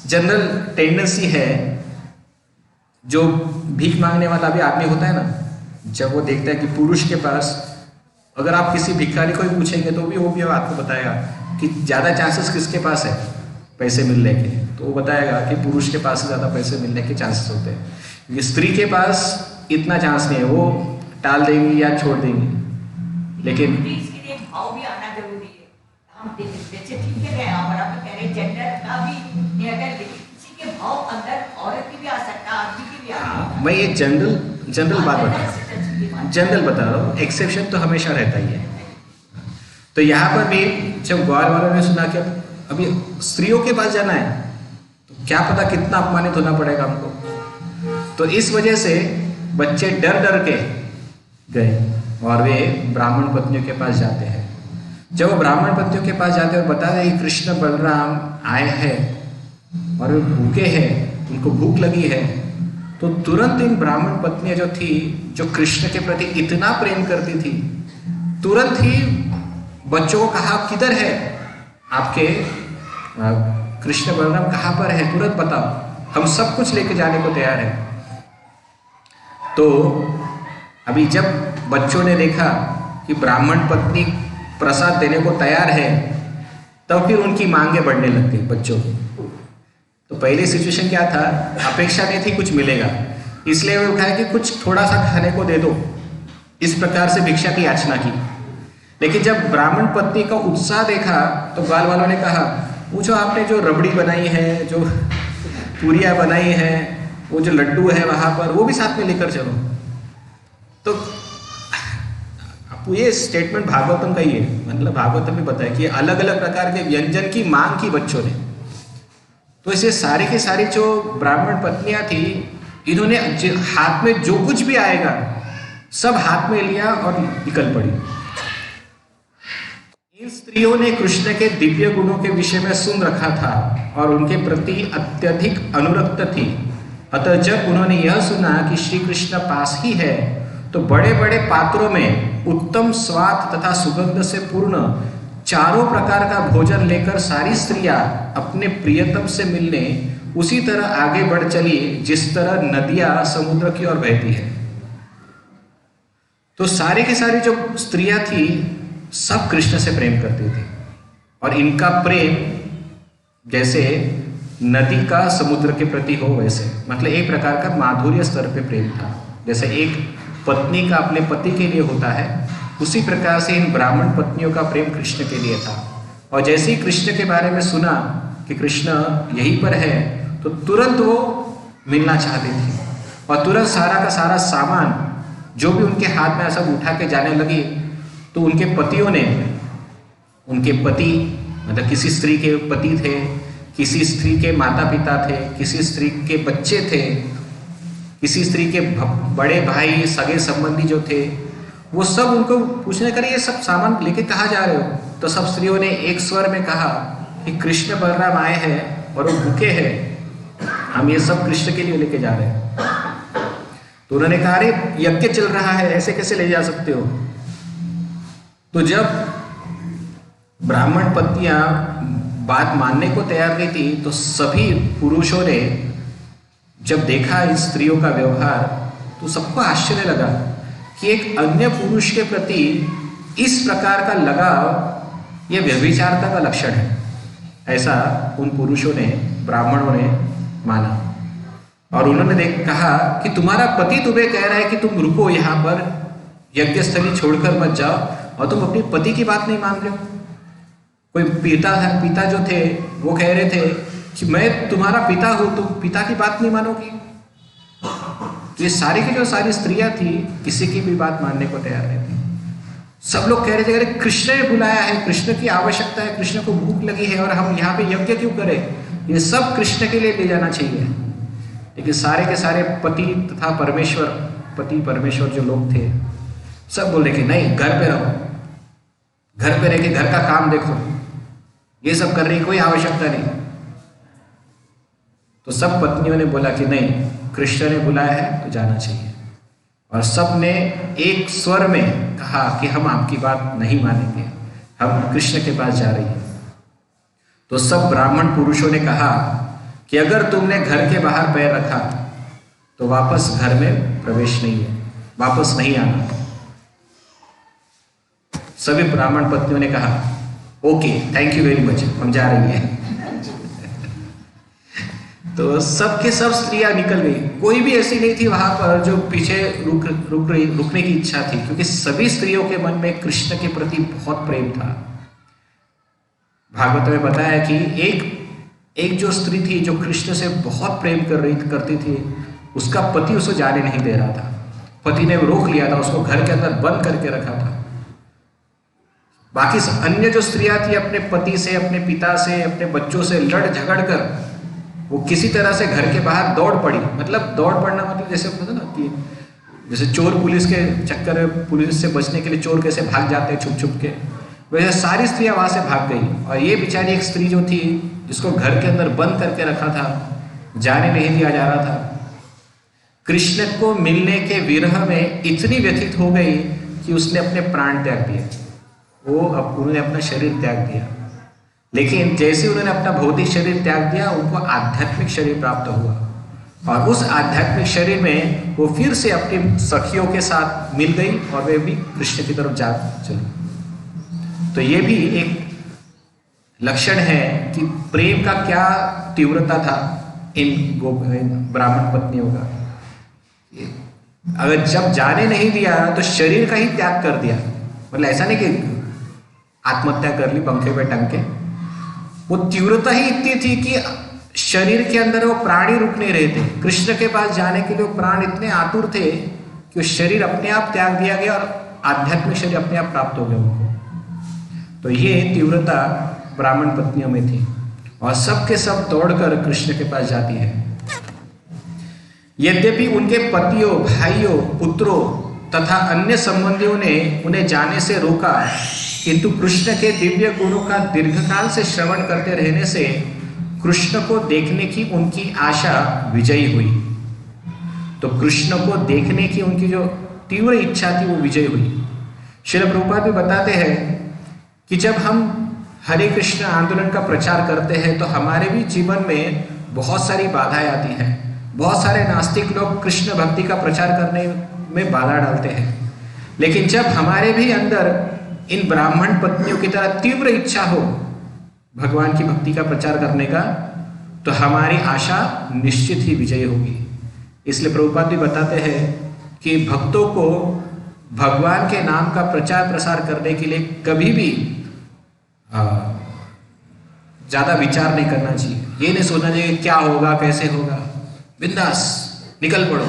जनरल टेंडेंसी है, जो भीख मांगने वाला भी आदमी होता है ना, जब वो देखता है कि पुरुष के पास, अगर आप किसी भिखारी को भी पूछेंगे तो भी वो भी आपको बताएगा कि ज़्यादा चांसेस किसके पास है पैसे मिलने के, तो वो बताएगा कि पुरुष के पास ज़्यादा पैसे मिलने के चांसेस होते हैं, क्योंकि स्त्री के पास इतना चांस नहीं है, वो टाल देंगी या छोड़ देंगी। लेकिन इसके लिए भाव भी आना जरूरी है। हम जैसे ठीक है यहाँ पर आप कह रहे जेंडर का भी नहीं, अगर किसी के भाव अंदर औरत की भी आ सकता है, आदमी की भी आ सकता है। मैं ये जनरल बात बता रहा हूँ, एक्सेप्शन तो हमेशा रहता ही है। तो यहाँ पर भी जब ग्वाल वालों ने सुना कि अभी स्त्रियों के पास जाना है तो क्या पता कितना अपमानित होना पड़ेगा हमको, तो इस वजह से बच्चे डर डर के गए और वे ब्राह्मण पत्नियों के पास जाते हैं। जब वो ब्राह्मण पत्नियों के पास जाते हैं और बता रहे कृष्ण बलराम आए हैं और वे भूखे हैं, उनको भूख लगी है, तो तुरंत इन ब्राह्मण पत्नियां जो थी, जो कृष्ण के प्रति इतना प्रेम करती थी, तुरंत ही बच्चों को कहा किधर है आपके कृष्ण बलराम, कहाँ पर है, तुरंत बताओ, हम सब कुछ लेके जाने को तैयार है। तो अभी जब बच्चों ने देखा कि ब्राह्मण पत्नी प्रसाद देने को तैयार है, तब फिर उनकी मांगे बढ़ने लग गई बच्चों की। तो पहले सिचुएशन क्या था, अपेक्षा नहीं थी कुछ मिलेगा, इसलिए वो कहा कि कुछ थोड़ा सा खाने को दे दो, इस प्रकार से भिक्षा की याचना की। लेकिन जब ब्राह्मण पत्नी का उत्साह देखा तो ग्वाल वालों ने कहा, वो जो आपने जो रबड़ी बनाई है, जो पूरियाँ बनाई हैं, वो जो लड्डू है वहाँ पर, वो भी साथ में लेकर चलो। तो ये स्टेटमेंट भागवतम का ही है, मतलब भागवतम में बताया कि अलग अलग प्रकार के व्यंजन की मांग की बच्चों ने। तो इसे सारी की सारी जो ब्राह्मण पत्नियां थी, इन्होंने हाथ में जो कुछ भी आएगा सब हाथ में लिया और निकल पड़ी। इन स्त्रियों ने कृष्ण के दिव्य गुणों के विषय में सुन रखा था और उनके प्रति अत्यधिक अनुरक्त थी। अतः जब उन्होंने यह सुना कि श्री कृष्ण पास ही है, तो बड़े बड़े पात्रों में उत्तम स्वाद तथा सुगंध से पूर्ण चारों प्रकार का भोजन लेकर सारी स्त्रियां अपने प्रियतम से मिलने उसी तरह आगे बढ़ चली जिस तरह नदियां समुद्र की ओर बहती है। तो सारी की सारी जो स्त्रियां थी सब कृष्ण से प्रेम करती थी, और इनका प्रेम जैसे नदी का समुद्र के प्रति हो वैसे, मतलब एक प्रकार का माधुर्य स्तर पे प्रेम था। जैसे एक पत्नी का अपने पति के लिए होता है, उसी प्रकार से इन ब्राह्मण पत्नियों का प्रेम कृष्ण के लिए था। और जैसे ही कृष्ण के बारे में सुना कि कृष्ण यहीं पर है, तो तुरंत वो मिलना चाहती थी और तुरंत सारा का सारा सामान जो भी उनके हाथ में सब उठा के जाने लगी। तो उनके पतियों ने, उनके पति मतलब किसी स्त्री के पति थे, किसी स्त्री के माता पिता थे, किसी स्त्री के बच्चे थे, किसी स्त्री के बड़े भाई सगे संबंधी जो थे, वो सब उनको पूछने कर ये सब सामान लेके कहाँ जा रहे हो? तो सब स्त्रियों ने एक स्वर में कहा कि कृष्ण बलराम आए हैं और वो भूखे हैं, हम ये सब कृष्ण के लिए लेके जा रहे हैं। तो उन्होंने कहा अरे यज्ञ चल रहा है, ऐसे कैसे ले जा सकते हो? तो जब ब्राह्मण पत्नियां बात मानने को तैयार नहीं थी, तो सभी पुरुषों ने जब देखा इन स्त्रियों का व्यवहार, तो सबको आश्चर्य लगा कि एक अन्य पुरुष के प्रति इस प्रकार का लगाव यह व्यभिचारता का लक्षण है। ऐसा उन पुरुषों ने, ब्राह्मणों ने माना। और उन्होंने कहा कि तुम्हारा पति तुम्हें कह रहा है कि तुम रुको यहाँ पर, यज्ञ स्थली छोड़कर मत जाओ, और तुम अपनी पति की बात नहीं मान रहे हो। कोई पिता जो थे वो कह रहे थे कि मैं तुम्हारा पिता हूँ, तुम पिता की बात नहीं मानोगी। तो ये सारी की जो सारी स्त्रियां थी, किसी की भी बात मानने को तैयार नहीं थी। सब लोग कह रहे थे अरे कृष्ण ने बुलाया है, कृष्ण की आवश्यकता है, कृष्ण को भूख लगी है, और हम यहाँ पे यज्ञ क्यों करें? ये सब कृष्ण के लिए ले जाना चाहिए। लेकिन सारे के सारे पति तथा परमेश्वर, पति परमेश्वर जो लोग थे, सब बोल रहे कि नहीं, घर पे रहो, घर पे रह के घर का काम देखो, ये सब करने की कोई आवश्यकता नहीं। तो सब पत्नियों ने बोला कि नहीं, कृष्ण ने बुलाया है तो जाना चाहिए। और सब ने एक स्वर में कहा कि हम आपकी बात नहीं मानेंगे, हम कृष्ण के पास जा रही हैं। तो सब ब्राह्मण पुरुषों ने कहा कि अगर तुमने घर के बाहर पैर रखा तो वापस घर में प्रवेश नहीं है, वापस नहीं आना। सभी ब्राह्मण पत्नियों ने कहा okay, thank you very much, हम जा रही हैं। तो सब के सब स्त्रियां निकल गई, कोई भी ऐसी नहीं थी वहां पर जो पीछे रुकने की इच्छा थी, क्योंकि सभी स्त्रियों के मन में कृष्ण के प्रति बहुत प्रेम था। भागवत में बताया कि एक जो स्त्री थी जो कृष्ण से बहुत प्रेम करती थी, उसका पति उसे जाने नहीं दे रहा था। पति ने रोक लिया था, उसको घर के अंदर बंद करके रखा था। बाकी अन्य जो स्त्रियां थी अपने पति से, अपने पिता से, अपने बच्चों से लड़ झगड़ कर वो किसी तरह से घर के बाहर दौड़ पड़ी। मतलब दौड़ पड़ना मतलब जैसे होता ना कि जैसे चोर पुलिस के चक्कर में, पुलिस से बचने के लिए चोर कैसे भाग जाते हैं छुप छुप के, वैसे सारी स्त्रियां वहां से भाग गई। और ये बेचारी एक स्त्री जो थी, जिसको घर के अंदर बंद करके रखा था, जाने नहीं दिया जा रहा था, कृष्ण को मिलने के विरह में इतनी व्यथित हो गई कि उसने अपने प्राण त्याग दिए। उन्होंने अपना शरीर त्याग दिया। लेकिन जैसे उन्होंने अपना भौतिक शरीर त्याग दिया, उनको आध्यात्मिक शरीर प्राप्त हुआ, और उस आध्यात्मिक शरीर में वो फिर से अपनी सखियों के साथ मिल गई और वे भी कृष्ण की तरफ जा चली। तो ये भी एक लक्षण है कि प्रेम का क्या तीव्रता था इन ब्राह्मण पत्नियों का। अगर जब जाने नहीं दिया तो शरीर का ही त्याग कर दिया, मतलब ऐसा नहीं कि आत्महत्या कर ली पंखे पे टंग के। वो तीव्रता ही इतनी थी कि शरीर के अंदर वो प्राण ही रुक नहीं रहे थे। कृष्ण के पास जाने के लिए वो प्राण इतने आतुर थे कि शरीर अपने आप त्याग दिया गया और आध्यात्मिक शरीर अपने आप प्राप्त हो गया उनको। तो ये तीव्रता ब्राह्मण पत्नियों में थी, और सब के सब दौड़कर कृष्ण के पास जाती है। यद्यपि उनके पतियों, भाइयों, पुत्रों तथा अन्य संबंधियों ने उन्हें जाने से रोका, किंतु कृष्ण के दिव्य गुणों का दीर्घकाल से श्रवण करते रहने से कृष्ण को देखने की उनकी आशा विजयी हुई। तो कृष्ण को देखने की उनकी जो तीव्र इच्छा थी वो विजयी हुई। श्रील प्रभुपाद भी बताते हैं कि जब हम हरे कृष्ण आंदोलन का प्रचार करते हैं तो हमारे भी जीवन में बहुत सारी बाधाएं आती हैं। बहुत सारे नास्तिक लोग कृष्ण भक्ति का प्रचार करने में बाधा डालते हैं, लेकिन जब हमारे भी अंदर इन ब्राह्मण पत्नियों की तरह तीव्र इच्छा हो भगवान की भक्ति का प्रचार करने का, तो हमारी आशा निश्चित ही विजय होगी। इसलिए प्रभुपाद भी बताते हैं कि भक्तों को भगवान के नाम का प्रचार प्रसार करने के लिए कभी भी ज़्यादा विचार नहीं करना चाहिए। ये नहीं सोचना चाहिए क्या होगा कैसे होगा, बिंदास निकल पड़ो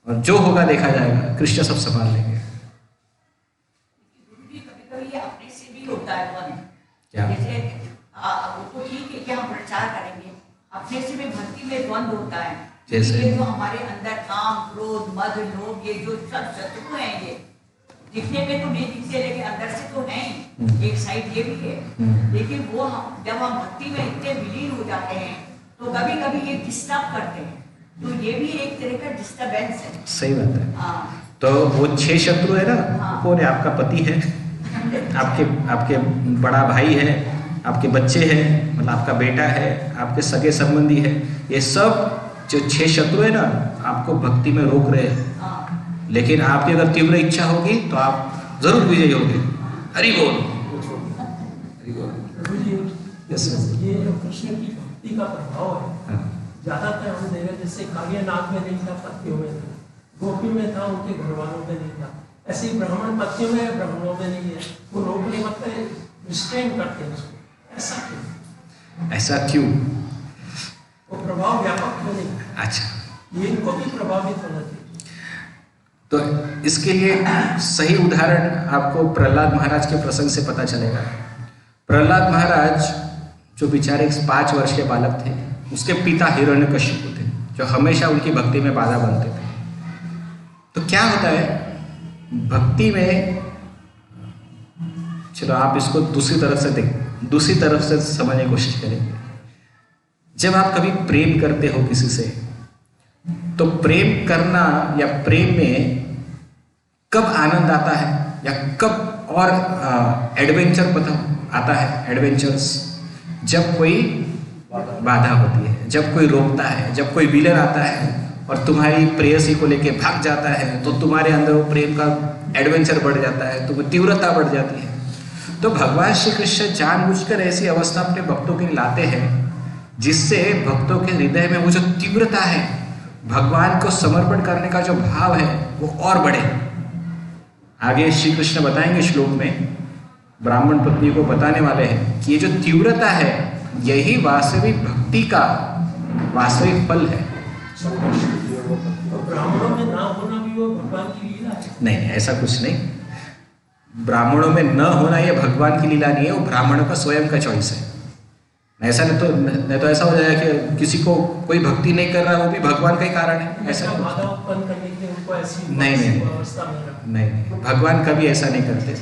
और जो होगा देखा जाएगा, कृष्ण सब संभाल लेंगे। कभी-कभी ये अपने से भी होता है मन, क्या? जैसे वो तो ठीक है कि हम प्रचार करेंगे, अपने से भी भक्ति में द्वंद्व होता है। जैसे? ये जो हमारे अंदर काम, क्रोध, मद, लोभ, ये जो सब शत्रु हैं, ये दिखने में तो नहीं दिखते लेकिन अंदर से तो है ही। एक साइड ये भी है, लेकिन वो जब हम भक्ति में इतने विलीन हो जाते हैं तो कभी कभी ये डिस्टर्ब करते हैं, तो ये भी एक तरह का डिस्टर्बेंस है। सही बात है। हाँ, तो वो 6 शत्रु है ना, हाँ। कौन है? आपका पति है, आपके बड़ा भाई है, आपके बच्चे हैं, मतलब आपका बेटा है, आपके सगे संबंधी है। ये सब जो 6 शत्रु है ना, आपको भक्ति में रोक रहे हैं। हाँ, लेकिन आपकी अगर तीव्र इच्छा होगी तो आप जरूर विजयी होंगे। हरि बोल। प्रभु जी, Yes, sir. ये जो कृष्ण की भक्ति का प्रभाव है, हाँ, ज्यादातर हम देख रहे जैसे कालियानाग में नहीं था, पत्नियों में था, गोपी में था, उनके घर वालों में नहीं था। ऐसे ही ब्राह्मण पत्नियों में है, ब्राह्मणों में नहीं है। वो रोकने मतलब रिस्ट्रेन करते हैं उसको। ऐसा क्यों? ऐसा क्यों? वो प्रभाव व्यापक क्यों नहीं? अच्छा, ये इनको भी प्रभावित होना चाहिए। तो इसके लिए सही उदाहरण आपको प्रहलाद महाराज के प्रसंग से पता चलेगा। प्रहलाद महाराज जो बेचारे 5 वर्ष के बालक थे, उसके पिता हिरण्यकशिपु थे, जो हमेशा उनकी भक्ति में बाधा बनते थे। तो क्या होता है भक्ति में, चलो आप इसको दूसरी तरफ से समझने की कोशिश करेंगे। जब आप कभी प्रेम करते हो किसी से, तो प्रेम करना या प्रेम में कब आनंद आता है या कब और एडवेंचर पता आता है? एडवेंचर्स जब कोई बाधा होती है, जब कोई रोकता है, जब कोई विलन आता है और तुम्हारी प्रेयसी को लेके भाग जाता है, तो तुम्हारे अंदर वो प्रेम का एडवेंचर बढ़ जाता है, तो तीव्रता बढ़ जाती है। तो भगवान श्री कृष्ण जानबूझकर ऐसी अवस्था अपने भक्तों के लिए लाते हैं जिससे भक्तों के हृदय में वो जो तीव्रता है, भगवान को समर्पण करने का जो भाव है, वो और बढ़े। आगे श्री कृष्ण बताएंगे श्लोक में, ब्राह्मण पत्नी को बताने वाले हैं कि ये जो तीव्रता है, यही वास्तविक भक्ति का वास्तविक फल है। तो ब्राह्मणों में ना होना भी वो भगवान की लीला है। नहीं, ऐसा कुछ नहीं। ब्राह्मणों में न होना ये भगवान की लीला नहीं है, वो ब्राह्मणों का स्वयं का चॉइस है। ऐसा नहीं तो ऐसा हो जाएगा कि किसी को कोई भक्ति नहीं कर रहा, वो भी भगवान का ही कारण है। ऐसा बाधा उत्पन्न करने के लिए उनको ऐसी नहीं, अवस्था में रखा। नहीं, भगवान कभी ऐसा नहीं करते।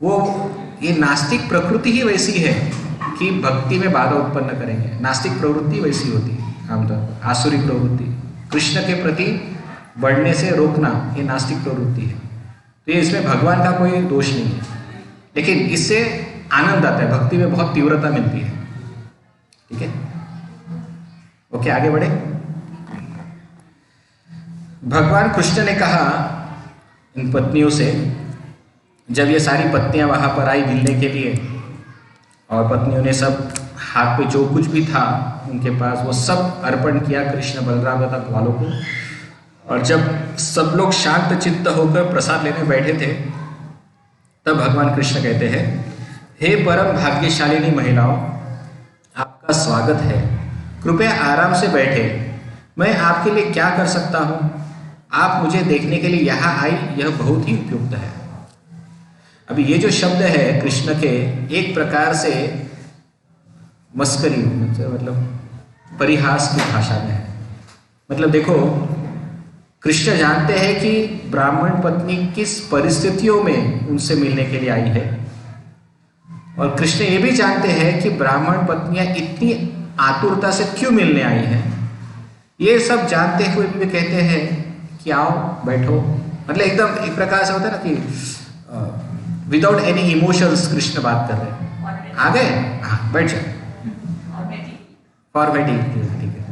वो ये नास्तिक प्रकृति ही वैसी है कि भक्ति में बाधा उत्पन्न करेंगे। नास्तिक प्रवृत्ति वैसी होती है आमतौर पर, आसुरी प्रवृत्ति, कृष्ण के प्रति बढ़ने से रोकना, ये नास्तिक प्रवृत्ति है। तो ये इसमें भगवान का कोई दोष नहीं है, लेकिन इससे आनंद आता है, भक्ति में बहुत तीव्रता मिलती है। ठीक है, ओके, आगे बढ़े। भगवान कृष्ण ने कहा इन पत्नियों से, जब ये सारी पत्नियां वहां पर आई मिलने के लिए, और पत्नियों ने सब हाथ पे जो कुछ भी था उनके पास वो सब अर्पण किया कृष्ण बलराम तथा ग्वालों को। और जब सब लोग शांत चित्त होकर प्रसाद लेने बैठे थे, तब भगवान कृष्ण कहते हैं, हे परम भाग्यशालिनी महिलाओं, आपका स्वागत है, कृपया आराम से बैठे, मैं आपके लिए क्या कर सकता हूँ? आप मुझे देखने के लिए यहाँ आई, यह बहुत ही उपयुक्त है। अभी ये जो शब्द है कृष्ण के, एक प्रकार से मस्करी, मतलब परिहास की भाषा में है। मतलब देखो, कृष्ण जानते हैं कि ब्राह्मण पत्नी किस परिस्थितियों में उनसे मिलने के लिए आई है, और कृष्ण ये भी जानते हैं कि ब्राह्मण पत्नियां इतनी आतुरता से क्यों मिलने आई हैं। ये सब जानते हुए भी कहते हैं कि आओ बैठो, मतलब एकदम एक प्रकार से होता है ना कि विदाउट एनी इमोशंस कृष्ण बात कर रहे हैं। आ गए, हाँ बैठ जाओ, फॉर्मेलिटी, ठीक है,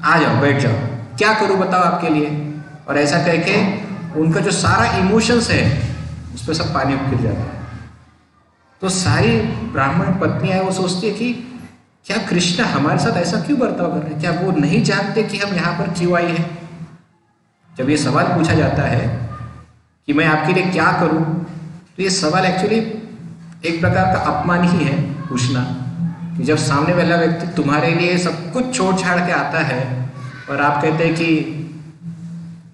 आ जाओ बैठ जाओ, क्या करूं बताओ आपके लिए। और ऐसा कह के उनका जो सारा इमोशंस है उस पर सब पानी गिर जाता है। तो सारी ब्राह्मण पत्नियां वो सोचती है कि क्या कृष्ण हमारे साथ ऐसा क्यों बर्ताव कर रहे हैं? क्या वो नहीं जानते कि हम यहाँ पर क्यों आए हैं? जब ये सवाल पूछा जाता है कि मैं आपके लिए क्या करूं, तो ये सवाल एक्चुअली एक प्रकार का अपमान ही है पूछना, कि जब सामने वाला व्यक्ति तुम्हारे लिए सब कुछ छोड़ छाड़ के आता है और आप कहते हैं कि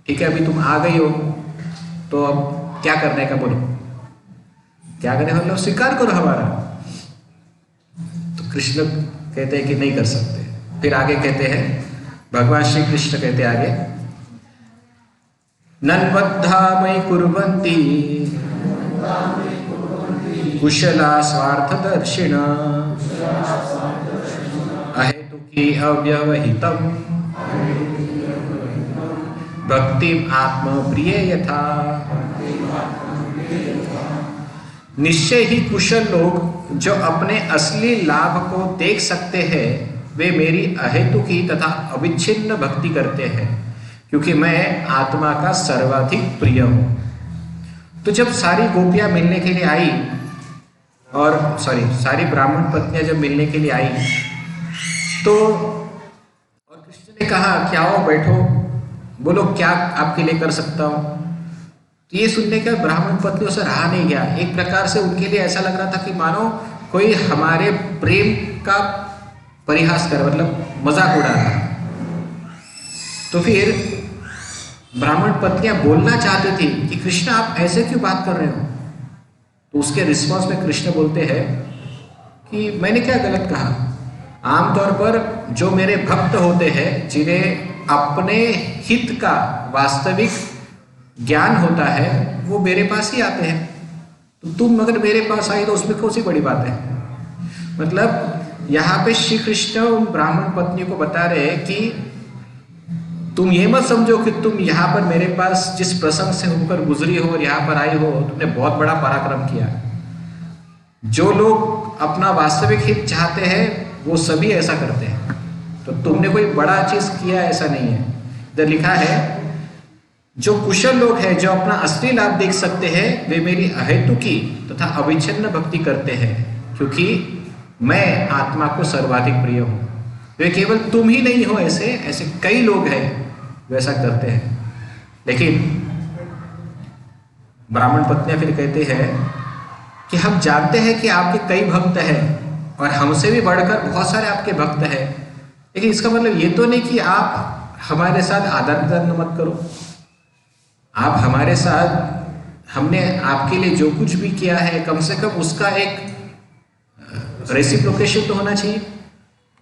ठीक है अभी तुम आ गई हो तो अब क्या करने का बोलो, क्या करें हम लोग, स्वीकार करो हमारा। तो कृष्ण कहते हैं कि नहीं कर सकते। फिर आगे कहते हैं, भगवान श्री कृष्ण कहते हैं आगे, नन्वद्धा मयि कुर्वन्ति कुशला स्वार्थदर्शिण अहेतुकी अव्यवहितम् भक्तिम आत्मप्रिय यथा। निश्चय ही कुशल लोग जो अपने असली लाभ को देख सकते हैं वे मेरी अहेतुकी तथा अविच्छिन्न भक्ति करते हैं, क्योंकि मैं आत्मा का सर्वाधिक प्रिय हूं। तो जब सारी गोपियां मिलने के लिए आई और सारी ब्राह्मण पत्नियां जब मिलने के लिए आई तो और कृष्ण ने कहा कि आओ बैठो, बोलो क्या आपके लिए कर सकता हूं। तो ये सुनने के ब्राह्मण पत्नियों से रहा नहीं गया। एक प्रकार से उनके लिए ऐसा लग रहा था कि मानो कोई हमारे प्रेम का परिहास कर, मतलब मजाक उड़ा रहा है। तो फिर ब्राह्मण पत्नियां बोलना चाहती थी कि कृष्ण आप ऐसे क्यों बात कर रहे हो। तो उसके रिस्पॉन्स में कृष्ण बोलते हैं कि मैंने क्या गलत कहा। आमतौर पर जो मेरे भक्त होते हैं जिन्हें अपने हित का वास्तविक ज्ञान होता है वो मेरे पास ही आते हैं, तो तुम अगर मेरे पास आई तो उसमें कौन सी बड़ी बात है। मतलब यहाँ पे श्री कृष्ण उन ब्राह्मण पत्नियों को बता रहे हैं कि तुम ये मत समझो कि तुम यहाँ पर मेरे पास जिस प्रसंग से होकर गुजरी हो और यहाँ पर आई हो तुमने बहुत बड़ा पराक्रम किया। जो लोग अपना वास्तविक हित चाहते हैं वो सभी ऐसा करते हैं, तो तुमने कोई बड़ा चीज किया ऐसा नहीं है। इधर लिखा है जो कुशल लोग हैं जो अपना असली लाभ देख सकते हैं वे मेरी अहेतुकी तथा अविच्छिन्न भक्ति करते हैं, क्योंकि मैं आत्मा को सर्वाधिक प्रिय हूं। वे केवल तुम ही नहीं हो, ऐसे कई लोग हैं वैसा करते हैं। लेकिन ब्राह्मण पत्नियां फिर कहते हैं कि हम जानते हैं कि आपके कई भक्त हैं और हमसे भी बढ़कर बहुत सारे आपके भक्त हैं, लेकिन इसका मतलब ये तो नहीं कि आप हमारे साथ आदान प्रदान मत करो। आप हमारे साथ, हमने आपके लिए जो कुछ भी किया है कम से कम उसका एक रेसिप्रोकेशन तो होना चाहिए।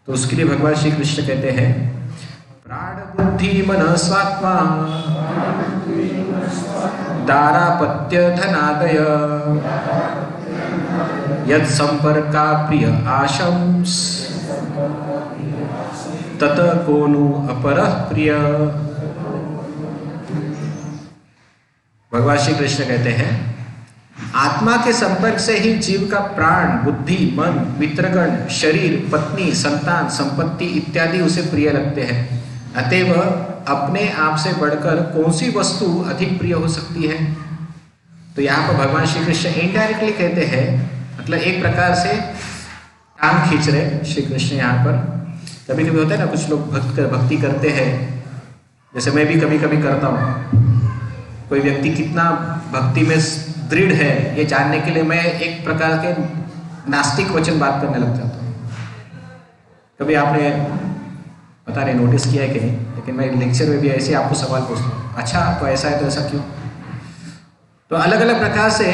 तो उसके लिए भगवान श्री कृष्ण कहते हैं प्राण बुद्धि मन स्वात्मा दारापत्य धनादय यद संपर्का प्रिय आशंस तत कोनु अपरः प्रिय। भगवान श्री कृष्ण कहते हैं आत्मा के संपर्क से ही जीव का प्राण बुद्धि मन मित्रगण शरीर पत्नी संतान संपत्ति इत्यादि उसे प्रिय लगते हैं। अतएव अपने आप से बढ़कर कौन सी वस्तु अधिक प्रिय हो सकती है। तो यहाँ पर भगवान श्री कृष्ण इनडायरेक्टली कहते हैं, मतलब एक प्रकार से टांग खींच रहे श्री कृष्ण यहाँ पर। कभी कभी होता है ना कुछ लोग भक्ति करते हैं, जैसे मैं भी कभी कभी करता हूँ। कोई व्यक्ति कितना भक्ति में दृढ़ है ये जानने के लिए मैं एक प्रकार के नास्तिक वचन बात करने लग जाता हूँ। कभी आपने पता नहीं नोटिस किया है कि नहीं, लेकिन मैं लेक्चर में भी ऐसे आपको सवाल पूछता हूँ, अच्छा तो ऐसा है तो ऐसा क्यों। तो अलग अलग प्रकार से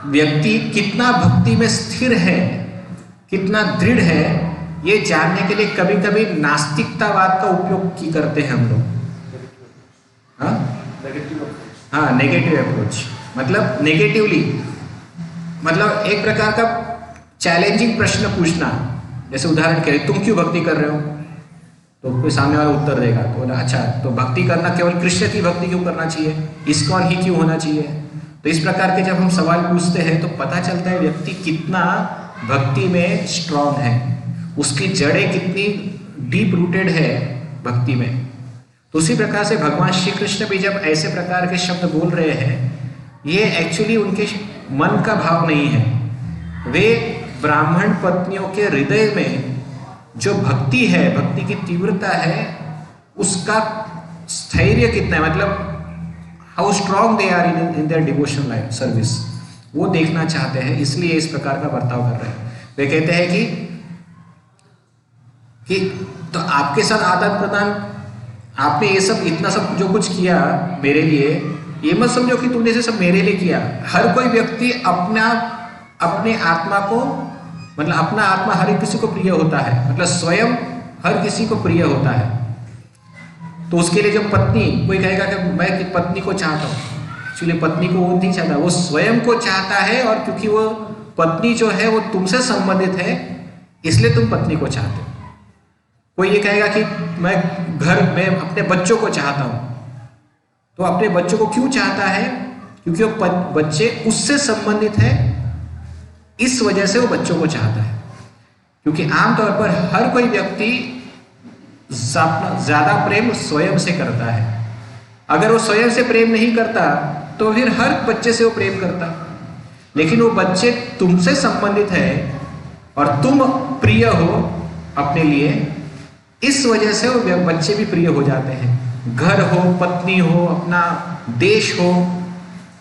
व्यक्ति कितना भक्ति में स्थिर है कितना दृढ़ है ये जानने के लिए कभी कभी नास्तिकतावाद का उपयोग करते हैं हम लोग। हाँ नेगेटिव अप्रोच, मतलब नेगेटिवली, मतलब एक प्रकार का चैलेंजिंग प्रश्न पूछना। जैसे उदाहरण के लिए तुम क्यों भक्ति कर रहे हो, तो कोई सामने वाला उत्तर देगा तो बोला अच्छा तो भक्ति करना केवल कृष्ण की भक्ति क्यों करना चाहिए, इस्कॉन ही क्यों होना चाहिए। तो इस प्रकार के जब हम सवाल पूछते हैं तो पता चलता है व्यक्ति कितना भक्ति में स्ट्रांग है, उसकी जड़ें कितनी डीप रूटेड है भक्ति में। तो उसी प्रकार से भगवान श्री कृष्ण भी जब ऐसे प्रकार के शब्द बोल रहे हैं ये एक्चुअली उनके मन का भाव नहीं है। वे ब्राह्मण पत्नियों के हृदय में जो भक्ति है, भक्ति की तीव्रता है, उसका स्थैर्य कितना है, मतलब how strong they are in their devotional life service, वो देखना चाहते हैं, इसलिए इस प्रकार का बर्ताव कर रहे हैं। वे कहते हैं कि तो आपके साथ आदान प्रदान, आपने ये सब इतना सब जो कुछ किया मेरे लिए, ये मत समझो कि तुमने ये सब मेरे लिए किया। हर कोई व्यक्ति अपने आत्मा को, मतलब अपना आत्मा हर एक किसी को प्रिय होता है, मतलब स्वयं हर किसी को प्रिय होता है। तो उसके लिए जब पत्नी, कोई कहेगा कि मैं पत्नी को चाहता हूँ, एक्चुअली पत्नी को वो नहीं चाहता, वो स्वयं को चाहता है, और क्योंकि वो पत्नी जो है वो तुमसे संबंधित है, इसलिए तुम पत्नी को चाहते हो। कोई ये कहेगा कि मैं अपने बच्चों को चाहता हूँ, तो अपने बच्चों को क्यों चाहता है? क्योंकि वो बच्चे उससे संबंधित है, इस वजह से वो बच्चों को चाहता है। क्योंकि आमतौर पर हर कोई व्यक्ति ज्यादा प्रेम स्वयं से करता है। अगर वो स्वयं से प्रेम नहीं करता तो फिर हर बच्चे से वो प्रेम करता, लेकिन वो बच्चे तुमसे संबंधित है और तुम प्रिय हो अपने लिए, इस वजह से वो बच्चे भी प्रिय हो जाते हैं। घर हो, पत्नी हो, अपना देश हो,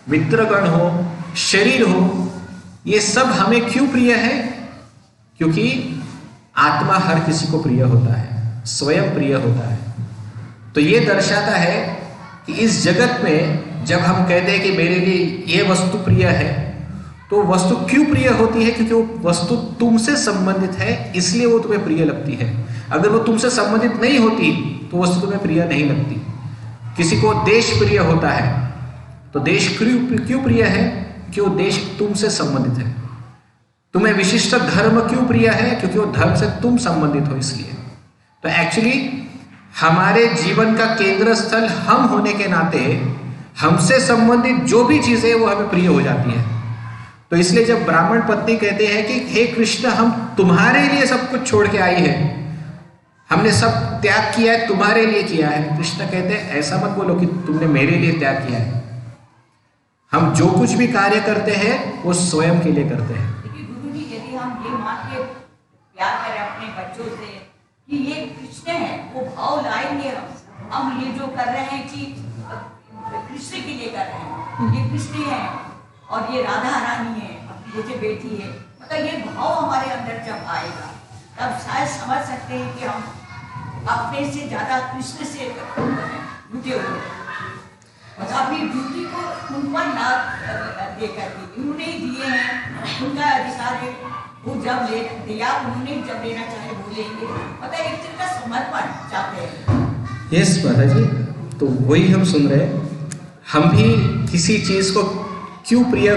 मित्रगण हो, शरीर हो, ये सब हमें क्यों प्रिय है? क्योंकि आत्मा हर किसी को प्रिय होता है, स्वयं प्रिय होता है। तो ये दर्शाता है कि इस जगत में जब हम कहते हैं कि मेरे लिए ये वस्तु प्रिय है, तो वस्तु क्यों प्रिय होती है? क्योंकि वो वस्तु तुमसे संबंधित है, इसलिए वो तुम्हें प्रिय लगती है। अगर वो तुमसे संबंधित नहीं होती तो वस्तु तुम्हें प्रिय नहीं लगती। किसी को देश प्रिय होता है, तो देश क्यों प्रिय है? क्योंकि वो देश तुमसे संबंधित है। तुम्हें विशिष्ट धर्म क्यों प्रिय है? क्योंकि वो धर्म से तुम संबंधित हो, इसलिए। तो एक्चुअली हमारे जीवन का केंद्र स्थल हम होने के नाते हमसे संबंधित जो भी चीजें वो हमें प्रिय हो जाती है। तो इसलिए जब ब्राह्मण पत्नी कहते हैं कि हे कृष्ण, हम तुम्हारे लिए सब कुछ छोड़ के आई है, हमने सब त्याग किया है, तुम्हारे लिए किया है। कृष्ण कहते हैं ऐसा मत बोलो कि तुमने मेरे लिए त्याग किया है। हम जो कुछ भी कार्य करते हैं वो स्वयं के लिए करते हैं। गुरु जी, यदि हम ये मान के प्यार करें अपने बच्चों से कि ये कृष्ण है, वो भाव लाएंगे हम ये जो कर रहे हैं कि कृष्ण के लिए कर रहे हैं, ये कृष्ण है और ये राधा रानी है, अपनी जैसे बेटी है, मतलब ये भाव हमारे अंदर जब आएगा तब शायद समझ सकते हैं कि हम अपने से ज्यादा कृष्ण से जुटे हुए, मतलब अपनी ड्यूटी को उन पर ना दे करके, उन्होंने ही दिए हैं, उनका अधिकार है, वो जब ले दिया उन्होंने जब लेना चाहे वो लेंगे, मतलब एक तरह का समर्पण चाहते हैं। यस माता जी, तो वही हम सुन रहे हैं। हम भी किसी चीज को क्यों प्रिय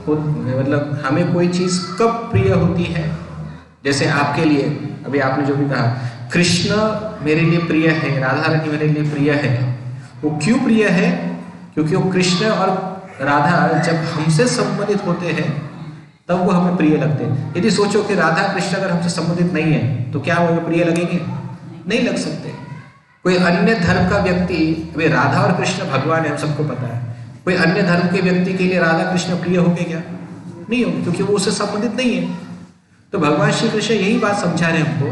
हो, मतलब हमें कोई चीज कब प्रिय होती है? जैसे आपके लिए अभी आपने जो भी कहा, कृष्ण मेरे लिए प्रिय है, राधा रानी मेरे लिए प्रिय है। वो क्यों प्रिय है? क्योंकि वो कृष्ण और राधा जब हमसे संबंधित होते हैं तब वो हमें प्रिय लगते हैं। यदि सोचो कि राधा कृष्ण अगर हमसे संबंधित नहीं है तो क्या वो हमें प्रिय लगेंगे? नहीं लग सकते। कोई अन्य धर्म का व्यक्ति, वे राधा और कृष्ण भगवान है, हम सबको पता है, कोई अन्य धर्म के व्यक्ति के लिए राधा कृष्ण प्रिय होंगे क्या? नहीं होंगे, क्योंकि वो उससे संबंधित नहीं है। तो भगवान श्री कृष्ण यही बात समझा रहे हैं हमको,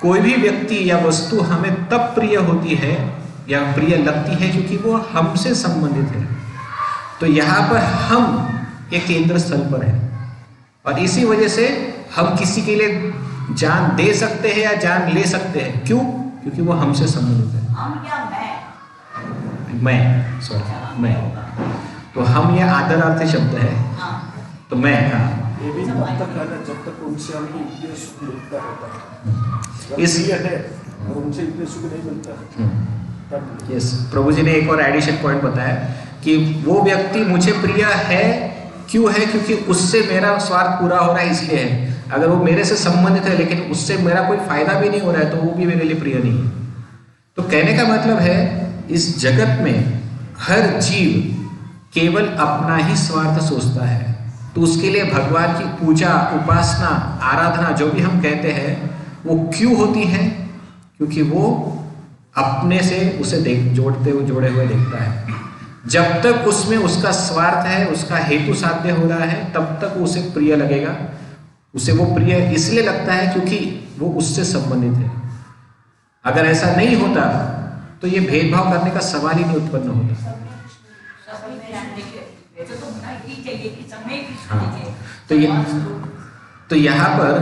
कोई भी व्यक्ति या वस्तु हमें तब प्रिय होती है या प्रिय लगती है क्योंकि वो हमसे संबंधित है। तो यहाँ पर हम एक केंद्र स्थल पर है और इसी वजह से हम किसी के लिए जान दे सकते हैं या जान ले सकते हैं। क्यों? क्योंकि वो हमसे संबंधित है। हम या मैं तो हम यह आदरार्थी शब्द है। तो मैं, हाँ, ये भी तब तक है ना जब तक उनसे हमें इतने सुख मिलता रहता है। इसलिए है और उनसे इतने सुख नहीं मिलता तब। यस, प्रभु जी ने एक और एडिशन पॉइंट बताया कि वो व्यक्ति मुझे प्रिय है, क्यों है? क्योंकि उससे मेरा स्वार्थ पूरा हो रहा है, इसलिए है। अगर वो मेरे से संबंधित है लेकिन उससे मेरा कोई फायदा भी नहीं हो रहा है तो वो भी मेरे लिए प्रिय नहीं है। तो कहने का मतलब है इस जगत में हर जीव केवल अपना ही स्वार्थ सोचता है। तो उसके लिए भगवान की पूजा, उपासना, आराधना जो भी हम कहते हैं वो क्यों होती है? क्योंकि वो अपने से उसे जोड़े हुए देखता है। जब तक उसमें उसका स्वार्थ है, उसका हेतु साध्य हो रहा है, तब तक उसे प्रिय लगेगा। उसे वो प्रिय इसलिए लगता है क्योंकि वो उससे संबंधित है। अगर ऐसा नहीं होता तो ये भेदभाव करने का सवाल ही नहीं उत्पन्न होता। हाँ, तो यहाँ पर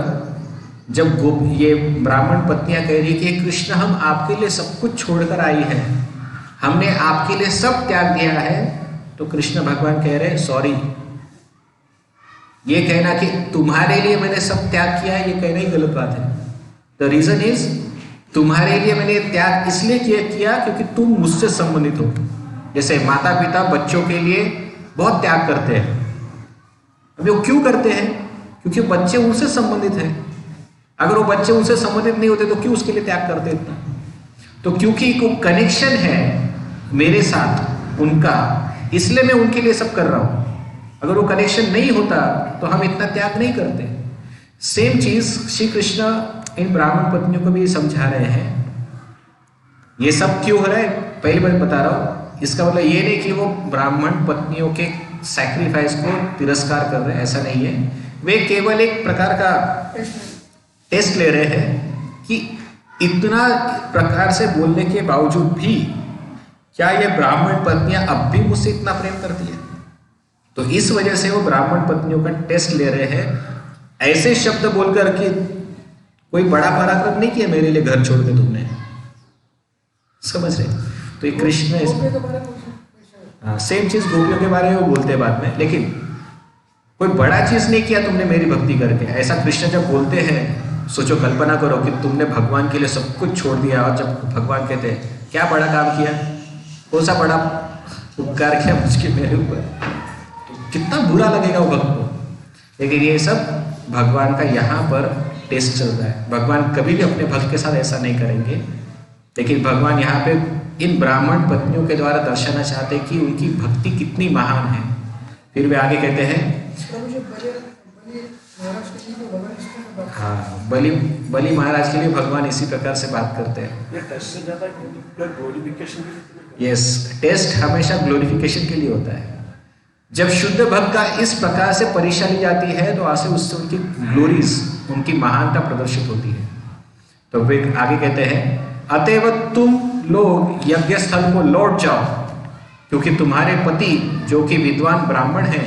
जब ये ब्राह्मण पत्नियां कह रही कि कृष्ण हम आपके लिए सब कुछ छोड़कर आई हैं, हमने आपके लिए सब त्याग दिया है, तो कृष्ण भगवान कह रहे सॉरी। ये कहना कि तुम्हारे लिए मैंने सब त्याग किया है, ये कहना ही गलत बात है। द रीजन इज तुम्हारे लिए मैंने त्याग इसलिए किया क्योंकि तुम मुझसे संबंधित हो। जैसे माता पिता बच्चों के लिए बहुत त्याग करते हैं। अब वो क्यों करते हैं? क्योंकि बच्चे उनसे संबंधित हैं। अगर वो बच्चे उनसे संबंधित नहीं होते तो क्यों उसके लिए त्याग करते इतना? तो क्योंकि कोई कनेक्शन है मेरे साथ उनका, इसलिए मैं उनके लिए सब कर रहा हूं। अगर वो कनेक्शन नहीं होता तो हम इतना त्याग नहीं करते। सेम चीज श्री कृष्ण इन ब्राह्मण पत्नियों को भी समझा रहे हैं। ये सब क्यों हो रहा है पहली बार बता रहा हूं। इसका मतलब ये नहीं कि वो ब्राह्मण पत्नियों के सैक्रिफाइस को तिरस्कार कर रहे हैं, ऐसा नहीं है। वे केवल एक प्रकार का टेस्ट ले रहे हैं कि इतना प्रकार से बोलने के बावजूद भी क्या ये ब्राह्मण पत्नियां अब भी मुझसे इतना प्रेम करती है? तो इस वजह से वो ब्राह्मण पत्नियों का टेस्ट ले रहे हैं, ऐसे शब्द बोलकर कि कोई बड़ा पराक्रम नहीं किया मेरे लिए घर छोड़ के तुमने, समझ रहे? तो ये कृष्ण सेम चीज गोपियों के बारे में वो बोलते हैं बाद में, लेकिन कोई बड़ा चीज नहीं किया तुमने मेरी भक्ति करके, ऐसा कृष्ण जब बोलते हैं। सोचो, कल्पना करो कि तुमने भगवान के लिए सब कुछ छोड़ दिया और जब भगवान कहते हैं क्या बड़ा काम किया, कौन सा बड़ा उपकार किया मुझके मेरे ऊपर, तो कितना बुरा लगेगा वो भक्त को। लेकिन ये सब भगवान का यहाँ पर टेस्ट चल रहा है। भगवान कभी भी अपने भक्त के साथ ऐसा नहीं करेंगे, लेकिन भगवान यहाँ पे इन ब्राह्मण पत्नियों के द्वारा दर्शाना चाहते हैं कि उनकी भक्ति कितनी महान है। फिर वे आगे कहते हैं, हाँ, बलि महाराज के लिए भगवान इसी प्रकार से बात करते हैं। यस, टेस्ट हमेशा ग्लोरिफिकेशन के लिए होता है। जब शुद्ध भक्त का इस प्रकार से परीक्षा ली जाती है तो आसे उससे उनकी ग्लोरीज, उनकी महानता प्रदर्शित होती है। तो वे आगे कहते हैं, अतएव तुम लोग यज्ञ स्थल को लौट जाओ, क्योंकि तुम्हारे पति जो कि विद्वान ब्राह्मण हैं,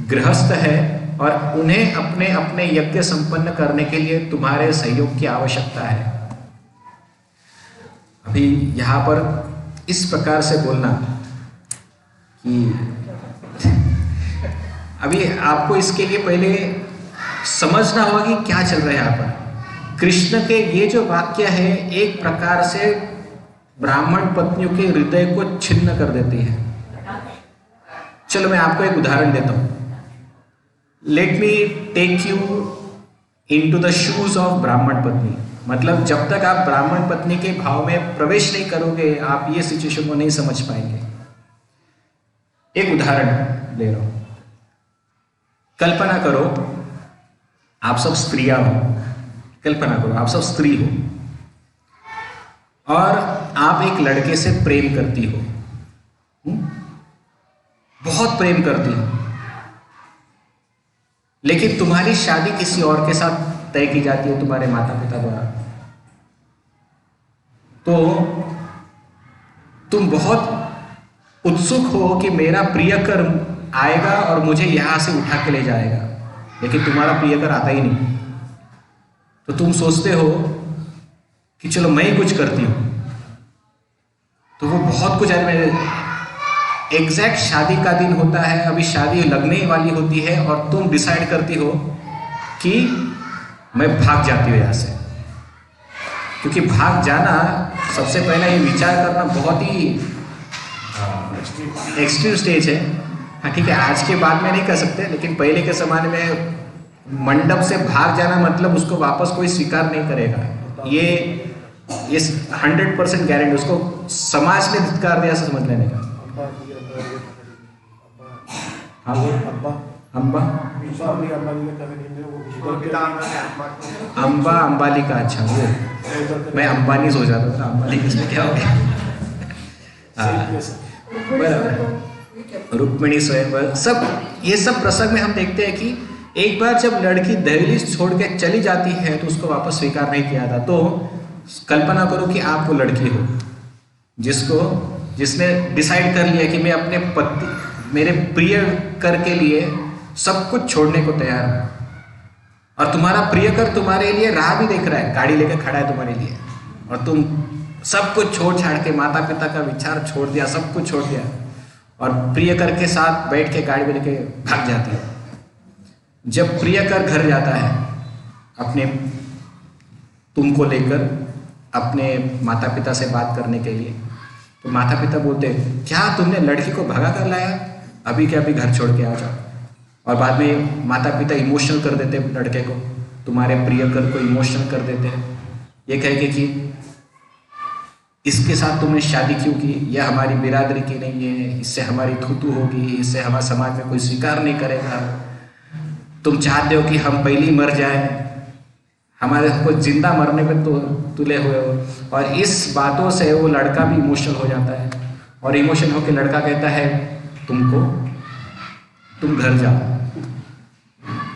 गृहस्थ है, और उन्हें अपने अपने यज्ञ संपन्न करने के लिए तुम्हारे सहयोग की आवश्यकता है। अभी यहां पर इस प्रकार से बोलना कि अभी आपको इसके लिए पहले समझना होगा कि क्या चल रहा है यहाँ पर। कृष्ण के ये जो वाक्य है एक प्रकार से ब्राह्मण पत्नियों के हृदय को छिन्न कर देती है। चलो मैं आपको एक उदाहरण देता हूं। Let me take you into the shoes of Brahmin पत्नी। मतलब जब तक आप ब्राह्मण पत्नी के भाव में प्रवेश नहीं करोगे आप ये सिचुएशन को नहीं समझ पाएंगे। एक उदाहरण ले रहा हूं। कल्पना करो आप सब स्त्रियां हो, कल्पना करो आप सब स्त्री हो और आप एक लड़के से प्रेम करती हो, बहुत प्रेम करती हो, लेकिन तुम्हारी शादी किसी और के साथ तय की जाती है तुम्हारे माता पिता द्वारा। तो तुम बहुत उत्सुक हो कि मेरा प्रियकर आएगा और मुझे यहां से उठा के ले जाएगा, लेकिन तुम्हारा प्रियकर आता ही नहीं। तो तुम सोचते हो कि चलो मैं ही कुछ करती हूं। तो वो बहुत कुछ एग्जैक्ट शादी का दिन होता है, अभी शादी लगने वाली होती है और तुम डिसाइड करती हो कि मैं भाग जाती हूँ यहाँ से। क्योंकि भाग जाना सबसे पहला ये विचार करना बहुत ही एक्सट्रीम स्टेज है। हाँ ठीक है, आज के बाद में नहीं कर सकते, लेकिन पहले के ज़माने में मंडप से भाग जाना मतलब उसको वापस कोई स्वीकार नहीं करेगा। ये 100% गारंटी, उसको समाज ने धिक्कार दिया से समझ लेने का। अम्बा अंबाली का, अच्छा वो मैं अंबानी सोच रहा था, अंबानी किसमें क्या हो गया। बराबर, रुक्मिणी स्वयंवर, सब ये सब प्रसंग में हम देखते हैं कि एक बार जब लड़की दहलीज छोड़ के चली जाती है तो उसको वापस स्वीकार नहीं किया था। तो कल्पना करो कि आप वो लड़की हो जिसने डिसाइड कर लिया कि मैं अपने पति, मेरे प्रिय कर के लिए सब कुछ छोड़ने को तैयार हूं, और तुम्हारा प्रियकर तुम्हारे लिए राह भी देख रहा है, गाड़ी लेकर खड़ा है तुम्हारे लिए, और तुम सब कुछ छोड़ छाड़ के, माता पिता का विचार छोड़ दिया, सब कुछ छोड़ दिया, और प्रियकर के साथ बैठ के गाड़ी में लेके भाग जाती है। जब प्रियकर घर जाता है अपने तुमको लेकर अपने माता पिता से बात करने के लिए, तो माता पिता बोलते हैं, क्या तुमने लड़की को भगा कर लाया, अभी के अभी घर छोड़ के आ जाओ। और बाद में माता पिता इमोशनल कर देते हैं लड़के को, तुम्हारे प्रियकर को इमोशनल कर देते हैं, ये कह के कि इसके साथ तुमने शादी क्यों की, यह हमारी बिरादरी की नहीं है, इससे हमारी थूतू होगी, इससे हमारे समाज में कोई स्वीकार नहीं करेगा, तुम चाहते हो कि हम पहले ही मर जाएं, हमारे को जिंदा मरने पे तो तुले हुए हो। और इस बातों से वो लड़का भी इमोशनल हो जाता है, और इमोशनल होकर लड़का कहता है, तुम घर जाओ,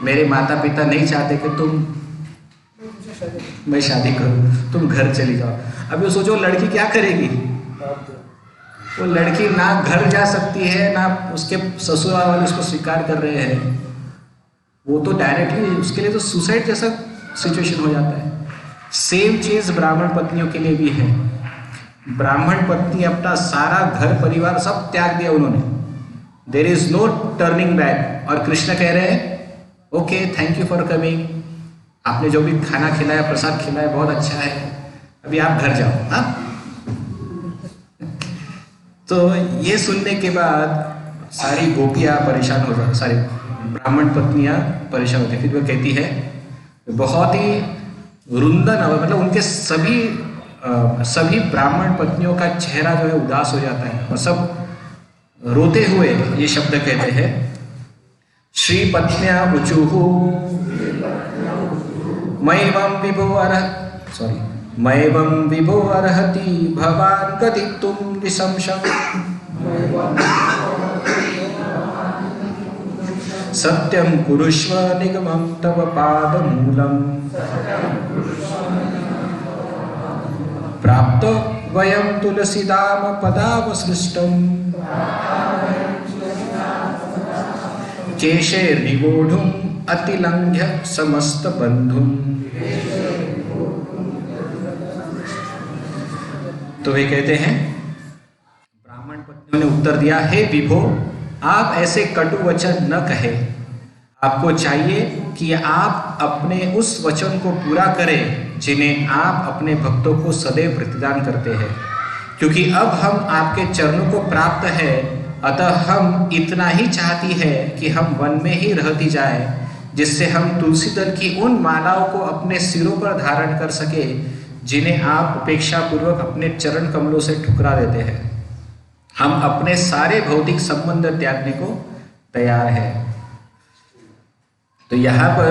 मेरे माता पिता नहीं चाहते कि मैं शादी करूं, तुम घर चली जाओ। अभी सोचो लड़की क्या करेगी, वो लड़की ना घर जा सकती है, ना उसके ससुराल वाले उसको स्वीकार कर रहे हैं, वो तो डायरेक्टली उसके लिए तो सुसाइड जैसा सिचुएशन हो जाता है। सेम चीज ब्राह्मण पत्नियों के लिए भी है। ब्राह्मण पत्नी अपना सारा घर परिवार सब त्याग दिया उन्होंने, there is no turning back, और कृष्ण कह रहे हैं okay thank you for coming, आपने जो भी खाना खिलाया, प्रसाद खिलाया, बहुत अच्छा है, अभी आप घर जाओ। हाँ, तो ये सुनने के बाद सारी गोपियां परेशान हो जाती, सारी ब्राह्मण पत्नियां परेशान होती, फिर वो कहती है, बहुत ही रुंदन, मतलब उनके सभी ब्राह्मण पत्नियों का चेहरा जो है उदास हो जाता है, और सब रोते हुए ये शब्द कहते हैं, श्री पत्न्या उचुहु मैवं विभो अर्हति भवान् गतितुं निशंसम् सत्यं कुरुष्व निगमं तव पादमूलम् प्राप्तो वयं तुलसीदाम पदावसृष्टम् केशैर्निवोढुम् अतिलंघ्य समस्त बंधुम्। तो वे कहते हैं, ब्राह्मण पत्नियों ने उत्तर दिया, हे विभो, आप ऐसे कटु वचन न कहे, आपको चाहिए कि आप अपने उस वचन को पूरा करें जिन्हें आप अपने भक्तों को सदैव प्रतिदान करते हैं, क्योंकि अब हम आपके चरणों को प्राप्त है, अतः हम इतना ही चाहती है कि हम वन में ही रहती जाए, जिससे हम तुलसी दल की उन मालाओं को अपने सिरों पर धारण कर सके जिन्हें आप उपेक्षा पूर्वक अपने चरण कमलों से ठुकरा देते हैं। हम अपने सारे भौतिक संबंध त्यागने को तैयार है। तो यहाँ पर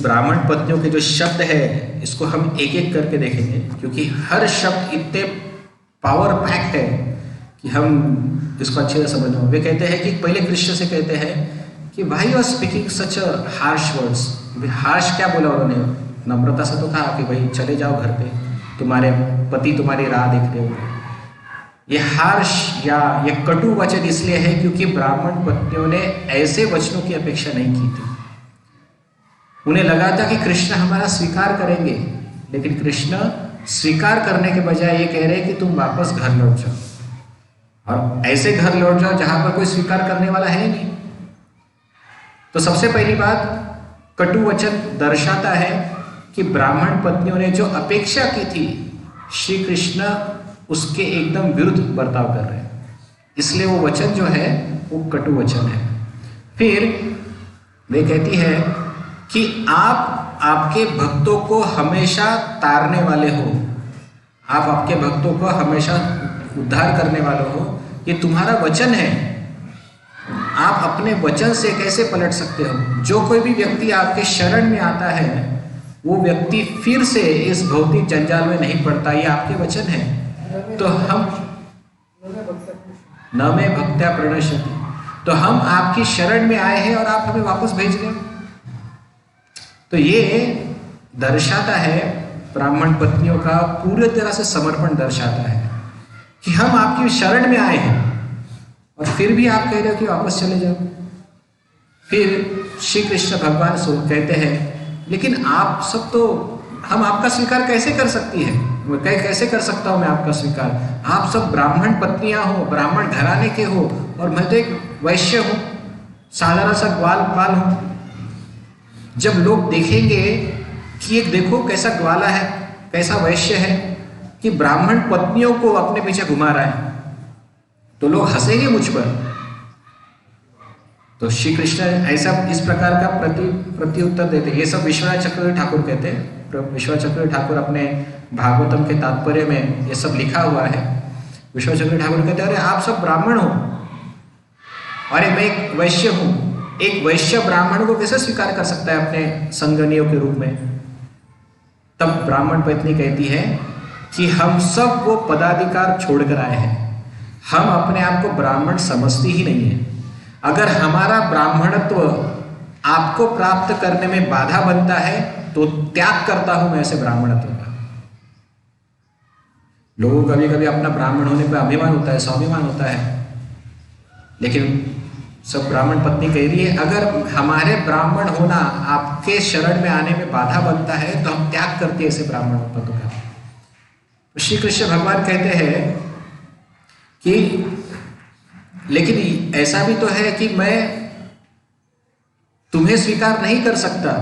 ब्राह्मण पत्नियों के जो शब्द है, इसको हम एक एक करके देखेंगे, क्योंकि हर शब्द इतने पावर पैक है कि हम इसको अच्छे से समझ लो। वे कहते हैं कि पहले कृष्ण से कहते हैं कि भाई you are speaking such harsh words. Harsh क्या बोला उन्होंने, नम्रता से तो कहा कि भाई चले जाओ घर पे, तुम्हारे पति तुम्हारी राह देख रहे हो। ये हार्श या ये कटु वचन इसलिए है क्योंकि ब्राह्मण पत्नियों ने ऐसे वचनों की अपेक्षा नहीं की थी। उन्हें लगा था कि कृष्ण हमारा स्वीकार करेंगे, लेकिन कृष्ण स्वीकार करने के बजाय ये कह रहे हैं कि तुम वापस घर लौट जाओ, और ऐसे घर लौट जाओ जहां पर कोई स्वीकार करने वाला है नहीं। तो सबसे पहली बात, कटु वचन दर्शाता है कि ब्राह्मण पत्नियों ने जो अपेक्षा की थी, श्री कृष्ण उसके एकदम विरुद्ध बर्ताव कर रहे हैं, इसलिए वो वचन जो है वो कटु वचन है। फिर वे कहती है कि आप आपके भक्तों को हमेशा तारने वाले हो, आप आपके भक्तों को हमेशा उद्धार करने वाले हो, ये तुम्हारा वचन है, आप अपने वचन से कैसे पलट सकते हो। जो कोई भी व्यक्ति आपके शरण में आता है वो व्यक्ति फिर से इस भौतिक जंजाल में नहीं पड़ता, ये आपके वचन है। तो हम न में भक्त्या प्रणश्यति, तो हम आपकी शरण में आए हैं और आप हमें वापस भेज रहे हो। तो ये दर्शाता है, ब्राह्मण पत्नियों का पूरी तरह से समर्पण दर्शाता है कि हम आपकी शरण में आए हैं और फिर भी आप कह रहे हो कि वापस चले जाओ। फिर श्री कृष्ण भगवान कहते हैं, लेकिन आप सब तो, हम आपका स्वीकार कैसे कर सकती है, कैसे कर सकता हूं मैं आपका स्वीकार? आप सब ब्राह्मण पत्नियां हो, ब्राह्मण घराने के हो, और मैं तो एक वैश्य हूं, साधारण सा ग्वाल हूं। जब लोग देखेंगे कि एक देखो कैसा ग्वाला है, कैसा वैश्य है, कि ब्राह्मण पत्नियों को अपने पीछे घुमा रहा है, तो लोग हंसेंगे मुझ पर। तो श्री कृष्ण ऐसा इस प्रकार का प्रत्युत्तर देते हैं। ये सब विश्वनाथ चक्रवर्ती ठाकुर कहते हैं। विश्वनाथ चक्रवर्ती ठाकुर अपने भागवतम के तात्पर्य में ये सब लिखा हुआ है। विश्वनाथ चक्रवर्ती ठाकुर कहते हैं, अरे आप सब ब्राह्मण हो, अरे मैं एक वैश्य हूं। एक वैश्य ब्राह्मण को कैसे स्वीकार कर सकता है अपने संगनियों के रूप में? तब ब्राह्मण पत्नी कहती है कि हम सब वो पदाधिकार छोड़कर आए हैं, हम अपने आप को ब्राह्मण समझती ही नहीं है। अगर हमारा ब्राह्मणत्व आपको प्राप्त करने में बाधा बनता है तो त्याग करता हूं मैं ऐसे ब्राह्मणत्व का। लोगों को कभी कभी अपना ब्राह्मण होने पर अभिमान होता है, स्वाभिमान होता है, लेकिन सब ब्राह्मण पत्नी कह रही है, अगर हमारे ब्राह्मण होना आपके शरण में आने में बाधा बनता है तो हम त्याग करते हैं ऐसे ब्राह्मण पद का। तो श्री कृष्ण भगवान कहते हैं कि लेकिन ऐसा भी तो है कि मैं तुम्हें स्वीकार नहीं कर सकता,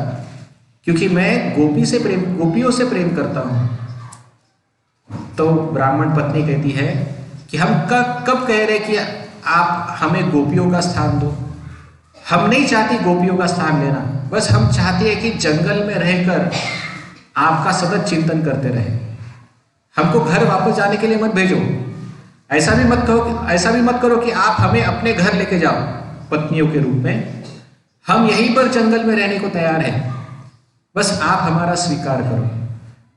क्योंकि मैं गोपियों से प्रेम करता हूं। तो ब्राह्मण पत्नी कहती है कि हम कब कह रहे कि आप हमें गोपियों का स्थान दो। हम नहीं चाहती गोपियों का स्थान लेना, बस हम चाहते हैं कि जंगल में रहकर आपका सतत चिंतन करते रहे। हमको घर वापस जाने के लिए मत भेजो। ऐसा भी मत करो कि आप हमें अपने घर लेके जाओ पत्नियों के रूप में। हम यहीं पर जंगल में रहने को तैयार हैं, बस आप हमारा स्वीकार करो।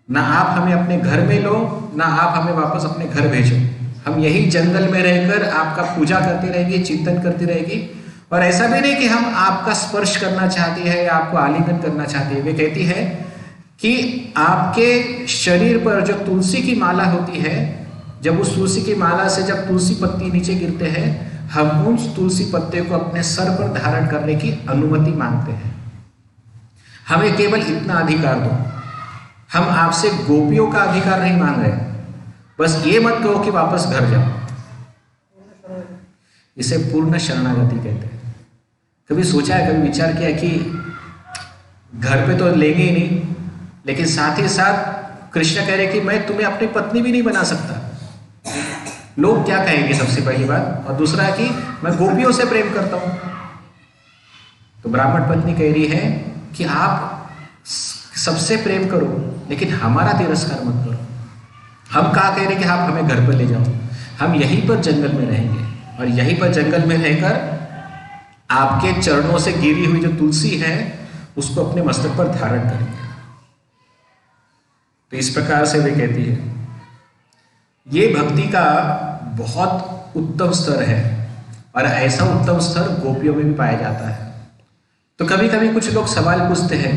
ना आप हमें अपने घर में लो, ना आप हमें वापस अपने घर भेजो। हम यही जंगल में रहकर आपका पूजा करती रहेगी, चिंतन करती रहेगी। और ऐसा भी नहीं कि हम आपका स्पर्श करना चाहती है या आपको आलिंगन करना चाहती है। वे कहती है कि आपके शरीर पर जो तुलसी की माला होती है, जब उस तुलसी की माला से जब तुलसी पत्ती नीचे गिरते हैं, हम उस तुलसी पत्ते को अपने सर पर धारण करने की अनुमति मांगते हैं। हमें केवल इतना अधिकार दो। हम आपसे गोपियों का अधिकार नहीं मांग रहे, बस ये मत कहो कि वापस घर जाओ। इसे पूर्ण शरणागति कहते हैं। कभी सोचा है, कभी विचार किया कि घर पे तो लेंगे ही नहीं, लेकिन साथ ही साथ कृष्ण कह रहे कि मैं तुम्हें अपनी पत्नी भी नहीं बना सकता। लोग क्या कहेंगे, सबसे पहली बात, और दूसरा कि मैं गोपियों से प्रेम करता हूं। तो ब्राह्मण पत्नी कह रही है कि आप सबसे प्रेम करो, लेकिन हमारा तिरस्कार मत करो। हम कहा कह रहे कि आप हमें घर पर ले जाओ, हम यहीं पर जंगल में रहेंगे और यहीं पर जंगल में रहकर आपके चरणों से गिरी हुई जो तुलसी है उसको अपने मस्तक पर धारण करेंगे। तो इस प्रकार से वे कहती है। ये भक्ति का बहुत उत्तम स्तर है और ऐसा उत्तम स्तर गोपियों में भी पाया जाता है। तो कभी कभी कुछ लोग सवाल पूछते हैं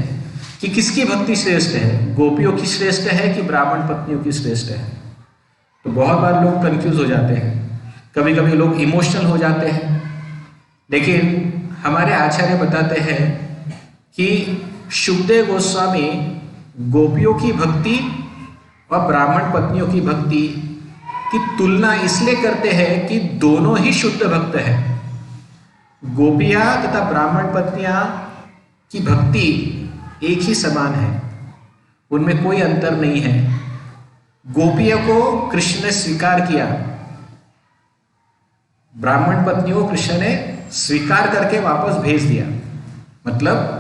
कि किसकी भक्ति श्रेष्ठ है, गोपियों की श्रेष्ठ है कि ब्राह्मण पत्नियों की श्रेष्ठ है? तो बहुत बार लोग कंफ्यूज हो जाते हैं, कभी कभी लोग इमोशनल हो जाते हैं। लेकिन हमारे आचार्य बताते हैं कि शुकदेव गोस्वामी गोपियों की भक्ति और ब्राह्मण पत्नियों की भक्ति की तुलना इसलिए करते हैं कि दोनों ही शुद्ध भक्त हैं। गोपियां तथा ब्राह्मण पत्नियां की भक्ति एक ही समान है, उनमें कोई अंतर नहीं है। गोपियों को कृष्ण ने स्वीकार किया, ब्राह्मण पत्नियों को कृष्ण ने स्वीकार करके वापस भेज दिया। मतलब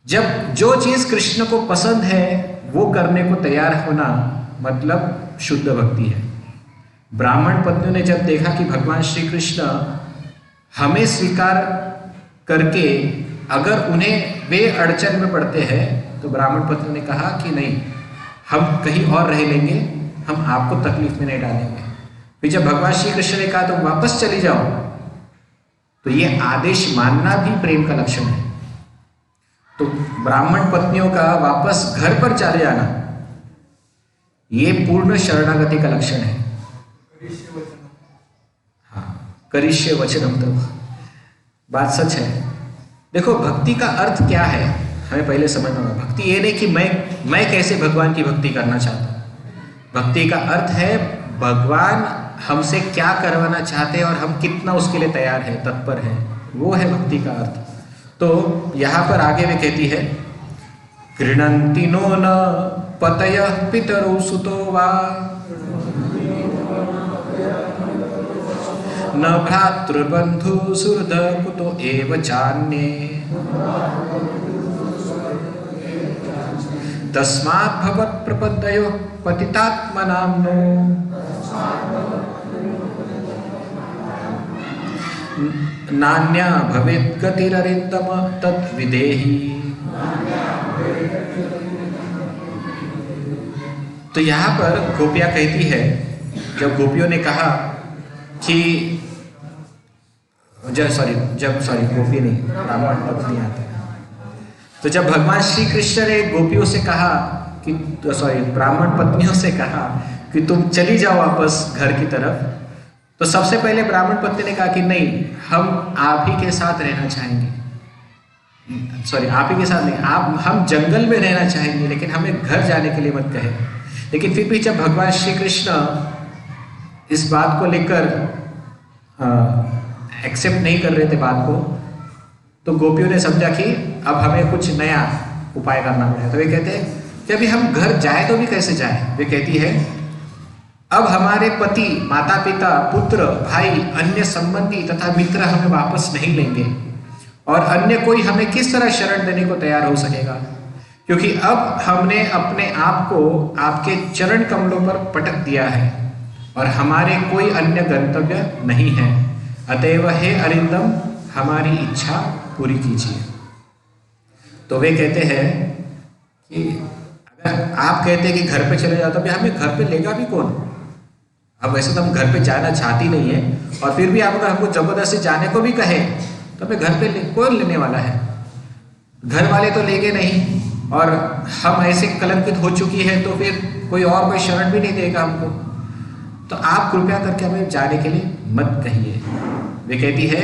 जब जो चीज कृष्ण को पसंद है वो करने को तैयार होना मतलब शुद्ध भक्ति है। ब्राह्मण पत्नियों ने जब देखा कि भगवान श्री कृष्ण हमें स्वीकार करके अगर उन्हें वे अड़चन में पड़ते हैं, तो ब्राह्मण पत्नियों ने कहा कि नहीं, हम कहीं और रह लेंगे, हम आपको तकलीफ में नहीं डालेंगे। फिर जब भगवान श्री कृष्ण ने कहा तुम वापस चली जाओ, तो ये आदेश मानना भी प्रेम का लक्षण है। तो ब्राह्मण पत्नियों का वापस घर पर चले जाना, ये पूर्ण शरणागति का लक्षण है। हाँ, करिष्य वचनम, तो बात सच है। देखो, भक्ति का अर्थ क्या है हमें पहले समझना होगा। भक्ति ये नहीं कि मैं कैसे भगवान की भक्ति करना चाहता हूँ। भक्ति का अर्थ है भगवान हमसे क्या करवाना चाहते हैं और हम कितना उसके लिए तैयार है, तत्पर है, वो है भक्ति का अर्थ। तो यहाँ पर आगे वे कहती है, गृह्णन्ति नो न पतयः पितरौ सुतो वा न भ्रातृबन्धु सुहृद कुतो एव चान्ये तस्मात् भवत् प्रपद्ययो पतितात्मनाम्नो नान्या भवेत् गतिररिन्दम तत् विदेहि। तो यहाँ पर गोपियाँ कहती है, जब गोपियों ने कहा कि गोपी नहीं, ब्राह्मण पत्नी आते हैं। तो जब भगवान श्री कृष्ण ने गोपियों से कहा कि ब्राह्मण पत्नियों से कहा कि तुम चली जाओ वापस घर की तरफ, तो सबसे पहले ब्राह्मण पत्नी ने कहा कि नहीं, हम आप ही के साथ रहना चाहेंगे। आप ही के साथ नहीं, हम जंगल में रहना चाहेंगे, लेकिन हमें घर जाने के लिए मत कहे। लेकिन फिर भी जब भगवान श्री कृष्ण इस बात को लेकर एक्सेप्ट नहीं कर रहे थे बात को, तो गोपियों ने समझा कि अब हमें कुछ नया उपाय करना पड़ेगा। तो वे कहते हैं कि अभी हम घर जाए तो भी कैसे जाए। वे कहती है, अब हमारे पति, माता पिता, पुत्र, भाई, अन्य संबंधी तथा मित्र हमें वापस नहीं लेंगे, और अन्य कोई हमें किस तरह शरण देने को तैयार हो सकेगा, क्योंकि अब हमने अपने आप को आपके चरण कमलों पर पटक दिया है और हमारे कोई अन्य गंतव्य नहीं है। अतएव हे अरिंदम, हमारी इच्छा पूरी कीजिए। तो वे कहते हैं कि अगर आप कहते हैं कि घर पे चले जाओ, तो हमें घर पे लेगा भी कौन। अब वैसे तो हम घर पे जाना चाहती नहीं है, और फिर भी आप अगर हमको जबरदस्ती जाने को भी कहे तो हमें घर पे कौन लेने वाला है। घर वाले तो लेंगे नहीं, और हम ऐसे कलंकित हो चुकी है तो फिर कोई शरण भी नहीं देगा हमको। तो आप कृपया करके हमें जाने के लिए मत कहिए। वे कहती है,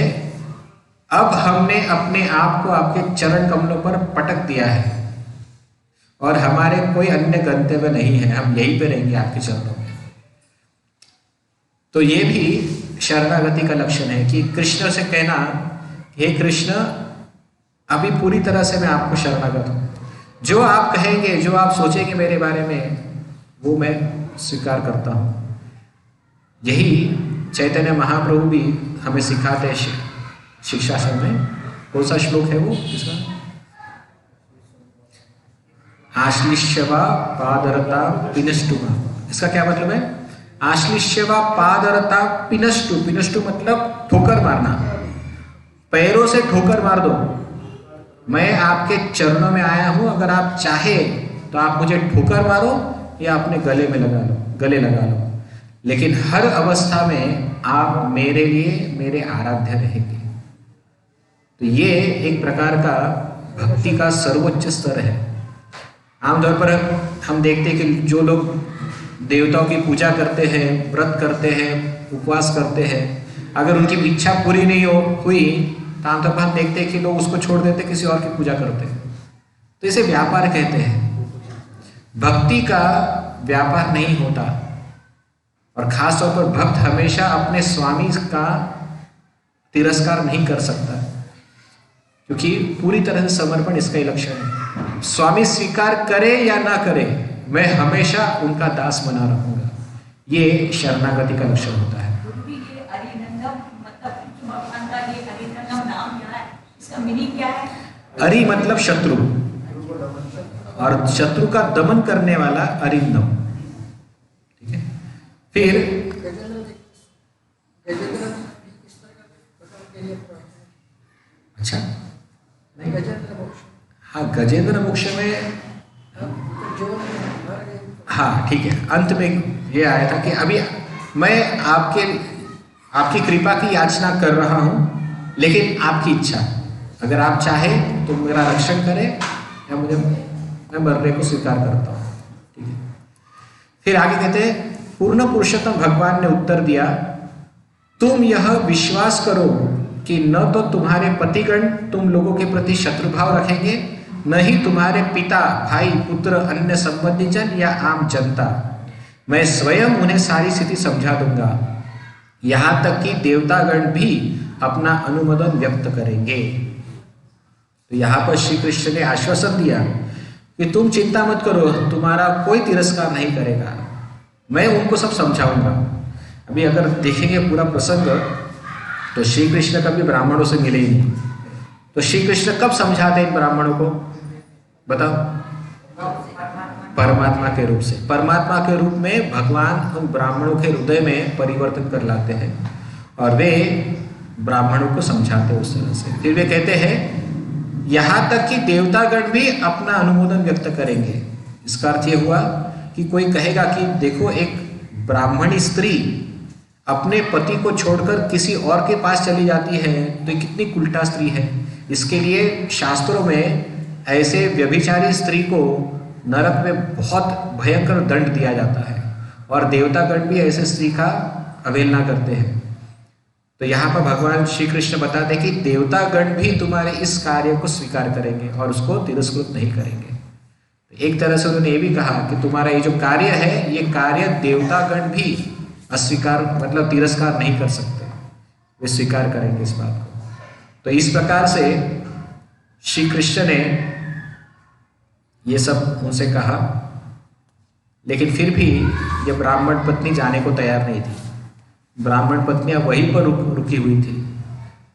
अब हमने अपने आप को आपके चरण कमलों पर पटक दिया है और हमारे कोई अन्य गंतव्य नहीं है, हम यहीं पे रहेंगे आपके चरणों में। तो ये भी शरणागति का लक्षण है कि कृष्ण से कहना, हे कृष्ण, अभी पूरी तरह से मैं आपको शरणागत हूँ, जो आप कहेंगे, जो आप सोचेंगे मेरे बारे में, वो मैं स्वीकार करता हूँ। यही चैतन्य महाप्रभु भी हमें सिखाते हैं शिक्षाश्रम में। कौन सा श्लोक है वो इसका? आश्लिष्यवा पादरता पिनष्टुमा। इसका क्या मतलब है? आश्लिष्यवा पादरता पिनष्टु। पिनष्टु मतलब ठोकर मारना, पैरों से ठोकर मार दो। मैं आपके चरणों में आया हूं, अगर आप चाहे तो आप मुझे ठोकर मारो या अपने गले लगा लो, लेकिन हर अवस्था में आप मेरे लिए मेरे आराध्य रहेंगे। तो ये एक प्रकार का भक्ति का सर्वोच्च स्तर है। आमतौर पर हम देखते हैं कि जो लोग देवताओं की पूजा करते हैं, व्रत करते हैं, उपवास करते हैं, अगर उनकी इच्छा पूरी नहीं हुई तो आमतौर पर हम देखते हैं कि लोग उसको छोड़ देते, किसी और की पूजा करते हैं। तो इसे व्यापार कहते हैं। भक्ति का व्यापार नहीं होता, और खास तौर पर भक्त हमेशा अपने स्वामी का तिरस्कार नहीं कर सकता, क्योंकि पूरी तरह से समर्पण इसका ही लक्षण है। स्वामी स्वीकार करे या ना करे, मैं हमेशा उनका दास बना रहूंगा। ये शरणागति का लक्षण होता है। अरि मतलब शत्रु, और शत्रु का दमन करने वाला अरिंदम। ठीक है। फिर अच्छा, हाँ, गजेंद्र मोक्ष में, हाँ ठीक है, अंत में ये आया था कि अभी मैं आपकी कृपा की याचना कर रहा हूँ, लेकिन आपकी इच्छा, अगर आप चाहे तो मेरा रक्षण करें या मैं मरने को स्वीकार करता हूँ। ठीक है। फिर आगे कहते हैं, पूर्ण पुरुषोत्तम भगवान ने उत्तर दिया, तुम यह विश्वास करो कि न तो तुम्हारे पतिगण तुम लोगों के प्रति शत्रुभाव रखेंगे, न ही तुम्हारे पिता, भाई, पुत्र, अन्य संबंधी जन या आम जनता। मैं स्वयं उन्हें सारी स्थिति समझा दूंगा, यहां तक कि देवतागण भी अपना अनुमोदन व्यक्त करेंगे। तो यहां पर श्री कृष्ण ने आश्वासन दिया कि तुम चिंता मत करो, तुम्हारा कोई तिरस्कार नहीं करेगा, मैं उनको सब समझाऊंगा। अभी अगर देखेंगे पूरा प्रसंग तो श्री कृष्ण कभी ब्राह्मणों से मिले ही नहीं, तो श्री कृष्ण कब समझाते इन ब्राह्मणों को, बताओ? परमात्मा के रूप से। परमात्मा के रूप में भगवान उन ब्राह्मणों के हृदय में परिवर्तन कर लाते हैं और वे ब्राह्मणों को समझाते हैं उस तरह से। फिर वे कहते हैं यहां तक कि देवतागण भी अपना अनुमोदन व्यक्त करेंगे। इसका अर्थ यह हुआ कि कोई कहेगा कि देखो, एक ब्राह्मणी स्त्री अपने पति को छोड़कर किसी और के पास चली जाती है तो ये कितनी उल्टा स्त्री है। इसके लिए शास्त्रों में ऐसे व्यभिचारी स्त्री को नरक में बहुत भयंकर दंड दिया जाता है और देवतागण भी ऐसे स्त्री का अवहेलना करते हैं। तो यहाँ पर भगवान श्री कृष्ण बताते हैं कि देवतागण भी तुम्हारे इस कार्य को स्वीकार करेंगे और उसको तिरस्कृत नहीं करेंगे। तो एक तरह से उन्होंने ये भी कहा कि तुम्हारा ये जो कार्य है, ये कार्य देवतागण भी अस्वीकार मतलब तिरस्कार नहीं कर सकते, वे स्वीकार करेंगे इस बात को। तो इस प्रकार से श्री कृष्ण ने ये सब उनसे कहा, लेकिन फिर भी ये ब्राह्मण पत्नी जाने को तैयार नहीं थी। ब्राह्मण पत्नियां वहीं पर रुकी हुई थी।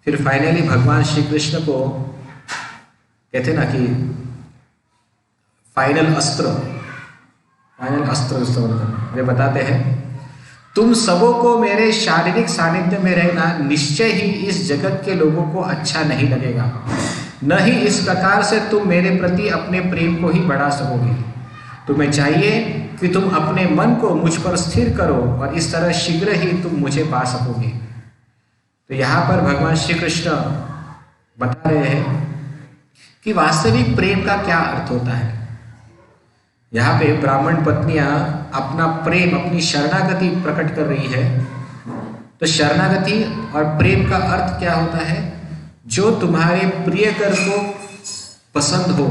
फिर फाइनली भगवान श्री कृष्ण को कहते ना कि फाइनल अस्त्र वे बताते हैं, तुम सबों को मेरे शारीरिक सानिध्य में रहना निश्चय ही इस जगत के लोगों को अच्छा नहीं लगेगा, न ही इस प्रकार से तुम मेरे प्रति अपने प्रेम को ही बढ़ा सकोगे। तुम्हें चाहिए कि तुम अपने मन को मुझ पर स्थिर करो और इस तरह शीघ्र ही तुम मुझे पा सकोगे। तो यहाँ पर भगवान श्री कृष्ण बता रहे हैं कि वास्तविक प्रेम का क्या अर्थ होता है। यहाँ पे ब्राह्मण पत्नियां अपना प्रेम, अपनी शरणागति प्रकट कर रही है। तो शरणागति और प्रेम का अर्थ क्या होता है? जो तुम्हारे प्रियकर को पसंद हो,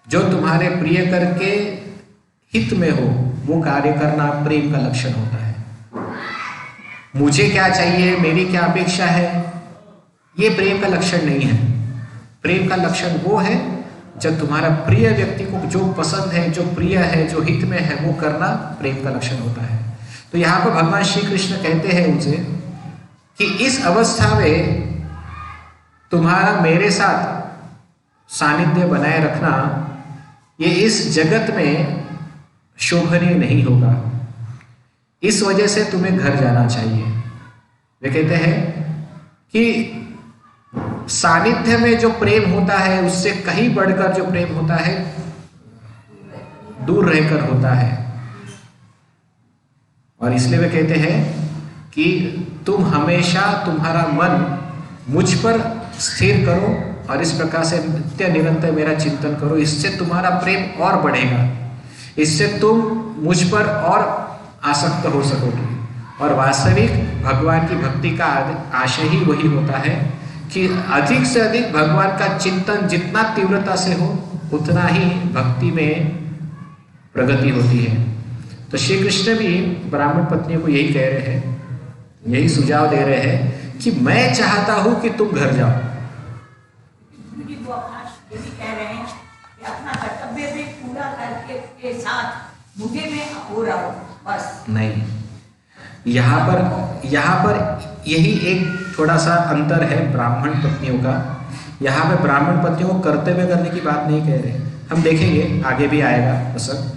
जो तुम्हारे प्रियकर के हित में हो, वो कार्य करना प्रेम का लक्षण होता है। मुझे क्या चाहिए, मेरी क्या अपेक्षा है, ये प्रेम का लक्षण नहीं है। प्रेम का लक्षण वो है जब तुम्हारा प्रिय व्यक्ति को जो पसंद है, जो प्रिय है, जो हित में है, वो करना प्रेम का लक्षण होता है। तो यहाँ पर भगवान श्री कृष्ण कहते हैं उनसे कि इस अवस्था में तुम्हारा मेरे साथ सानिध्य बनाए रखना ये इस जगत में शोभनीय नहीं होगा। इस वजह से तुम्हें घर जाना चाहिए। वे कहते हैं कि सानिध्य में जो प्रेम होता है उससे कहीं बढ़कर जो प्रेम होता है दूर रहकर होता है। और इसलिए वे कहते हैं कि तुम हमेशा तुम्हारा मन मुझ पर स्थिर करो और इस प्रकार से नित्य निरंतर मेरा चिंतन करो, इससे तुम्हारा प्रेम और बढ़ेगा, इससे तुम मुझ पर और आसक्त हो सकोगे। और वास्तविक भगवान की भक्ति का आशय ही वही होता है कि अधिक से अधिक भगवान का चिंतन जितना तीव्रता से हो उतना ही भक्ति में प्रगति होती है। तो श्री कृष्ण भी ब्राह्मण पत्नियों को यही कह रहे हैं, यही सुझाव दे रहे हैं कि मैं चाहता हूं कि तुम घर जाओ। वो अपना ये भी कह रहे हैं कि अपना कर्तव्य भी पूरा करके के साथ मुझे में हो रहा हो बस। नहीं, यहाँ पर यही एक थोड़ा सा अंतर है ब्राह्मण पत्नियों का। यहाँ पे ब्राह्मण पत्नियों को कर्तव्य करने की बात नहीं कह रहे। हम देखेंगे आगे भी आएगा प्रसंग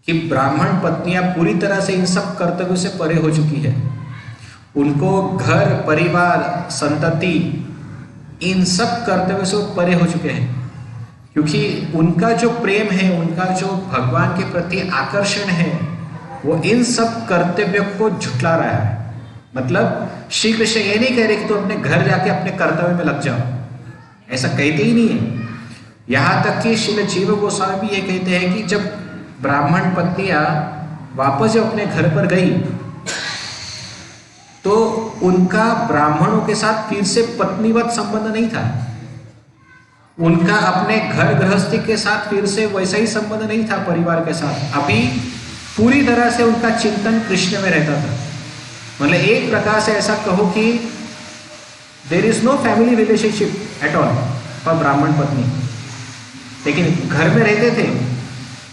कि ब्राह्मण पत्नियां पूरी तरह से इन सब कर्तव्यों से परे हो चुकी है। उनको घर, परिवार, संतति, इन सब कर्तव्यों से परे हो चुके हैं, क्योंकि उनका जो प्रेम है, उनका जो भगवान के प्रति आकर्षण है, वो इन सब कर्तव्यों को झुठला रहा है। मतलब श्री कृष्ण ये नहीं कह रहे कि तुम अपने घर जाके अपने कर्तव्य में लग जाओ, ऐसा कहते ही नहीं है। यहाँ तक कि श्रील जीव गोस्वामी भी ये कहते हैं कि जब ब्राह्मण पत्नियां वापस जब अपने घर पर गई तो उनका ब्राह्मणों के साथ फिर से पत्नीवत संबंध नहीं था, उनका अपने घर गृहस्थी के साथ फिर से वैसा ही संबंध नहीं था परिवार के साथ। अभी पूरी तरह से उनका चिंतन कृष्ण में रहता था। मतलब एक प्रकार से ऐसा कहो कि there is no family relationship at all for Brahmin पत्नी, लेकिन घर में रहते थे।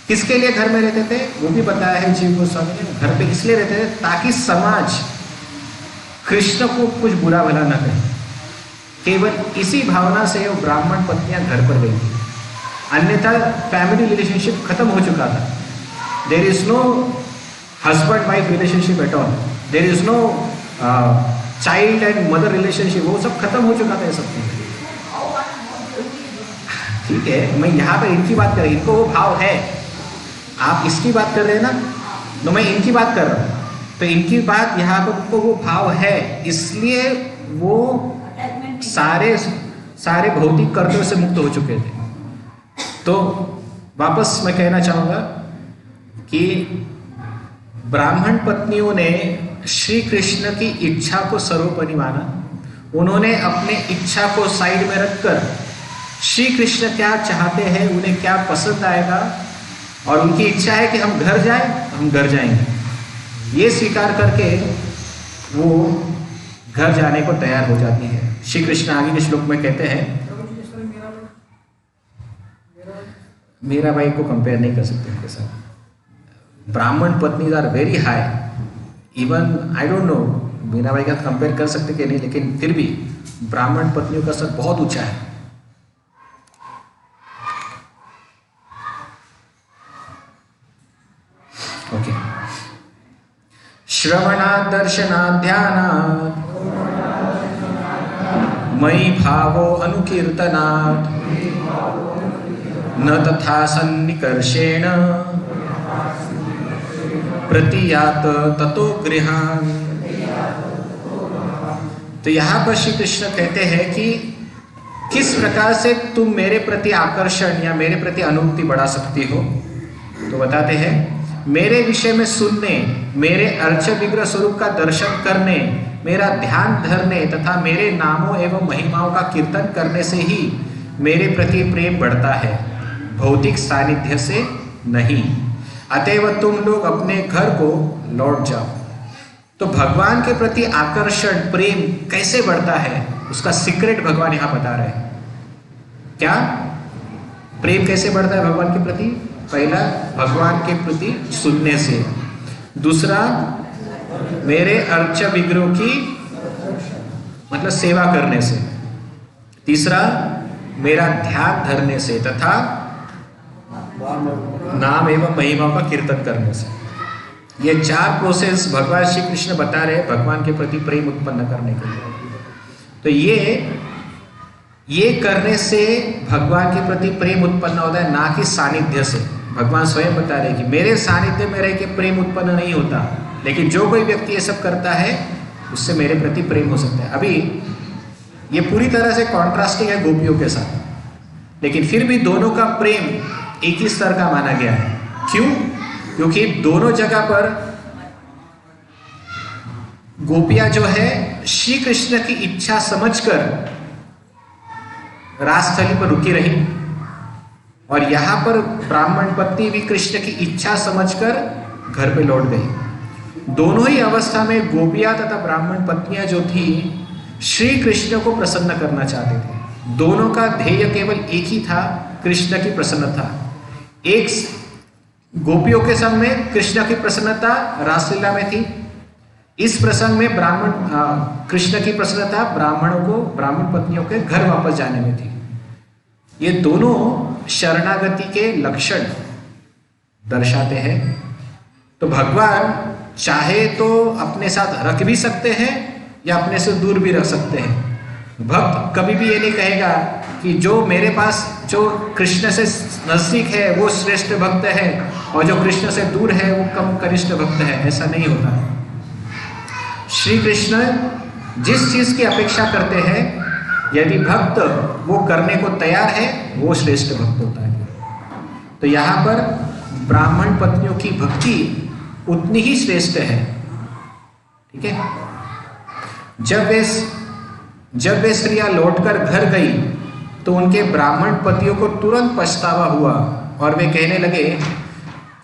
किसके लिए घर में रहते थे वो भी बताया है जीव गोस्वामी ने। घर पे इसलिए रहते थे ताकि समाज कृष्ण को कुछ बुरा भला न करे। केवल इसी भावना से वो ब्राह्मण पत्नियां घर पर गई थी, अन्यथा फैमिली रिलेशनशिप खत्म हो चुका था। There is no husband wife relationship at all, there is no child and mother relationship, वो सब खत्म हो चुका था ये सब चीजें। ठीक है, मैं यहाँ पर इनकी बात कर रही, इनको वो भाव है, आप इसकी बात कर रहे हैं ना, तो मैं इनकी बात कर रहा हूँ। तो इनकी बात यहाँ पर उनको वो भाव है, इसलिए वो सारे भौतिक कर्तव्य से मुक्त हो चुके थे। तो वापस मैं कहना चाहूँगा कि ब्राह्मण पत्नियों ने श्री कृष्ण की इच्छा को सर्वोपरि माना। उन्होंने अपने इच्छा को साइड में रखकर श्री कृष्ण क्या चाहते हैं, उन्हें क्या पसंद आएगा, और उनकी इच्छा है कि हम घर जाएं, हम घर जाएंगे, ये स्वीकार करके वो घर जाने को तैयार हो जाती है। श्री कृष्ण आगे के श्लोक में कहते हैं, मीरा बाई को कंपेयर नहीं कर सकते उनके साथ। ब्राह्मण पत्नी are very high, even I don't know Meera Bai का कंपेयर कर सकते कि नहीं, लेकिन फिर भी ब्राह्मण पत्नियों का स्तर बहुत ऊंचा है। ओके, श्रवणात् दर्शनात् ध्यानात् मयि भावो अनुकीर्तनात् न तथा सन्निकर्षेण प्रतीयात् ततो गृहान्। तो यहाँ पर श्री कृष्ण कहते हैं कि किस प्रकार से तुम मेरे प्रति आकर्षण या मेरे प्रति अनुभूति बढ़ा सकती हो। तो बताते हैं, मेरे विषय में सुनने, मेरे अर्च विग्रह स्वरूप का दर्शन करने, मेरा ध्यान धरने तथा मेरे नामों एवं महिमाओं का कीर्तन करने से ही मेरे प्रति प्रेम बढ़ता है, भौतिक सानिध्य से नहीं। अतएव तुम लोग अपने घर को लौट जाओ। तो भगवान के प्रति आकर्षण, प्रेम कैसे बढ़ता है, उसका सीक्रेट भगवान यहाँ बता रहे हैं। क्या प्रेम कैसे बढ़ता है भगवान के प्रति? पहला, भगवान के प्रति सुनने से। दूसरा, मेरे अर्च विग्रह की मतलब सेवा करने से। तीसरा, मेरा ध्यान धरने से तथा नाम एवं महिमाओं का कीर्तन करने से। ये चार प्रोसेस भगवान श्री कृष्ण बता रहे हैं भगवान के प्रति प्रेम उत्पन्न करने के लिए। तो ये करने से भगवान के प्रति प्रेम उत्पन्न होता है, ना कि सानिध्य से। भगवान स्वयं बता रहे कि मेरे सानिध्य में रह के प्रेम उत्पन्न नहीं होता, लेकिन जो कोई व्यक्ति ये सब करता है उससे मेरे प्रति प्रेम हो सकता है। अभी ये पूरी तरह से कॉन्ट्रास्टिंग है गोपियों के साथ, लेकिन फिर भी दोनों का प्रेम एक ही स्तर का माना गया है। क्यों? क्योंकि दोनों जगह पर गोपियां जो है श्री कृष्ण की इच्छा समझकर रासस्थली पर रुकी रही, और यहां पर ब्राह्मण पत्नी भी कृष्ण की इच्छा समझकर घर पे लौट गई। दोनों ही अवस्था में गोपियां तथा ब्राह्मण पत्नियां जो थी श्री कृष्ण को प्रसन्न करना चाहते थे। दोनों का ध्येय केवल एक ही था, कृष्ण की प्रसन्नता। एक गोपियों के संग में कृष्ण की प्रसन्नता रासलीला में थी, इस प्रसंग में कृष्ण की प्रसन्नता ब्राह्मण पत्नियों के घर वापस जाने में थी। ये दोनों शरणागति के लक्षण दर्शाते हैं। तो भगवान चाहे तो अपने साथ रख भी सकते हैं या अपने से दूर भी रख सकते हैं। भक्त कभी भी ये नहीं कहेगा कि जो मेरे पास जो कृष्ण से नजदीक है वो श्रेष्ठ भक्त है और जो कृष्ण से दूर है वो कम कनिष्ठ भक्त है, ऐसा नहीं होता। श्री कृष्ण जिस चीज की अपेक्षा करते हैं यदि भक्त वो करने को तैयार है वो श्रेष्ठ भक्त होता है। तो यहाँ पर ब्राह्मण पत्नियों की भक्ति उतनी ही श्रेष्ठ है। ठीक है, जब वे स्त्रियां लौटकर घर गई तो उनके ब्राह्मण पतियों को तुरंत पछतावा हुआ और वे कहने लगे,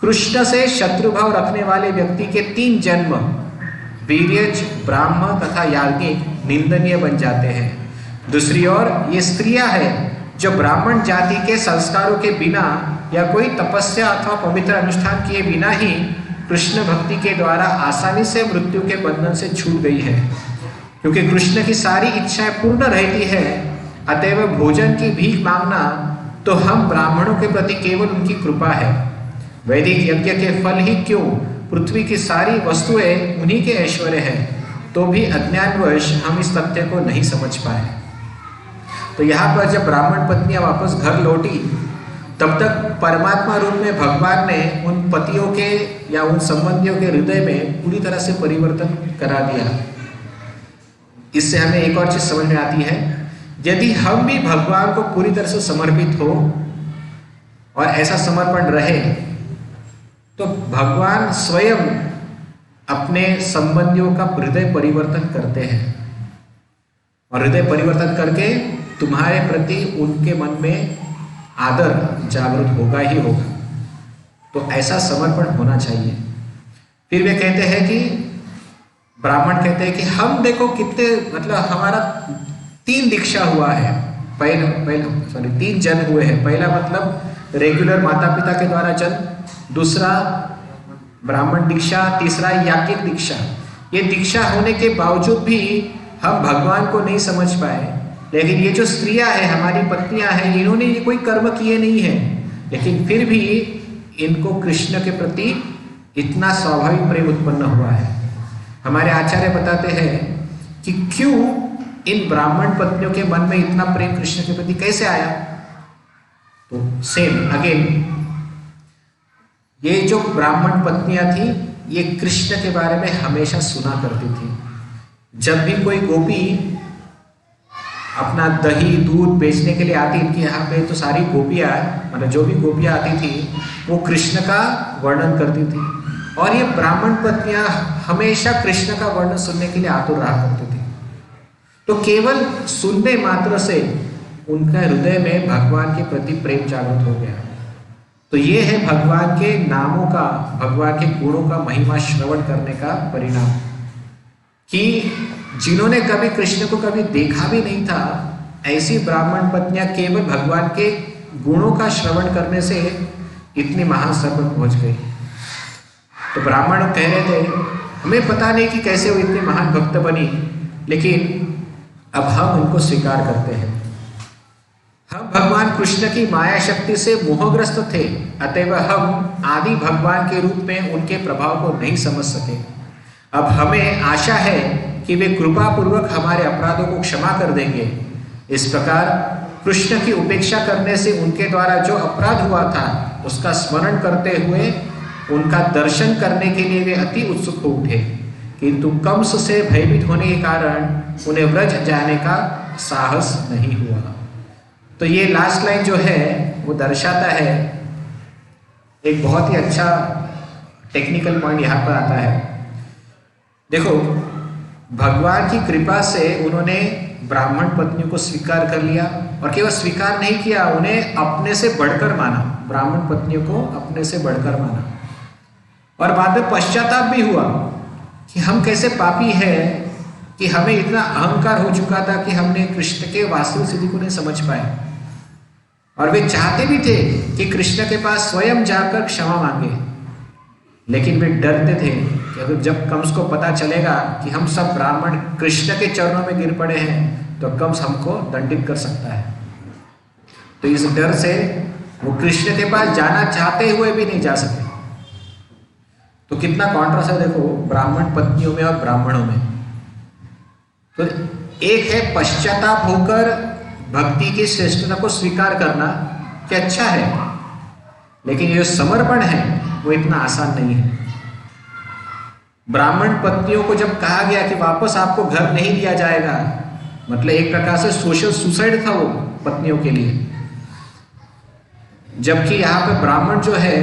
कृष्ण से शत्रुभाव रखने वाले व्यक्ति के 3 जन्म वीर्यज, ब्राह्मण तथा याज्ञिक निंदनीय बन जाते हैं। दूसरी ओर ये स्त्रियां हैं जो ब्राह्मण जाति के संस्कारों के बिना या कोई तपस्या अथवा पवित्र अनुष्ठान किए बिना ही कृष्ण भक्ति के द्वारा आसानी से मृत्यु के बंधन से छूट गई है। क्योंकि कृष्ण की सारी इच्छाएं पूर्ण रहती है, अतएव भोजन की भीख मांगना तो हम ब्राह्मणों के प्रति केवल उनकी कृपा है। वैदिक यज्ञ के फल ही क्यों, पृथ्वी की सारी वस्तुएं उन्हीं के ऐश्वर्य है, तो भी अज्ञानवश हम इस तथ्य को नहीं समझ पाए। तो यहाँ पर जब ब्राह्मण पत्नियां वापस घर लौटी तब तक परमात्मा रूप में भगवान ने उन पतियों के या उन संबंधियों के हृदय में पूरी तरह से परिवर्तन करा दिया। इससे हमें एक और चीज समझ में आती है, यदि हम भी भगवान को पूरी तरह से समर्पित हो और ऐसा समर्पण रहे तो भगवान स्वयं अपने संबंधियों का हृदय परिवर्तन करते हैं और हृदय परिवर्तन करके तुम्हारे प्रति उनके मन में आदर जागृत होगा ही होगा। तो ऐसा समर्पण होना चाहिए। फिर वे कहते हैं कि ब्राह्मण कहते हैं कि हम देखो कितने, मतलब हमारा 3 दीक्षा हुआ है, पहले 3 जन्म हुए हैं। पहला मतलब रेगुलर माता पिता के द्वारा जन्म, दूसरा ब्राह्मण दीक्षा, तीसरा याज्ञिक दीक्षा। ये दीक्षा होने के बावजूद भी हम भगवान को नहीं समझ पाए। लेकिन ये जो स्त्रियां हैं, हमारी पत्नियां हैं, इन्होंने ये कोई कर्म किए नहीं है, लेकिन फिर भी इनको कृष्ण के प्रति इतना स्वाभाविक प्रेम उत्पन्न हुआ है। हमारे आचार्य बताते हैं कि क्यों इन ब्राह्मण पत्नियों के मन में इतना प्रेम कृष्ण के प्रति कैसे आया। तो सेम अगेन, ये जो ब्राह्मण पत्नियां थी ये कृष्ण के बारे में हमेशा सुना करती थी। जब भी कोई गोपी अपना दही दूध बेचने के लिए आती, इनके यहाँ पे तो सारी गोपियाँ, मतलब जो भी गोपियाँ आती थी वो कृष्ण का वर्णन करती थी और ये ब्राह्मण पत्नियां हमेशा कृष्ण का वर्णन सुनने के लिए आतुर रहा करती थी। तो केवल सुनने मात्र से उनका हृदय में भगवान के प्रति प्रेम जागृत हो गया। तो ये है भगवान के नामों का, भगवान के गुणों का महिमा श्रवण करने का परिणाम, कि जिन्होंने कभी कृष्ण को कभी देखा भी नहीं था, ऐसी ब्राह्मण पत्नियां केवल भगवान के गुणों का श्रवण करने से इतनी महान स्तर पर पहुंच गई। तो ब्राह्मण कह रहे थे हमें पता नहीं कि कैसे वो इतनी महान भक्त बनी, लेकिन अब हम उनको स्वीकार करते हैं। हम भगवान कृष्ण की माया शक्ति से मोहग्रस्त थे, अतएव हम आदि भगवान के रूप में उनके प्रभाव को नहीं समझ सके। अब हमें आशा है कि वे कृपा पूर्वक हमारे अपराधों को क्षमा कर देंगे। इस प्रकार कृष्ण की उपेक्षा करने से उनके द्वारा जो अपराध हुआ था उसका स्मरण करते हुए उनका दर्शन करने के लिए वे अति उत्सुक हो उठे, किंतु कंस से भयभीत होने के कारण उन्हें व्रज जाने का साहस नहीं हुआ। तो ये लास्ट लाइन जो है वो दर्शाता है, एक बहुत ही अच्छा टेक्निकल पॉइंट यहाँ पर आता है। देखो, भगवान की कृपा से उन्होंने ब्राह्मण पत्नियों को स्वीकार कर लिया और केवल स्वीकार नहीं किया, उन्हें अपने से बढ़कर माना, ब्राह्मण पत्नियों को अपने से बढ़कर माना और बाद में पश्चाताप भी हुआ कि हम कैसे पापी हैं कि हमें इतना अहंकार हो चुका था कि हमने कृष्ण के वास्तविक स्थिति को नहीं समझ पाए। और वे चाहते भी थे कि कृष्ण के पास स्वयं जाकर क्षमा मांगे, लेकिन वे डरते थे कि अगर जब कंस को पता चलेगा कि हम सब ब्राह्मण कृष्ण के चरणों में गिर पड़े हैं तो कंस हमको दंडित कर सकता है। तो इस डर से वो कृष्ण के पास जाना चाहते हुए भी नहीं जा सके। तो कितना कॉन्ट्रास्ट है देखो ब्राह्मण पत्नियों में और ब्राह्मणों में। तो एक है पश्चाताप होकर भक्ति की श्रेष्ठता को स्वीकार करना कि अच्छा है, लेकिन ये समर्पण है वो इतना आसान नहीं है। ब्राह्मण पत्नियों को जब कहा गया कि वापस आपको घर नहीं दिया जाएगा, मतलब एक प्रकार से सोशल सुसाइड था वो पत्नियों के लिए। जबकि यहाँ पे ब्राह्मण जो है,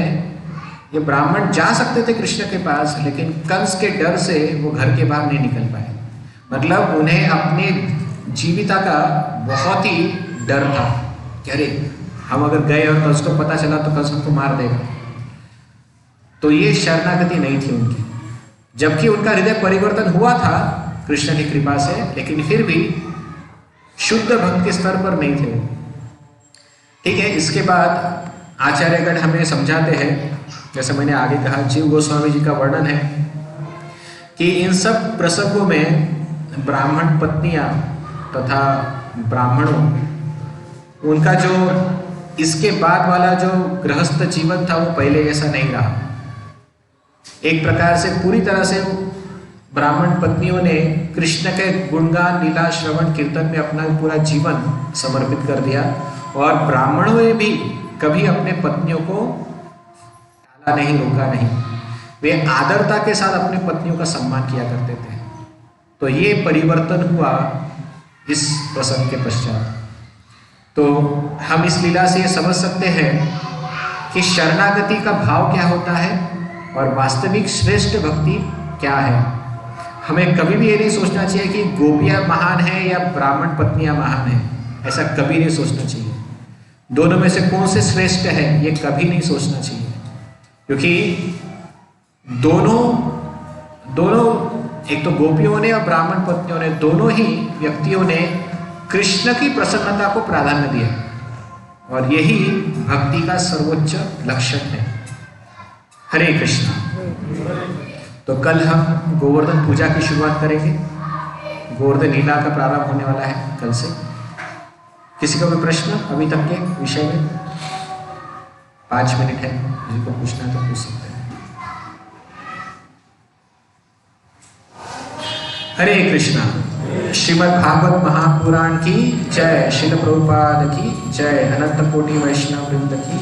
ये ब्राह्मण जा सकते थे कृष्ण के पास, लेकिन कंस के डर से वो घर के बाहर नहीं निकल पाए। मतलब उन्हें अपनी जीविता का बहुत ही डर था कि अरे हम अगर गए और कंस को पता चला तो कंस हमको मार देगा। तो ये शरणागति नहीं थी उनकी, जबकि उनका हृदय परिवर्तन हुआ था कृष्ण की कृपा से, लेकिन फिर भी शुद्ध भक्त के स्तर पर नहीं थे। ठीक है, इसके बाद आचार्यगण हमें समझाते हैं, जैसे मैंने आगे कहा, जीव गोस्वामी जी का वर्णन है कि इन सब प्रसंगों में ब्राह्मण पत्नियां तथा ब्राह्मणों, उनका जो इसके बाद वाला जो गृहस्थ जीवन था वो पहले जैसा नहीं रहा। एक प्रकार से पूरी तरह से ब्राह्मण पत्नियों ने कृष्ण के गुणगान, लीला, श्रवण, कीर्तन में अपना पूरा जीवन समर्पित कर दिया, और ब्राह्मणों ने भी कभी अपने पत्नियों को टाला नहीं, रोका नहीं। वे आदरता के साथ अपने पत्नियों का सम्मान किया करते थे। तो ये परिवर्तन हुआ इस प्रसंग के पश्चात। तो हम इस लीला से ये समझ सकते हैं कि शरणागति का भाव क्या होता है और वास्तविक श्रेष्ठ भक्ति क्या है। हमें कभी भी ये नहीं सोचना चाहिए कि गोपियां महान है या ब्राह्मण पत्नियां महान है, ऐसा कभी नहीं सोचना चाहिए। दोनों में से कौन से श्रेष्ठ है ये कभी नहीं सोचना चाहिए, क्योंकि दोनों एक तो गोपियों ने और ब्राह्मण पत्नियों ने, दोनों ही व्यक्तियों ने कृष्ण की प्रसन्नता को प्राधान्य दिया, और यही भक्ति का सर्वोच्च लक्षण है। हरे कृष्णा। तो कल हम गोवर्धन पूजा की शुरुआत करेंगे। गोवर्धन लीला का प्रारंभ होने वाला है कल से। किसी का कोई प्रश्न अभी तक के विषय में? 5 मिनट है, जिसको पूछना है तो पूछ सकते हैं। हरे कृष्णा। श्रीमद् भागवत महापुराण की जय, श्रील प्रभुपाद की जय, अनंत कोटि वैष्णव वृंद की